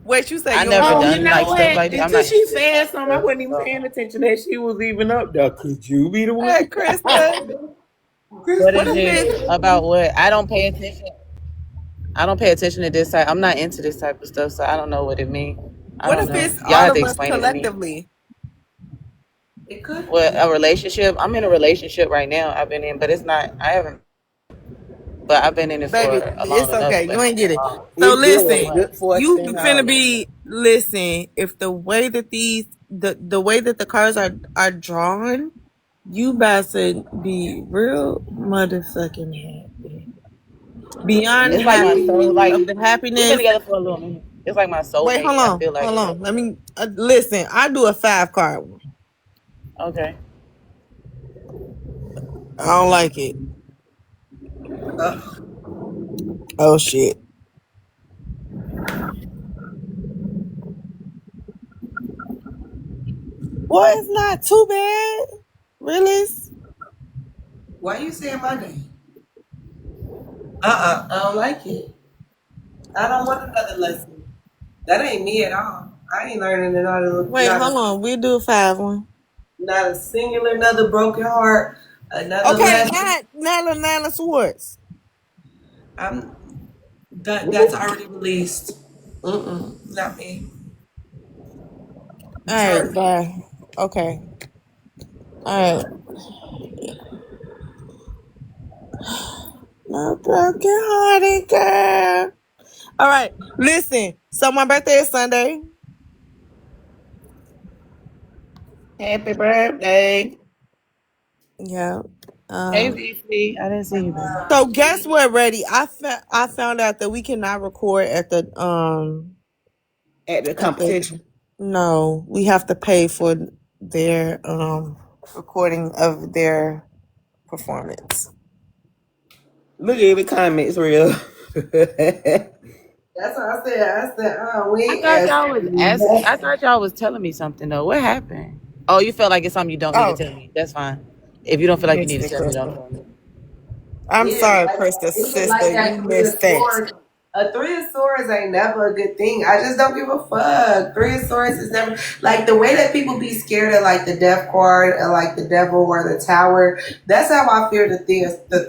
Wait, you say I you don't never know? Oh, you done know like stuff what? like this. I'm Until not she into this said kind of something, I stuff. wasn't even paying So attention that she was even up there. Could you be the one? Hey, Krista, what what is if it it's about? What I don't pay attention. I don't pay attention to this type. I'm not into this type of stuff, so I don't know what it means. I what don't if know. it's Y'all all have to of us explain it to me. collectively? It could What be. a relationship? I'm in a relationship right now. I've been in, but it's not. I haven't. But I've been in it for Baby, long it's enough. okay. You ain't get it. So It's So good. listen, what? Good you fortune, all finna that. be listen. If the way that the way that the cards are drawn, you about to be real motherfucking happy. Beyond It's like my happy soul. Like of the we've been happiness. together for a little minute. It's like my Wait, soulmate. I feel like hold on. Let me listen. I do a 5 card one. okay. I don't like it. Uh, Oh shit. Well, it's not too bad. Really? why you saying my name? I don't like it. I don't want another lesson. That ain't me at all. I ain't learning another, Wait, hold on. We'll do a 5 one. not a singular, another broken heart, another Okay, lesson. not Nana Swartz. I'm that's already released. Not me. All right, Sorry. bye. Okay. All right. No broken hearted girl. All right. Listen. So my birthday is Sunday. Happy birthday. Yeah. Hey Um. VC, I didn't see you, baby. So guess what, Reddy? I found out that we cannot record At the at the competition. no. We have to pay for their recording of their performance. Look at every comments, real. That's what I said. I said, we I ain't thought y'all was asking asking. that. I thought y'all was telling me something though. What happened? Oh, you felt like it's something you don't need to Oh, tell me. That's fine. If you don't feel like you Missed need to it, tell me, don't Crystal. tell me. I'm Yeah, sorry, like Crystal even sister. like You that three of missed that. swords. A three of swords ain't never a good thing. I just don't give a fuck. Three of swords is never like the way that people be scared of like the death card or like the devil or the tower. That's how I fear the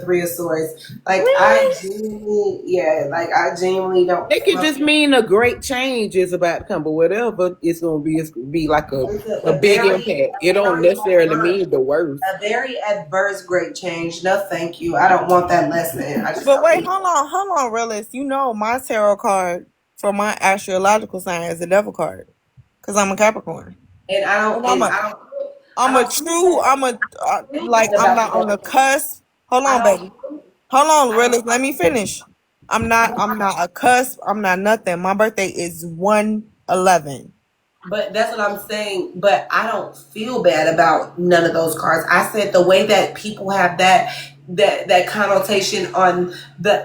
three of swords. Like I Really? genuinely, yeah, like I genuinely don't They could fuck just mean a great change is about to come, but whatever it's gonna be like it's a a big very impact. It don't very necessarily adverse, mean the worst. a very adverse great change. No, thank you. I don't want that lesson. I just But don't wait, need it. hold on, realist. You know my tarot card for my astrological sign is the devil card because I'm a Capricorn. And I And don't I'm and a I don't I'm a I don't feel true. bad. I'm a Feel like bad I'm about not on that. the cusp. Hold I on, baby. don't Hold on, I realist. Let me finish. I'm not a cusp. I'm not nothing. My birthday is 1/11. But that's what I'm saying. But I don't feel bad about none of those cards. I said the way that people have that connotation on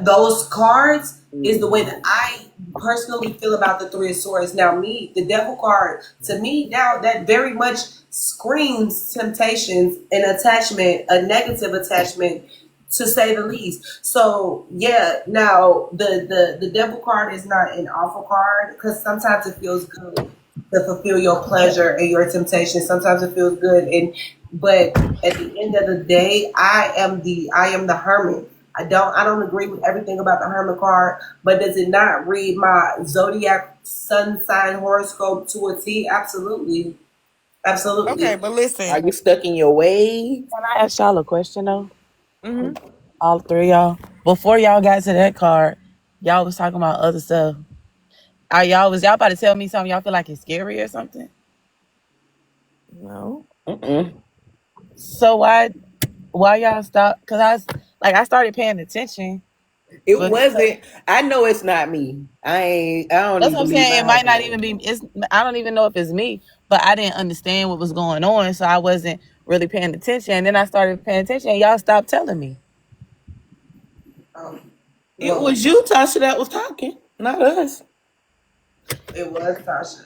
those cards is the way that Mhm. I personally feel about the three of swords. Now, me, the devil card, to me now that very much screams temptations and attachment, a negative attachment to say the least. So yeah, now the devil card is not an awful card because sometimes it feels good to fulfill your pleasure and your temptation. Sometimes it feels good, and but at the end of the day, I am the hermit. I don't agree with everything about the hermit card, but does it not read my zodiac sun sign horoscope to a T? Absolutely, Okay, absolutely. but Are listen. you stuck in your ways? Can I ask y'all a question though? Hmm. All three of y'all. Before y'all got to that card, y'all was talking about other stuff. Are y'all about to tell me something y'all feel like it's scary or something? No. Mm-mm. So why y'all stop? Cause I started paying attention, It but wasn't. I know it's not me. I ain't. I don't that's what even I'm believe saying. my It might husband not knows. even be. It's I don't even know if it's me, but I didn't understand what was going on, so I wasn't really paying attention. And then I started paying attention, and y'all stopped telling me. Um, It well, was you, Tasha, that was talking, not us. it was Tasha.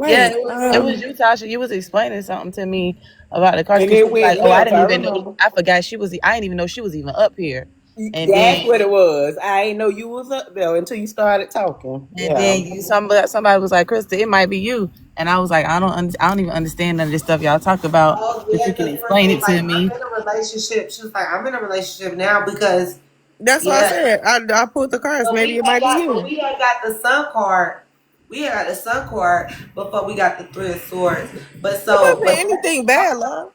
Yeah, Wait. it was you, Tasha. You was explaining something to me about the cards And because she it was like, went "Oh, I left. didn't I even know. remember. I forgot she was. I didn't even know she was even up here." And That's then what it was. I ain't know you was up there until you started talking. And Yeah. then somebody was like, "Krista, it might be you." And I was like, I don't even understand none of this stuff y'all talk about. Oh If yeah, you can because explain Crystal it was like, to I'm me. in a relationship. She was like, I'm in a relationship now because That's what I yeah. said. I pulled the cards. Maybe it might be But you. we had got the sun card. We had got the sun card before we got the three of swords. But It so, wasn't anything bad, love.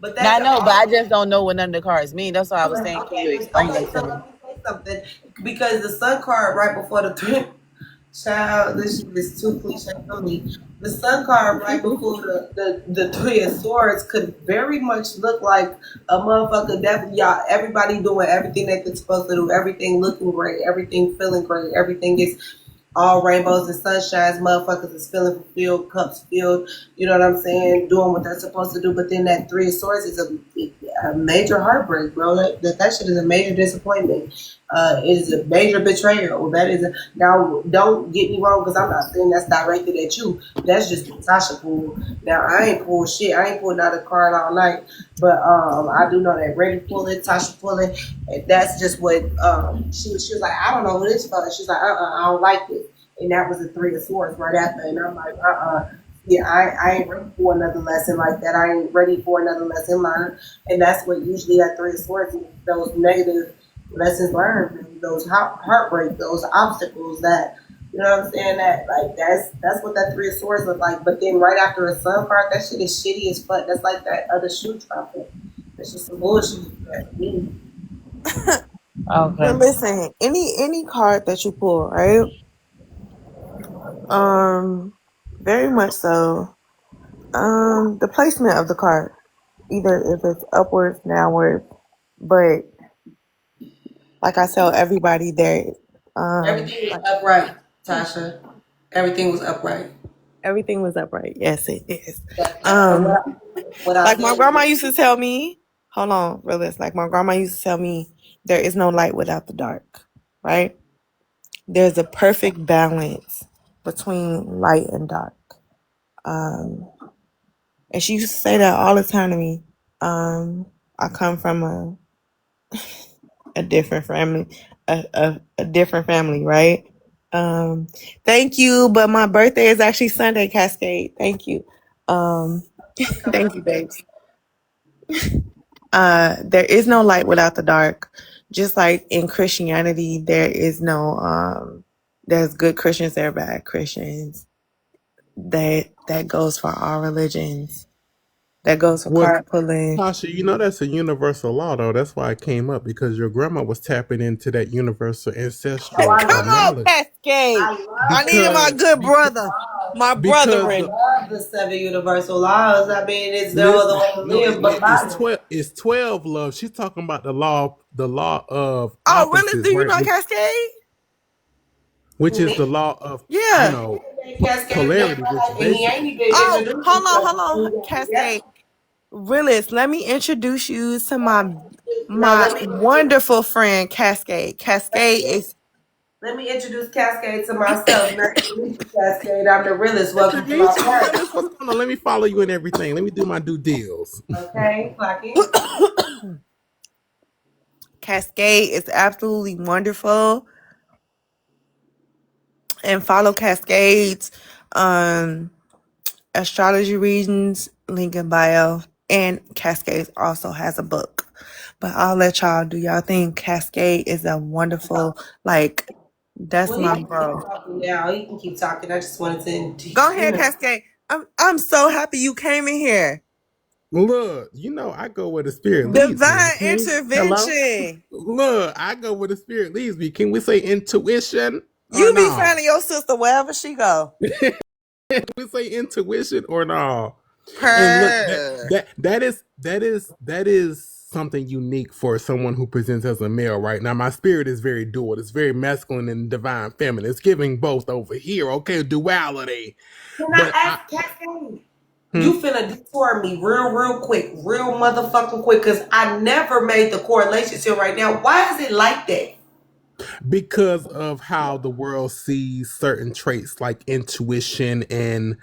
but Now I that's know, but I all. just don't know what none of the cards mean. That's why I was saying, can you explain Okay, it to so me? let me say something because the sun card right before the three. Child, this shit is too cliche for me. The sun card right before the three of swords could very much look like a motherfucker that y'all everybody doing everything that they're supposed to do, everything looking great, everything feeling great, everything is all rainbows and sunshines, motherfuckers is feeling fulfilled, cups filled, you know what I'm saying, doing what they're supposed to do. But then that three of swords is a major heartbreak, bro. That shit is a major disappointment. It is a major betrayal. That is now. Don't get me wrong, because I'm not saying that's directed at you. That's just what Tasha pulled. Now I ain't pulled shit. I ain't pulled out a card all night, but I do know that Reggie pulled it, Tasha pulled it. And that's just what she was like. I don't know who this for. She's like, I don't like this, and that was the three of swords right after. And I'm like, yeah, I ain't ready for another lesson like that. I ain't ready for another lesson learned. And that's what usually that three of swords is, those negative lessons learned, those heartbreak, those obstacles that, you know what I'm saying? That like that's what that three of swords look like. But then right after a sun card, that shit is shitty as fuck. That's like that other shoe trumpet. That's just some bullshit for me. Okay. But listen, any card that you pull, right? Um, very much so. The placement of the card, either if it's upwards, downwards, but like I tell everybody there, Everything was like upright, Tasha. Everything was upright. everything was upright. Yes, it is. And Um, what I like my did grandma was used to tell me, hold on, realist. Like my grandma used to tell me, there is no light without the dark, right? There's a perfect balance between light and dark. Um, and she used to say that all the time to me. I come from a different family, a different family, right? Um, Thank you, but my birthday is actually Sunday, Cascade. Thank you. Um, Thank you, babes. There is no light without the dark. Just like in Christianity, there is no there's good Christians, there are bad Christians. That goes for all religions. That goes for Well, carpooling. Tasha, you know that's a universal law, though. That's why I came up because your grandma was tapping into that universal Oh, ancestral I Come on, love, knowledge. Cascade. I I love needed the my Because good brother, laws. my because I the brethren. love the seven universal laws. I mean, it's no other listen, way to no, live but by it's them. 12. It's 12 love. She's talking about the law of Oh, really? opposites, Do you right? know Which Cascade? which Who, is me? the law of Yeah. Cascade been polarity, my which life, and he ain't basically even Oh, introduced himself hold on, before we got together. Cascade. Realist, let me introduce you to my No, my wonderful friend Cascade. Cascade is let me introduce Cascade to myself. Nice to meet you, Cascade. I'm the realist. nice to Welcome to my meet you, party. Willis. What's going on? Let me follow you and everything. Let me do my due deals. Okay, clocking. Cascade is absolutely wonderful. And follow Cascade's um astrology readings, link in bio. And Cascade also has a book. But I'll let y'all do y'all think. Cascade is a wonderful, like, that's Well, he my can keep bro. talking now. He can keep talking. I just wanted to, Go you ahead, know. Cascade. I'm so happy you came in here. Look, I go where the spirit leads me. Divine Okay, hello. intervention. Look, I go where the spirit leads me. Can we say intuition or You be no? finding your sister wherever she go. Can we say intuition or no? And look, that Per. that that is something unique for someone who presents as a male. Right now, my spirit is very dual. It's very masculine and divine feminine. It's giving both over here. Okay, duality. Can I But I, ask Cascade? hmm? You finna detour me real quick, real motherfucking quick, because I never made the correlation till right now. Why is it like that? Because of how the world sees certain traits like intuition and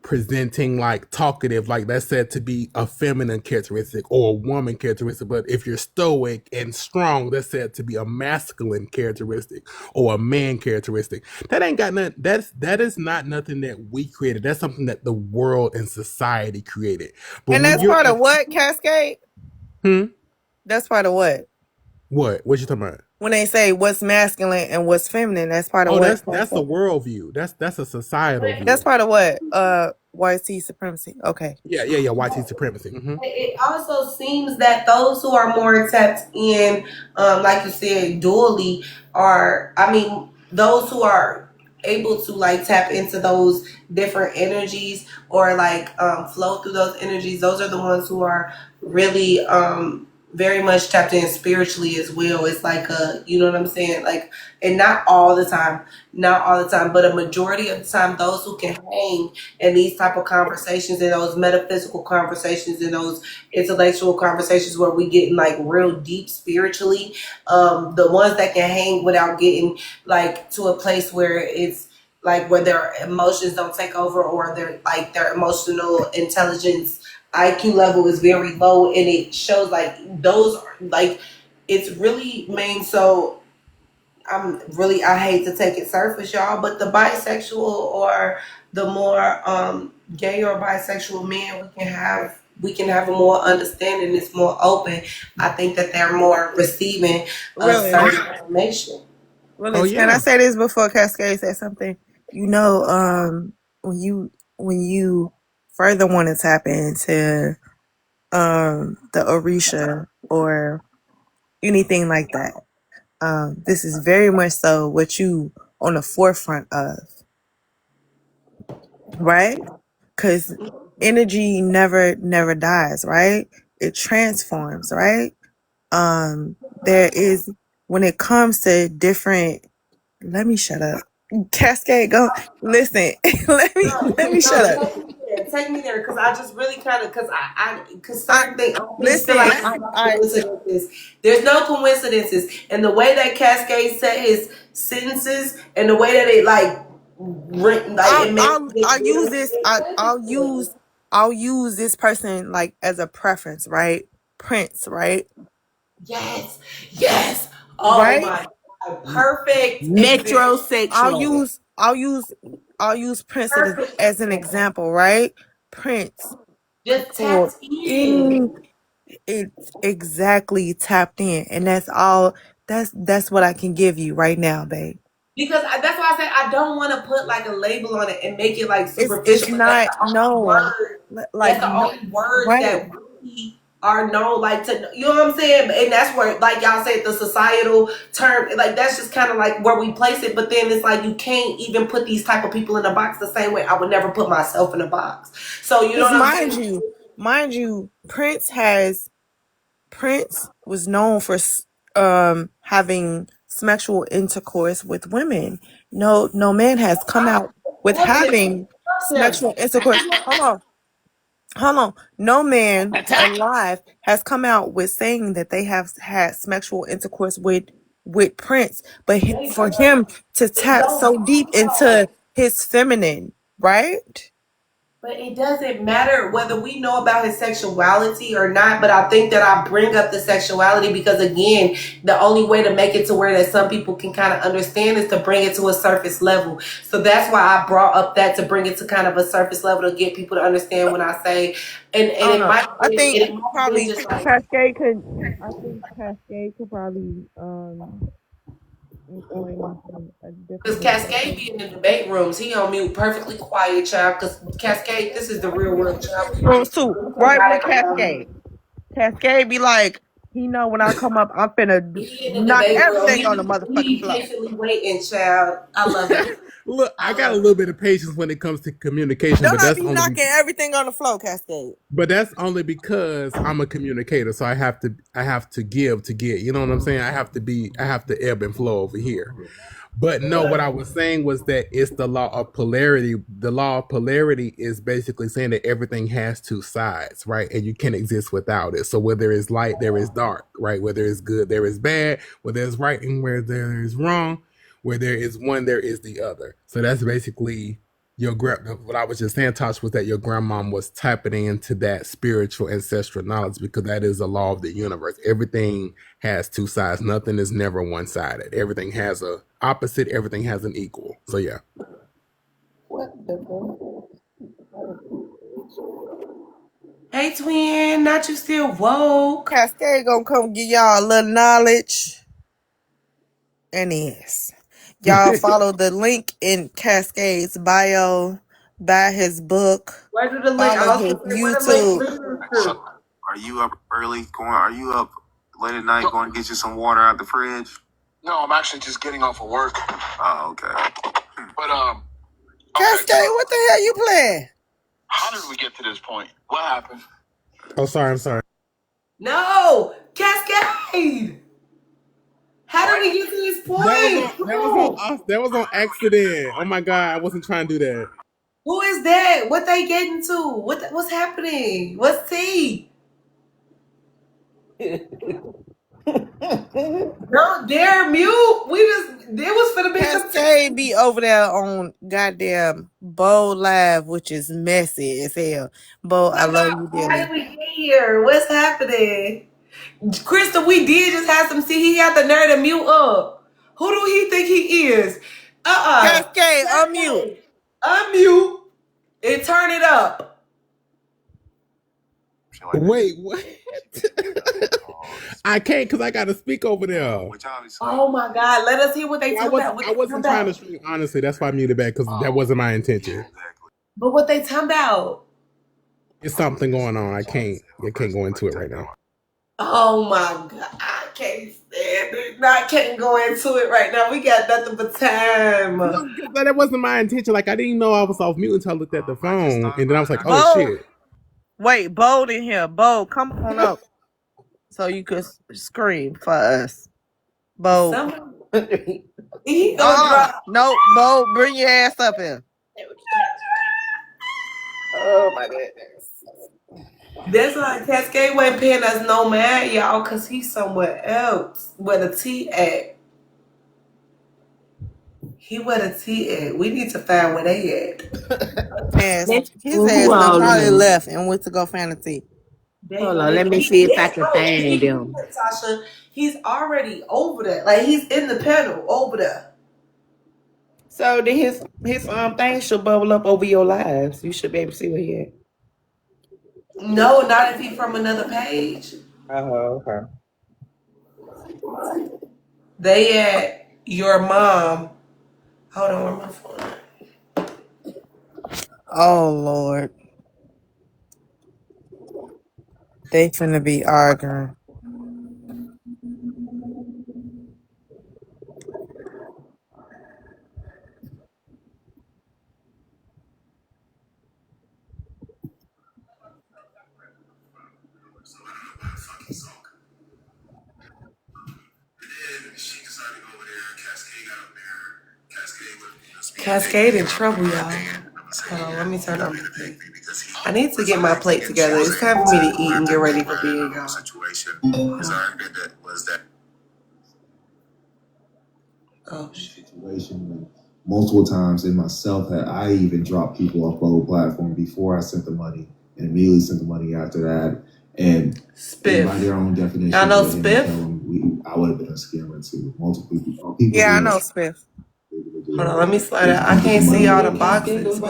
presenting like talkative, like that's said to be a feminine characteristic or a woman characteristic. But if you're stoic and strong, that's said to be a masculine characteristic or a man characteristic. That ain't got nothing. That is not nothing that we created. That's something that the world and society created. But And when that's you're part of what, Cascade? hmm, That's part of what? what you talking about? When they say what's masculine and what's feminine, that's part of Oh, what? that's a worldview. That's a societal That's view. part of what? White supremacy. Okay. Yeah. White supremacy. Hmm. It also seems that those who are more tapped in, like you said, dually, are, I mean, those who are able to like tap into those different energies or like flow through those energies, those are the ones who are really very much tapped in spiritually as well. It's like you know what I'm saying? Like, and not all the time, but a majority of the time, those who can hang in these type of conversations and those metaphysical conversations and those intellectual conversations where we get like real deep spiritually, the ones that can hang without getting like to a place where it's like where their emotions don't take over or their emotional intelligence IQ level is very low, and it shows like those are like it's really main. So I hate to take it surface, y'all, but the bisexual or the more gay or bisexual men we can have a more understanding. It's more open. I think that they're more receiving of Really? certain information. Oh Really? Can I yeah. say this before Cascade says something? You know, when you further want to tap into the Orisha or anything like that, this is very much so what you on the forefront of, right? Because energy never dies, right? It transforms, right? There is, when it comes to different, let me shut up. Cascade, go listen. Let me shut No, up. take me there, because I just really kind of, because I certain things, I just feel listen. like there's no coincidences. There's no coincidences, and the way that Cascade said his sentences, and the way that it like, like I'll it makes I'll it I'll use very this. clear. I'll use I'll use this person like as a preference, right? Prince, right? Yes. Yes. Oh Right? my God. Perfect example. I'll Metrosexual. use I'll use I'll use Prince Perfect as an example. example, right? Prince Just for tapped in. in it's exactly tapped in, and that's all. That's what I can give you right now, babe. Because that's why I say I don't want to put like a label on it and make it like It's superficial. But that's not the only no word. like That's the no only words right. that really are known. Like to you know what I'm saying. And that's where like y'all said the societal term. Like that's just kind of like where we place it. But then it's like you can't even put these type of people in a box the same way I would never put myself in a box. So you know Because what I'm saying. mind you, Prince was known for having sexual intercourse with women. No man has come out with Wasn't it? having Him. sexual intercourse. Hold on. No man alive has come out with saying that they have had sexual intercourse with Prince, but for him to It tap don't so deep into his feminine, right? But it doesn't matter whether we know about his sexuality or not. But I think that I bring up the sexuality because, again, the only way to make it to where that some people can kind of understand is to bring it to a surface level. So that's why I brought up that to bring it to kind of a surface level to get people to understand when I say, I and don't it know. might have I been, think it might have been probably just like Cascade could. I think Cascade could probably explain a because different Cascade perspective. be in the debate rooms. He on mute, perfectly quiet, child. Because Cascade, this is the real world, child. Rooms too, We right with cannot around Cascade. Cascade be like, he know when I come up, I'm finna he in the knock debate room. everything on the He motherfucking be floor. patiently waiting, child. I love it. Look, I I got a love little bit of patience when it comes to communication, Don't I be knocking everything on the floor, Cascade? but that's only because I'm a communicator, so I have to give to get. You know what I'm saying? I have to ebb and flow over here. But no, what I was saying was that it's the law of polarity. The law of polarity is basically saying that everything has two sides, right? And you can't exist without it. So where there is light, there is dark, right? Where there is good, there is bad. Where there's right and where there is wrong. Where there is one, there is the other. So that's basically what I was just saying, Tosh, was that your grandmom was tapping into that spiritual ancestral knowledge because that is the law of the universe. Everything has two sides. Nothing is never one sided. Everything has a opposite. Everything has an equal. So yeah. What the fuck? Hey, twin, not you still woke. Cascade gonna come give y'all a little knowledge. And yes. Y'all follow the link in Cascade's bio, buy his book, Where do the link? follow I was his gonna say where the link YouTube. leads So, to. are you up early? Are you up late at night going to get you some water out the fridge? No, I'm actually just getting off of work. Oh, okay. But Cascade, okay. what the hell you playing? How did we get to this point? What happened? Oh, sorry. I'm sorry. No, Cascade. How did we get to this That was point? on. That was on us. That was on accident. Oh my god! I wasn't trying to do that. Who is that? What they getting to? What's happening? What's tea? Don't dare mute. We just it was for the big Cascade be over there on goddamn Bo Live, which is messy as hell. Bo, I love you How dearly. did we get here? What's happening? Crystal, we did just have some see. He got the nerve to mute up. Who do he think he is? Cascade, unmute. Unmute and turn it up. Wait, what? I can't because I got to speak over there. Oh my God. Let us hear what they I talking wasn't. about. What I they talking wasn't trying to about. stream. Honestly, that's why I muted back because that wasn't my intention. But what they talking about. It's something going on. I can't. I can't go into it right now. Oh my God. I can't stand it. I can't go into it right now. We got nothing but time. No, because that wasn't my intention. Like I didn't know I was off mute until I looked at the phone, and then I was like, "Oh Bo, shit!" wait, Bo in here. Bo, come on up so you could scream for us. Bo. Somebody, he gonna drop. No, Bo, bring your ass up here. Oh my goodness. That's why Cascade wasn't paying us no mind, y'all, because he's somewhere else where the T at. He where the tea at? We need to find where they at. His Well, who ass done all in probably them? left and went to go find a tea. Hold on, let me see if I can find them. Tasha, he's already over there. Like he's in the pedal over there. So then his thing should bubble up over your lives. You should be able to see where he at. No, not if he from another page. Oh, okay. They at your mom. Hold on, where my phone? Oh Lord. They finna be arguing. Cascade in trouble, y'all. Hold on, let me turn on the thing. I need to get my plate together. It's time for me to eat and get ready for bed, y'all. Oh shit. Situation multiple times in myself that I even dropped people off the whole platform before I sent the money and immediately sent the money after that. And Spiff. by their own definition, y'all know with him Spiff? I would have been a scammer too. Multiple people. Yeah, I know Spiff. Hold on, let me slide out. I can't see all the boxes.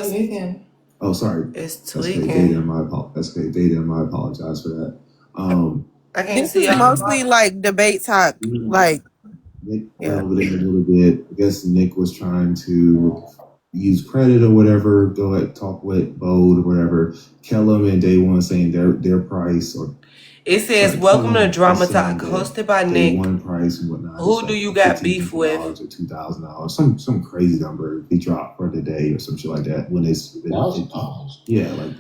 Oh, sorry. It's That's okay. tweaking. That's okay. Data, I apologize for that. I can't This see is mostly like debate talk. Like, Nick went over there a little bit. I guess Nick was trying to use credit or whatever. Go ahead, talk with Bode or whatever. Kellum and Day One saying their price or. It says, "Welcome to Drama Talk," hosted by Nick. Day One price and whatnot. Who do you got beef with? Or $2,000, some crazy number he dropped for the day or some shit like that. When it's yeah, like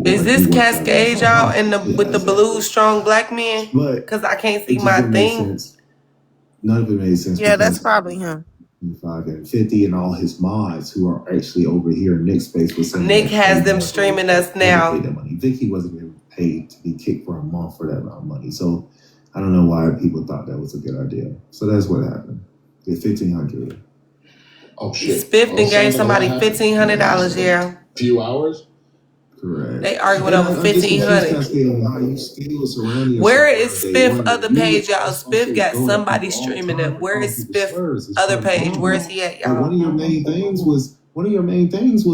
is this Cascade, y'all, and with the blue strong black men? Because I can't see my thing. None of it made sense. Yeah, that's probably him. 5 and 50 and all his mods who are actually over here in Nick's space was saying Nick has them streaming us now. That money. Vicky wasn't even paid to be kicked for a month for that amount of money. So I don't know why people thought that was a good idea. So that's what happened. The $1,500. Oh shit! Spiff and gave somebody $1,500. Yeah. Few hours. Correct. They arguing over $1,500. Where is Spiff other page, y'all? Spiff got somebody streaming it. Where is Spiff other page? Where is he at, y'all? One of your main things was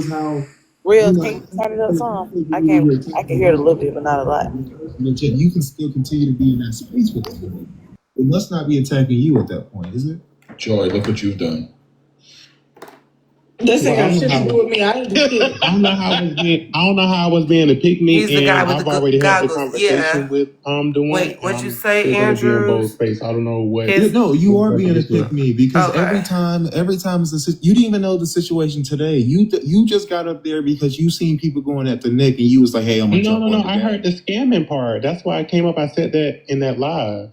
how Real, can you turn it up some? I can hear it a little bit, but not a lot. You can still continue to be in that space with them. It must not be attacking you at that point, is it? Joy, look what you've done. This ain't got shit to do with me. I ain't do shit. I don't know how I was being a pick me. He's the guy with I've the already goggles. had the conversation with the one. Wait, what you say, Andrew? I don't know what. No, you are being a pick me because every time it's you didn't even know the situation today. You just got up there because you seen people going at the Nick and you was like, hey, I'm gonna jump on I heard the scamming part. That's why I came up. I said that in that live.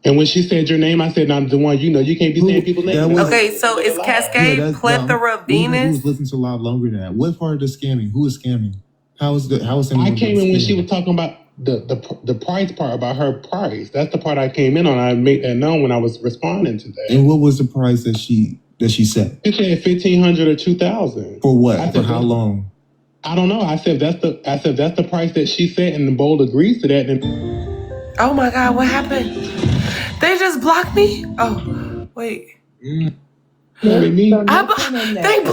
And when she said your name, I said, "I'm the one. You know, you can't be saying people's names." Okay, so it's Cascade Plethora Venus. Listen to a lot longer than that. What part of the scamming? Who is scamming? How is I came in when she was talking about the price part, about her price. That's the part I came in on. I made that known when I was responding to that. And what was the price that she said? She said $1,500 or $2,000 for what? For how long? I don't know. I said that's the price that she said, and the Bold agrees to that. And oh my God, what happened? They just blocked me? Oh, wait. Me? They blocked me. What? They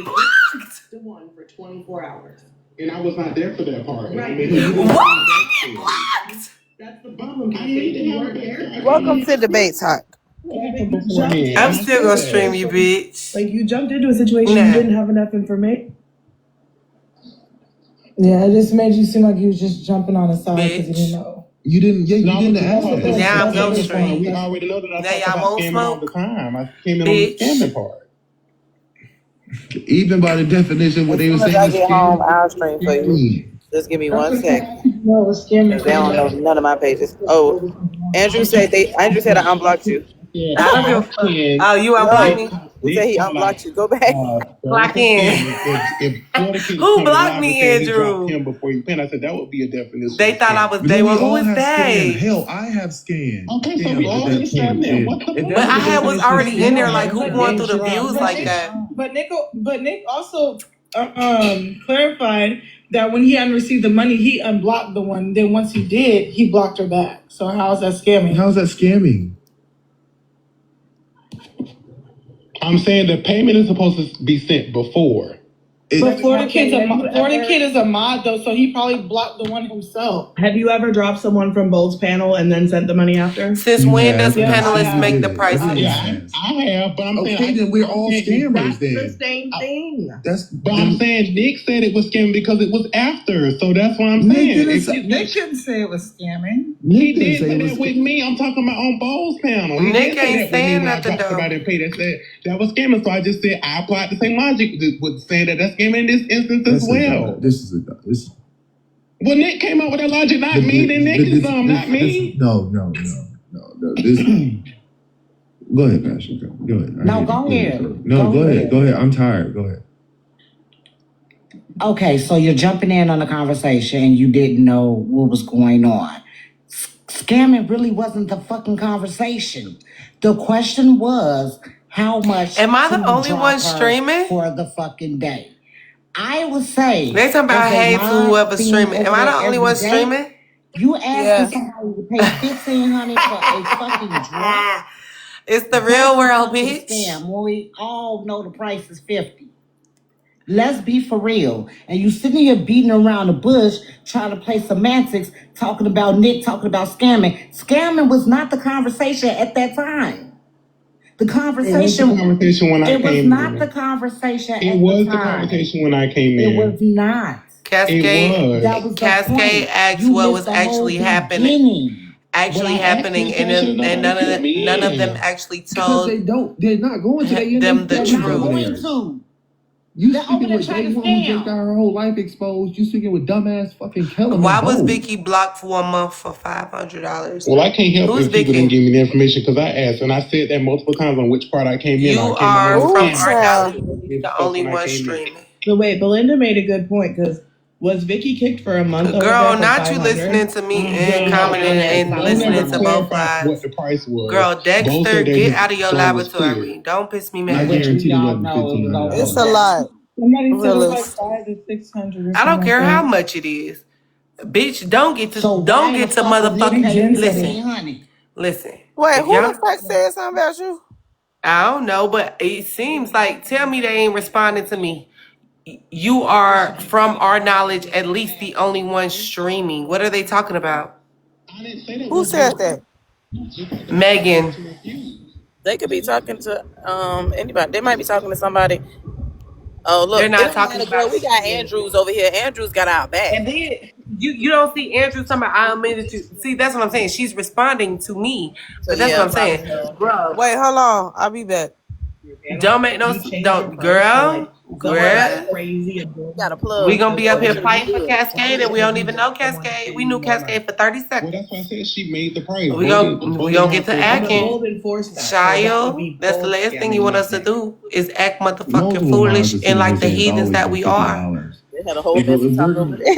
blocked? The one for 24 hours. And I was not there for that part. Right. What? They blocked? That's the problem. You weren't there. Welcome to debate talk. I'm still gonna stream you, bitch. Like you jumped into a situation you didn't have enough information. Yeah, it just made you seem like you was just jumping on the side because you didn't know. You didn't. Yeah, you didn't ask that. Now I'm gonna stream. We already know that I now talk about scamming all the time. I came in on the scamming part. Even by the definition, what they were saying. When I get home, I'll stream for you. Just give me 1 second. No, it was scamming. They don't know none of my pages. Oh, Andrew said I unblocked you. I don't give a fuck. Oh, you unblocked me? He said he unblocked you. Go back. Clock in. If Florida King Who came blocked live and me, said he dropped Andrew? him before he pinned, I said that would be a definition. They of thought I scam. was. But They we were. Who all is have scanned. that? Hell, I have scanned. Okay, so Scam we all that understand came that. in. What the But I had was already in there. Like, who But going Nick, through the views like that? but Nick also clarified that when he hadn't received the money, he unblocked the one. Then once he did, he blocked her back. So how's that scamming? How's that scamming? I'm saying the payment is supposed to be sent before. But Florida Kid is a mod though, so he probably blocked the one himself. Have you ever dropped someone from Bold's panel and then sent the money after? Since when does panelists make the prices? I have, but I'm saying Okay, then we're all scammers That's then. the same thing. But I'm saying Nick said it was scamming because it was after, so that's what I'm saying. Nick didn't say it was scamming. He did say that with me. I'm talking about on Bowles panel. He Nick did say ain't that with me saying when I nothing, dropped though. somebody and paid. That said that was scamming. So I just said I applied the same logic with saying that that's scamming in this instance as well. This. Well, Nick came up with that logic, not me. Then Nick is not me. No. This. Go ahead, Passion. Go ahead. No, go ahead. No, go ahead. Go ahead. I'm tired. Go ahead. Okay, so you're jumping in on the conversation and you didn't know what was going on. Scamming really wasn't the fucking conversation. The question was how much. Am I the to only drop one her streaming? for the fucking day? I would say They talking about as a hey to mod whoever's being streaming. Am I the over only there one every day, streaming? You asking somebody to pay $1,500 for a fucking drop? It's the real world, That's a bitch. scam. When we all know the price is $50. Let's be for real. And you sitting here beating around the bush, trying to play semantics, talking about Nick, talking about scamming. Scamming was not the conversation at that time. The conversation. It was the conversation when I came in. It was not the conversation at the time. It was the conversation when I came in. It was not. Cascade. It was. That was the Cascade point. asked You what missed was the whole actually happening. beginning. Actually happening, and none of them actually told They're not going to them the They're truth. not going to. You They're over speaking there with trying day to one who scam. just got her whole life exposed. You speaking with dumbass fucking Kellerman. Why was Vicky blocked for 1 month for $500? Well, I can't help Who's if people Vicky? didn't give me the information because I asked, and I said that multiple times on which part I came in. You I came are in from on our knowledge the only one streaming. So wait, Belinda made a good point because was Vicky kicked for a month? Over Girl, there for not you 500? listening to me and commenting and listening to both sides. What the price was. Girl, Dexter, get out of your laboratory. Don't piss me I mad. guarantee it wasn't $1,500. It's a lot. Somebody said it was Realist. like 500 to 600. I don't care how much it is. Bitch, don't get to motherfucking listen. Wait, If who y'all- the fuck said something about you? I don't know, but it seems like tell me they ain't responding to me. You are, from our knowledge, at least the only one streaming. What are they talking about? I didn't say that. Who said that? Megan. They could be talking to anybody. They might be talking to somebody. Oh look, They're not it don't talking matter, girl. about We got shit. Andrews over here. Andrews got our back. And then you don't see Andrew talking about I admitted you. See, that's what I'm saying. She's responding to me, but that's what I'm saying, bro. Wait, hold on. I'll be back. Don't make no girl. Crazy. Got a plug. We gonna be up here fighting for Cascade, and we don't even know Cascade. We knew Cascade for 30 Well, seconds. that's why I said she made the price. We gonna get to acting. Shayo, Child, that's the last thing you want us to do is act motherfucking foolish and like the heathens that we are. They had a whole messy talk over there.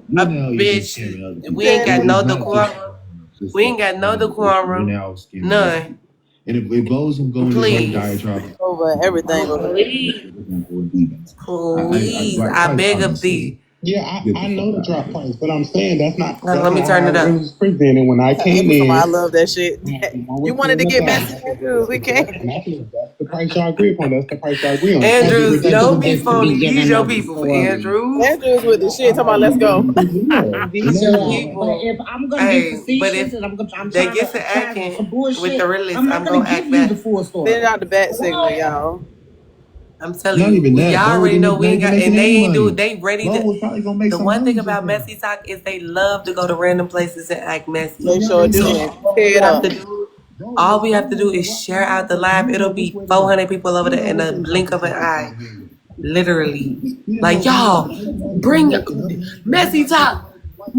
Bitch, we ain't got no decorum. We ain't got no decorum. None. And if Bo's going to Please. diatribe Over everything over there. Please, I beg of thee. Yeah, I know the drop price, but I'm saying that's not. Let me turn it up. It was presented when I came in. I love that shit. You wanted to get messy, Andrews. We can't. That's the price y'all agree upon. That's the price y'all agree on. Andrews, don't be phony. These your people, Andrews. Andrews with the shit. Talking about let's go. These your people. But if I'm gonna be facetious and I'm They trying get to to acting some bullshit, with the realist, I'm not I'm gonna gonna give act you back. the full story. Send out the bat signal, y'all. I'm telling Not you, even that, y'all bro. already know we They ain't got, making and they any ain't do money. it. They ready Bo was to. probably gonna make The some one money thing just about now. Messy Talk is they love to go to random places and act messy. They sure do. All we have to do, all we have to do is share out the live. It'll be 400 people over there in a blink of an eye. Literally. Like, y'all, bring Messy Talk.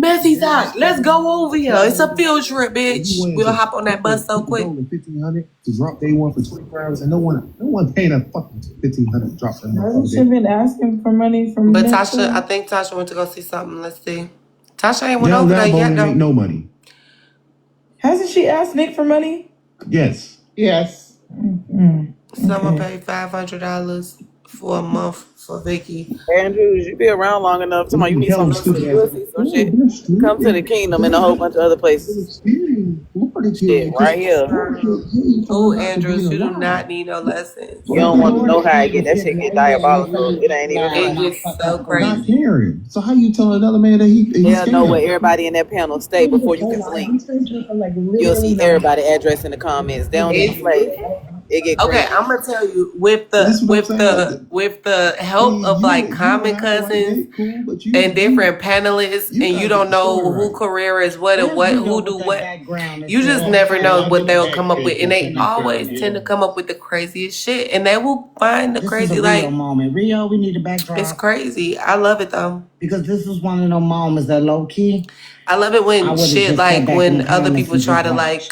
Messy Tosh, let's go over here. It's a field trip, bitch. We'll hop on that bus so quick. $1,500 to drop day one for 24 hours, and no one paying a fucking $1,500 to drop them. Hasn't she been asking for money from But Nick Tasha, I too? think Tasha went to go see something. Let's see. Tasha ain't went over there yet, though. Make no money. Hasn't she asked Nick for money? Yes. Yes. Someone paid $500 for a month for Vicky. Andrews, you be around long enough. Tomorrow you need some luxury. You'll see some shit. Come to the kingdom and a whole bunch of other places. Shit, right here. Oh, Andrews, you do not need no lessons. You don't want to know how I get that shit get diabolical. It ain't even It funny. gets so Not crazy. caring. So how you telling another man that he They'll know where everybody in that panel stay before you can blink. You'll see everybody address in the comments. They don't even play. It get crazy. Okay, I'm gonna tell you with the help of like common cousins and different panelists, and you don't know who career is what and what who do what. You just never know what they'll come up with, and they always tend to come up with the craziest shit, and they will find the crazy like moment. Rio, we need a backdrop. It's crazy. I love it though because this is one of those moments that low key. I love it when shit like when other people try to like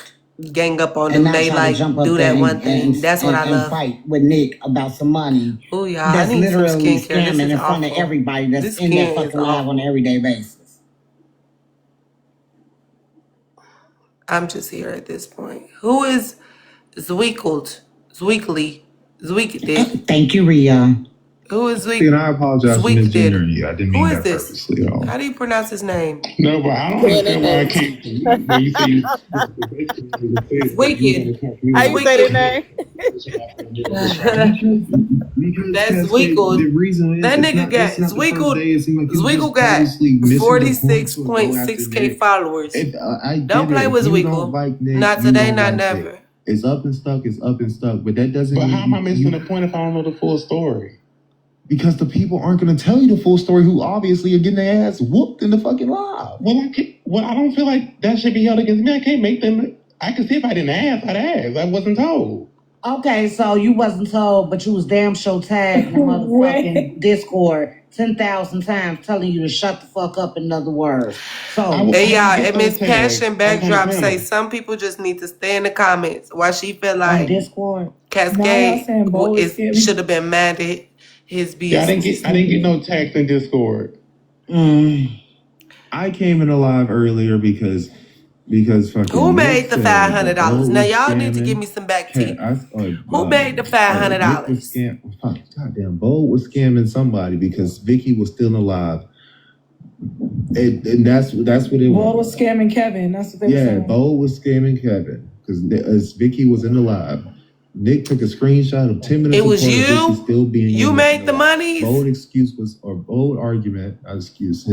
gang up on them, they like do that one thing. That's what I love. Fight with Nick about some money. Oh y'all, I need some skincare. This is in front of everybody that's in that fucking live on an everyday basis. I'm just here at this point. Who is Zweekly? Thank you, Ria. Who is Zweek? And I apologize for misgendering you. I didn't mean that purposely at all. How do you pronounce his name? No, but I don't understand why I can't. When you say you Wicked. How you say that name? That's Zweekle. The reason is that nigga got Zweekle got 46.6K followers. Don't play with Zweekle. Not today, not never. It's up and stuck. But that doesn't. But how am I missing the point if I don't know the full story? Because the people aren't going to tell you the full story who obviously are getting their ass whooped in the fucking live. Well, I don't feel like that should be held against me. I can't make them. I can see if I didn't ask, I'd ask. I wasn't told. Okay, so you wasn't told, but you was damn sure tagged in the motherfucking Discord 10,000 times telling you to shut the fuck up, in other words. So, hey y'all, and Miss Passion Backdrop say some people just need to stay in the comments. Why she feel like Discord Cascade should have been mad at his BS. Yeah, I didn't get no text in Discord. I came in live earlier because fucking who made the $500? Now y'all need to give me some back tea. Who made the $500? Goddamn, Bo was scamming somebody because Vicky was still alive, and that's what it was. Bo was scamming Kevin. That's what they were saying. Yeah, Bo was scamming Kevin because Vicky was in the live. Nick took a screenshot of 10 minutes. It was you. Still being you made the money. Bold argument. Not excuse.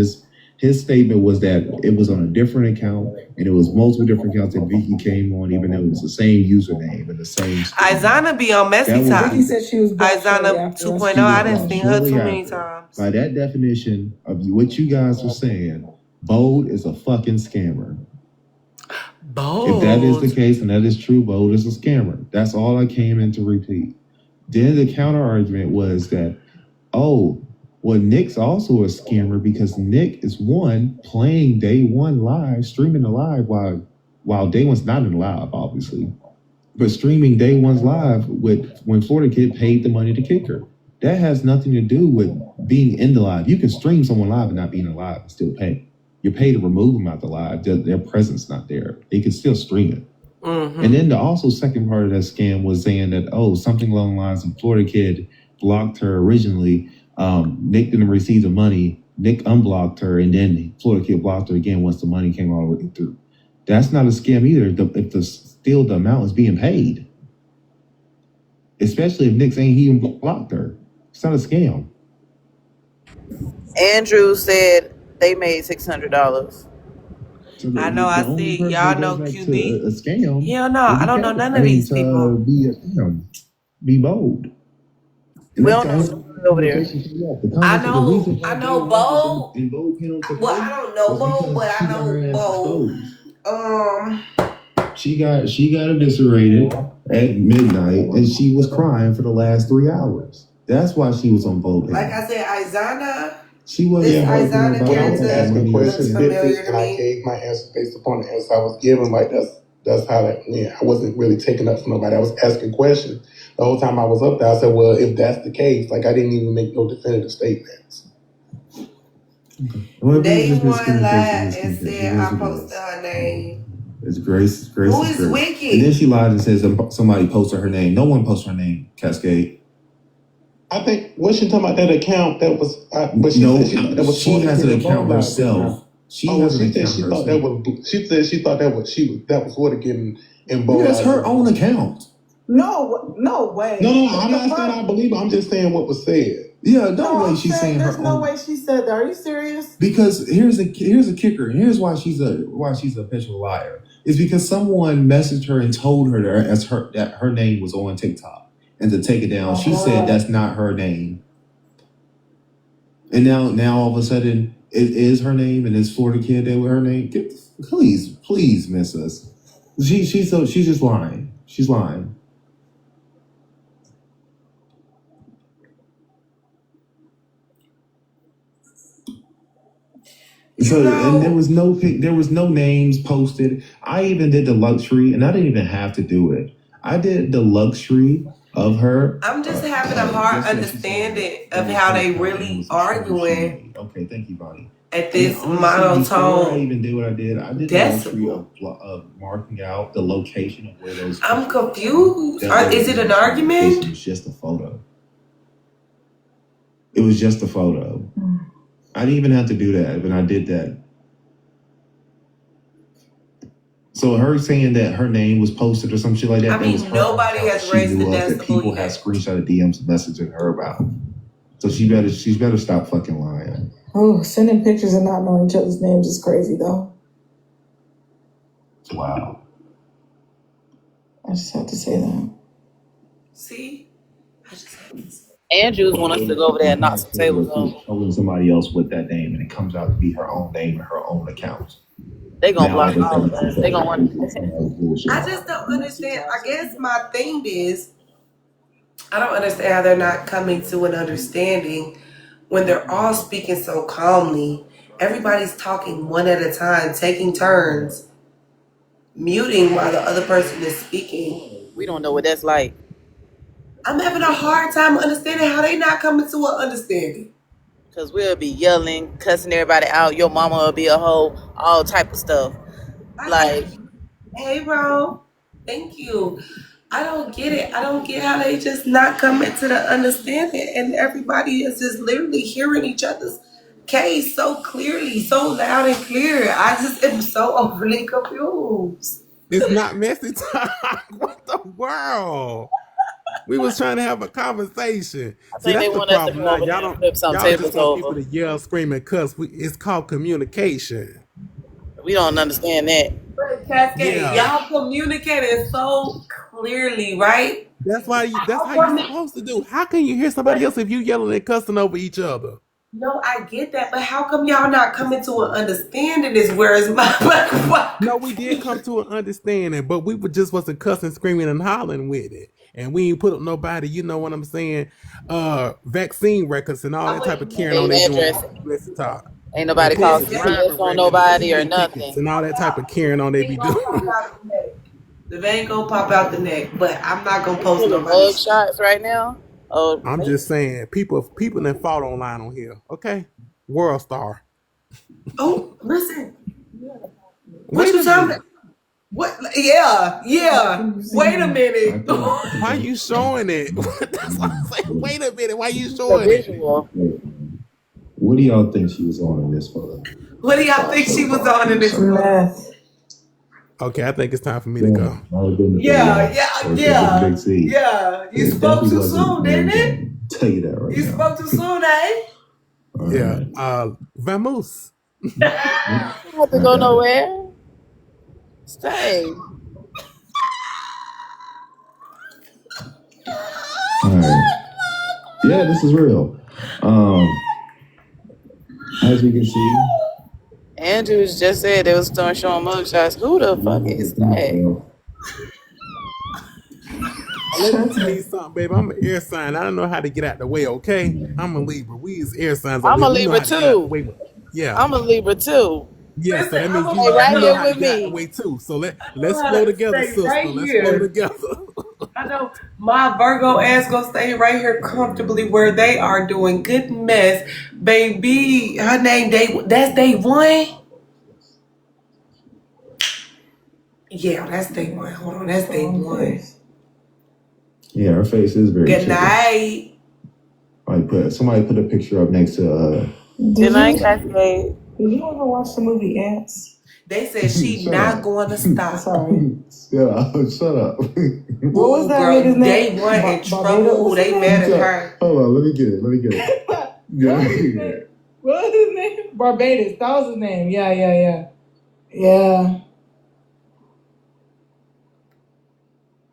His statement was that it was on a different account and it was multiple different accounts that Vicky came on, even though it was the same username and the same. Izana be on messy time. Vicky said she was Izana 2.0. I didn't see her too many times. By that definition of what you guys were saying, Bold is a fucking scammer. Bold. If that is the case and that is true, Bold is a scammer. That's all I came in to repeat. Then the counter argument was that, Nick's also a scammer because Nick is playing Day One live, streaming the live while Day One's not in live, obviously, but streaming Day One's live when Florida Kid paid the money to kick her. That has nothing to do with being in the live. You can stream someone live and not being alive and still pay. You're paid to remove them out the live. Their presence not there. They can still stream it. Mm-hmm. And then the also second part of that scam was saying that, something along the lines of Florida Kid blocked her originally. Nick didn't receive the money. Nick unblocked her, and then Florida Kid blocked her again once the money came all the way through. That's not a scam either. If the amount is being paid, especially if Nick saying he blocked her, it's not a scam. Andrew said they made $600. So I know. I see. Y'all know QB. A scam. Hell no, I don't know none of these people. Be bold. We don't know over there. I know Bo. Well, I don't know Bo, but I know Bo. She got eviscerated at midnight, and she was crying for the last 3 hours. That's why she was on Bo. Like I said, Izana. She wasn't This arguing Isaiah about When I was character asking money or looks questions, shit. familiar to and I me. gave my answer based upon the answer I was given, like that's how that went. I wasn't really taking up for nobody. I was asking questions the whole time I was up there. I said, well, if that's the case, like I didn't even make no definitive statements. Well, Day just one lied and miscommunication. said It is I what it posted is. her name. It's Grace. Who Is is Grace. Wicked? And then she lied and says somebody posted her name. No one posted her name, Cascade. I think was she talking about that account that was, but she No, said she thought that was she has an account herself. She said she thought that was. She said she thought that was what getting in bold. Yeah, that's her own account. No way. No, I'm not saying I believe her. I'm just saying what was said. Yeah, no way she's saying her there's no own. way she said that. Are you serious? Because here's a kicker. Here's why she's a perpetual liar. Is because someone messaged her and told her that her name was on TikTok and to take it down. She said that's not her name. And now all of a sudden it is her name and it's Florida Kid that with her name. Please miss us. She's just lying. She's lying. And there was no names posted. I even did the luxury, and I didn't even have to do it. I did the luxury of her. I'm just having a hard understanding of how they really arguing. Okay, thank you, Bonnie. At this Before I monotone even did what I did, I did the luxury of marking out the location of where those. I'm confused. Is it an argument? It was just a photo. It was just a photo. I didn't even have to do that, but I did that. So her saying that her name was posted or some shit like that. I mean, nobody has raised the decibel. People have screenshot DMs messaging her about. So she better stop fucking lying. Oh, sending pictures and not knowing each other's names is crazy, though. Wow. I just have to say that. See? I just have to say. Andrews want us to go over there and knock some tables over. Holding somebody else with that name, and it comes out to be her own name and her own account. They gonna block all of us. They gonna want. I just don't understand. I guess my thing is, I don't understand how they're not coming to an understanding when they're all speaking so calmly. Everybody's talking one at a time, taking turns, muting while the other person is speaking. We don't know what that's like. I'm having a hard time understanding how they not coming to an understanding. Cause we'll be yelling, cussing everybody out. Your mama will be a hoe, all type of stuff. Like, hey, bro, thank you. I don't get it. I don't get how they just not coming to the understanding, and everybody is just literally hearing each other's case so clearly, so loud and clear. I just am so overly confused. It's not messy talk. What the world? We was trying to have a conversation. See, that's the problem. Now y'all just want people to yell, scream, and cuss. It's called communication. We don't understand that. But Cascade, y'all communicating so clearly, right? That's how you're supposed to do. How can you hear somebody else if you yelling and cussing over each other? No, I get that, but how come y'all not coming to an understanding? Is where is my No, we did come to an understanding, but we just wasn't cussing, screaming, and hollering with it. And we ain't put up nobody, you know what I'm saying, vaccine records and all that type of carrying on they doing talk. Ain't nobody calling on nobody or nothing. And all that type of carrying on they be doing. The vein gonna pop out the neck, but I'm not gonna post no mug shots right now. Oh, I'm just saying, people that fought online on here. Okay, World Star. Oh, listen. What you talking about? What? Yeah. Wait a minute. Why you showing it? That's what I'm saying. Wait a minute. Why you showing it? What do y'all think she was on in this photo? What do y'all think she was on in this photo? Okay, I think it's time for me to go. Yeah. You spoke too soon, didn't it? Tell you that right now. You spoke too soon, eh? Yeah. Vamoose. You don't have to go nowhere. Stay. All right. Yeah, this is real. As you can see, Andrews just said they was starting showing mugshots. Who the fuck is that? let me tell you something, baby. I'm an air sign. I don't know how to get out the way, okay? I'm a Libra. We is air signs over I'm here. a We know Libra how to get out the too. way. Yeah. I'm a Libra too. Yeah, so Listen, that I'm means a Stay right you know here Virgo. how to with get out the me. way too. So I'm let's flow gonna together, stay sister. right Let's flow here. together. I know my Virgo ass gonna stay right here comfortably where they are doing good mess. Baby, her name Day, that's Day One. Yeah, that's Day One. Hold on, that's Day One. Yeah, her face is very Good chicken. night. Somebody put a picture up next to Good night, Cascade. Did you ever watch the movie Ants? They said she Shut not up. going to stop. Sorry. Shut up. What was that Girl, nigga's name? Day One in trouble. Ooh, they mad at her. Hold on, let me get it. What was his name? Barbados. That was his name. Yeah.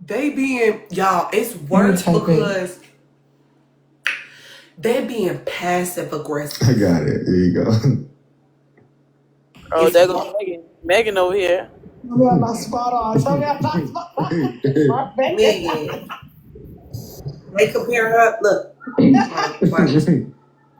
They being, y'all, it's worse because they being passive aggressive. I got it. There you go. Oh, It's there goes Megan. Megan over here. Tell me I'm not spot on. Megan. They compare her. Look, watch.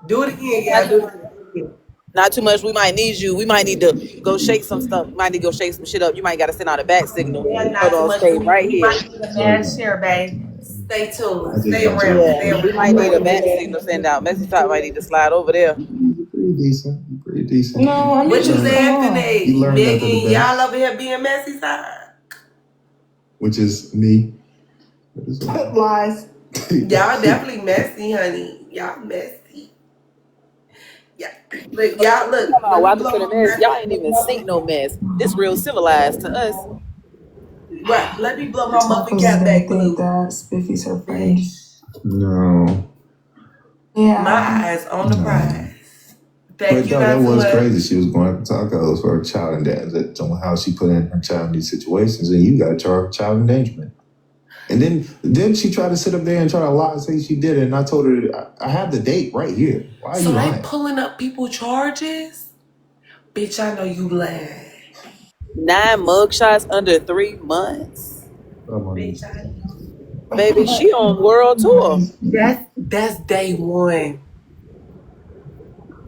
Do it again, yeah. Do it again. Not too much. We might need you. We might need to go shake some stuff. We might need to go shake some shit up. You might got to send out a back signal. Yeah, Hold not too on, much. stay right We here. might need a mass share, babe. Stay tuned. Stay got around. Yeah, Stay we around. might need a back signal send out. Message top might need to slide over there. You're pretty decent. No, I'm What you just laughing You at? learned after the Megan, best. y'all over here being messy side. Which is me. lies. Y'all definitely messy, honey. Y'all messy. Yeah. Look, y'all, look. Come on, Let me welcome blow to the my mess. Y'all ain't even seen no mess. This real civilized to us. right. Let me blow my muffin Tacos is cap gonna back think blue. that Spiffy's her friend. No. Yeah. My eyes on the prize. Thank But you, no, not that too was much. crazy. She was going to tacos for her child and that on how she put in her child in these situations, and you got to charge child endangerment. And then she tried to sit up there and try to lie and say she did it. And I told her I have the date right here. Why are you So they lying? pulling up people charges? Bitch, I know you lying. 9 mugshots under 3 months. Bitch, I know. Baby, she on world tour. That's Day One.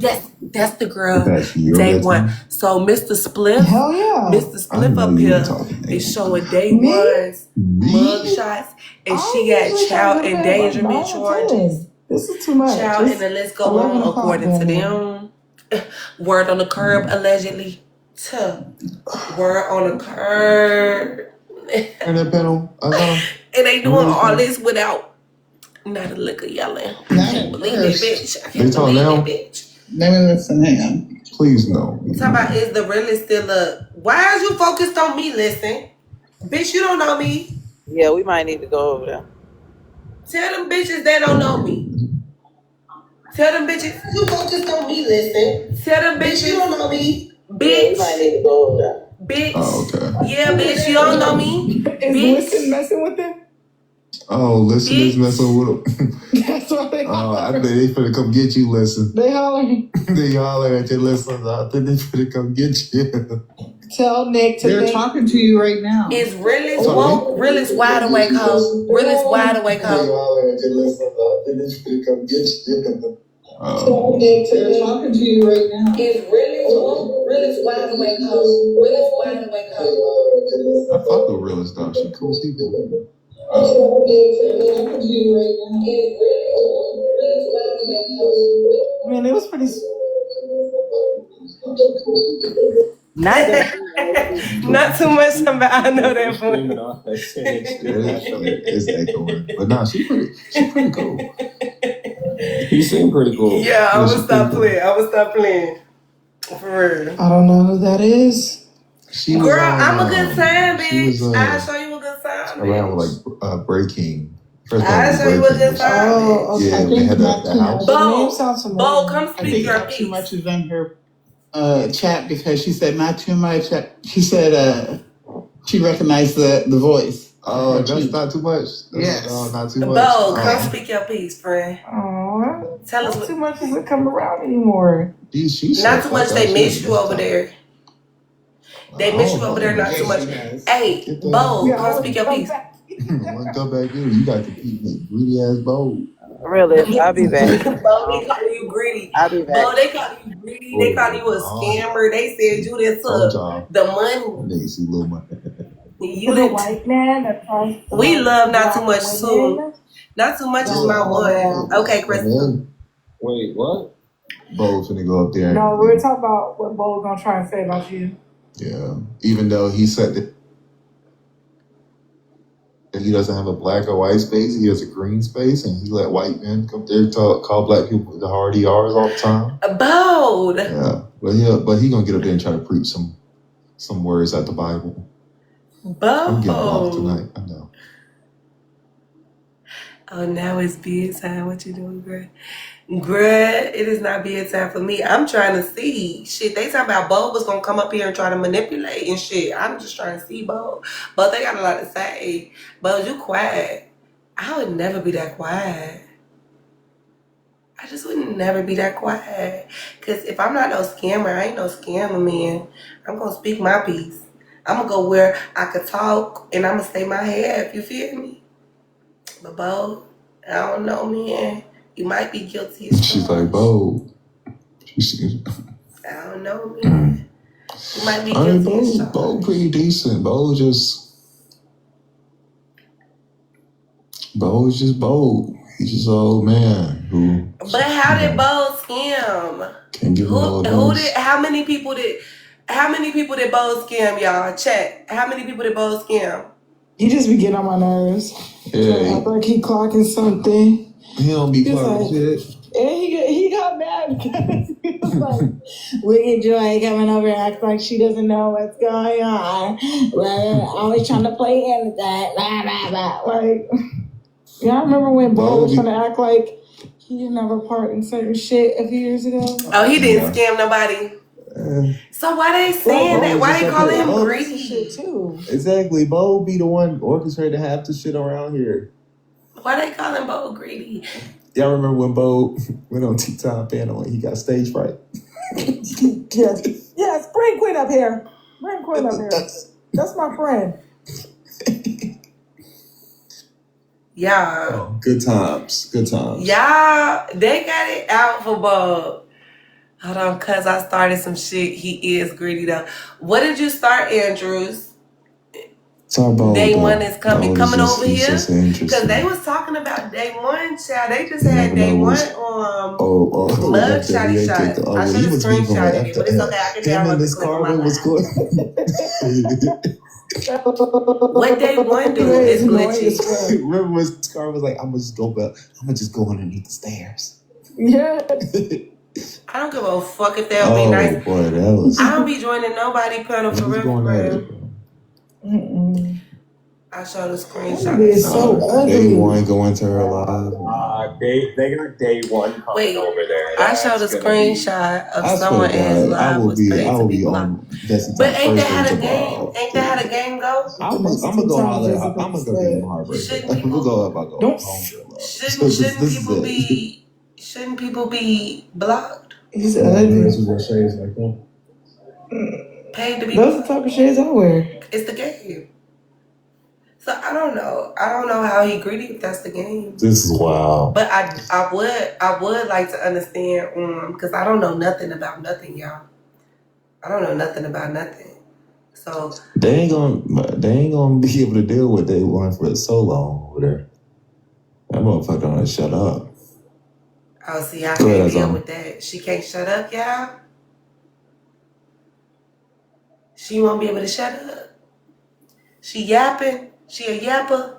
Yes, that's the girl. That's your Day One. bedtime? So Mr. Spliff, Hell yeah. Mr. Spliff know up you were here talking to is me. showing Day Me? One's Me? mugshots, and she got usually try child to go to bed endangerment by charges. 10. This is too much. Child, It's and the list go 11 on o'clock according to damn near. them. Word on the curb, allegedly. Word on the curb. And that panel, And they doing all this without not a lick of yelling. I can't believe it, bitch. I can't believe it, bitch. Let me listen to him. Please no. Talk about is the realist still up? Why is you focused on me? Listen, bitch, you don't know me. Yeah, we might need to go over there. Tell them bitches they don't know me. Tell them bitches you focused on me. Listen, tell them bitches you don't know me. Bitch, We might need to go over there. bitch. Oh, okay. Yeah, bitch, you don't know me. Is Bitch. Listen messing with them? Oh, listen is Bitch. messing with them. That's what they I think they finna come get you, listen. They hollering. They holler at your listens. I think they finna come get you. Tell Nick to They're think. talking to you right now. Is realist woke? Realist wide awake, hoe. Realist wide awake, They hoe. holler at your listens. I think they finna come get you. They're talking to you right now. Is realist woke? Realist wide awake, hoe. Realist wide awake, hoe. I fuck with Realist though. She cool people. They're talking to you right now. Man, it was pretty. Not that thing. Not too much about I know that voice. It's echoing. But nah, she pretty cool. You seem pretty cool. Yeah, I would stop playing. I would stop playing. For real. I don't know who that is. She was Girl, on, I'm a good time, she bitch. was, I'll show you a good time, around bitch. with like Breaking. First I'll show you a good time, bitch. Oh, okay. Yeah, they had the house. The name sounds familiar. Bo, come I speak think your not too piece. much is in her chat because she said not too much. She said she recognized the voice. Oh, that's not too much. Yes. Oh, not too much. Bo, come speak your piece, friend. Oh, Tell us not what. too much doesn't come around anymore. Not too much. They miss you over there. They miss you over there. Not too much. Hey, Bo, come speak your piece. One come back in, you got to compete with greedy ass Bo. Realist, I'll be back. Bo, they calling you greedy. I'll be back. Bo, they calling you greedy. They calling you a scammer. They said you done took the money. Niggas see little money. You the white man that tries. We love not too much soon. Not too much is my one. Okay, Crystal. Wait, what? Bo finna go up there. No, we're talking about what Bo's gonna try and say about you. Yeah. Even though he said that he doesn't have a black or white space, he has a green space, and he let white men come there to call black people the hard ERs all the time. Bold. Yeah. But he gonna get up there and try to preach some words out the Bible. Bold. I'm getting off tonight. I know. Oh, now it's bedtime. What you doing, girl? Girl, it is not bedtime for me. I'm trying to see. Shit, they talking about Bo was gonna come up here and try to manipulate and shit. I'm just trying to see Bo. But they got a lot to say. Bo, you quiet. I would never be that quiet. I just would never be that quiet. Because if I'm not no scammer, I ain't no scammer, man. I'm gonna speak my piece. I'm gonna go where I could talk and I'm gonna say my half. You feel me? But Bo, I don't know, man. You might be guilty as She's like, Bo. I don't know, man. You might be guilty as charged. Bo pretty decent. Bo is just Bo. He's just an old man who. But how did Bo scam? Can't give him no advice. How many people did Bo scam, y'all? Check. How many people did Bo scam? He just be getting on my nerves. Yeah. I like he clocking something. He don't be clocking shit. And he got mad because he was like, look at Joy coming over and act like she doesn't know what's going on. Always trying to play into that. Blah, blah, blah. Like, yeah, I remember when Bo was trying to act like he didn't have a part in certain shit a few years ago. Oh, he didn't scam nobody. So why they saying that? Why they calling him greedy? Shit too. Exactly. Bo be the one orchestrated half the shit around here. Why they calling Bo greedy? Y'all remember when Bo went on T-Time panel and he got stage fright? Yes, bring Quinn up here. That's my friend. Yeah. Oh, good times. Yeah, they got it out for Bo. Hold on, cause I started some shit. He is greedy though. What did you start, Andrews? Day one is coming over here. Cause they was talking about day one, child. They just had day one mug shotty shot. I should have screenshotted it, but it's okay. I can download the clip on my What day one do is glitchy. Remember when Scar was like, I'm gonna just go underneath the stairs. Yeah. I don't give a fuck if they'll be nice. Boy, that was. I don't be joining nobody panel for real. I showed a screenshot. It's so ugly. Day one going to her live. They got day one coming over there. I showed a screenshot of someone else's live was crazy. I will be on. But ain't that how the game? Ain't that how the game goes? I'm gonna go holler. I'm gonna go get him heartbreak. We'll go up. I'll go home. Shouldn't people be blocked? He's ugly. Paid to be. Those are the type of shades I wear. It's the game. So I don't know how he greedy if that's the game. This is wild. But I would like to understand because I don't know nothing about nothing, y'all. I don't know nothing about nothing. So they ain't gonna be able to deal with day one for so long over there. That motherfucker don't shut up. Oh, see, I can't deal with that. She can't shut up, y'all. She won't be able to shut up. She yapping. She a yapper.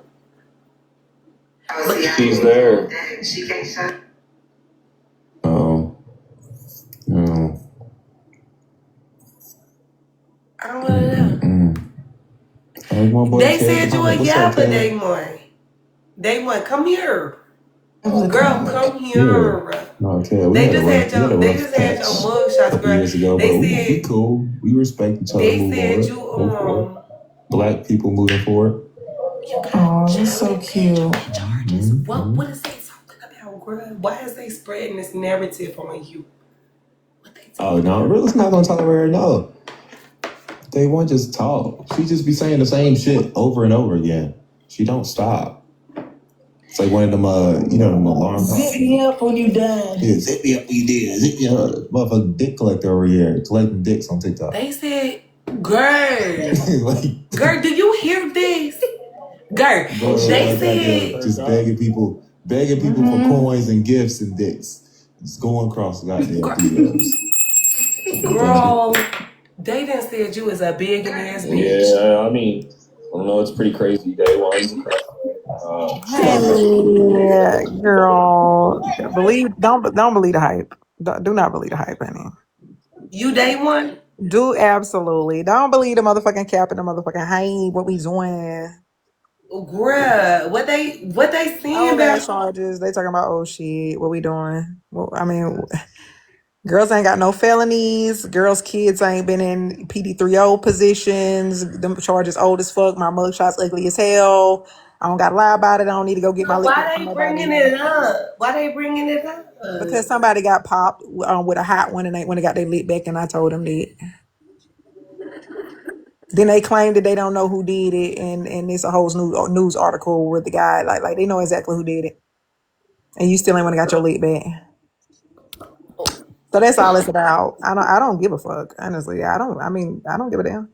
She's there. She can't shut up. Oh. No. I don't want to know. They said you a yapper, Day one, come here. Girl, come here. No, okay. They just had your mugshots, girl. Years ago, they said we cool. We respect each other. They said you black people moving forward. Oh, that's so cute. What is they talking about, girl? Why is they spreading this narrative on you? No, Real's not gonna tolerate her. No, they won't just talk. She just be saying the same shit over and over again. She don't stop. It's like one of them, them alarm clocks. Zip me up when you done. Yeah, zip me up when you did. Zip me up. Motherfucking dick collector over here collecting dicks on TikTok. They said, girl, girl, do you hear this? Girl, they said just begging people for coins and gifts and dicks. Just going across the goddamn DMs. Girl, they done said you was a big ass bitch. Yeah, I mean, I don't know. It's pretty crazy. Day one. Hey, girl, don't believe the hype. Do not believe the hype, honey. You day one? Do absolutely don't believe the motherfucking cap and the motherfucking hype. What we doing? Bruh, what they saying Old ass about? charges. They talking about oh shit. What we doing? Well, I mean, girls ain't got no felonies. Girls' kids ain't been in PD3O positions. Them charges old as fuck. My mugshot's ugly as hell. I don't gotta lie about it. I don't need to go get my So lick why from they nobody. bringing it up? Why they bringing it up? Because somebody got popped with a hot one and they when they got their lit back and I told them that. Then they claim that they don't know who did it and it's a whole news article with the guy like they know exactly who did it. And you still ain't want to got your lit back. So that's all it's about. I don't give a fuck. Honestly. I don't give a damn.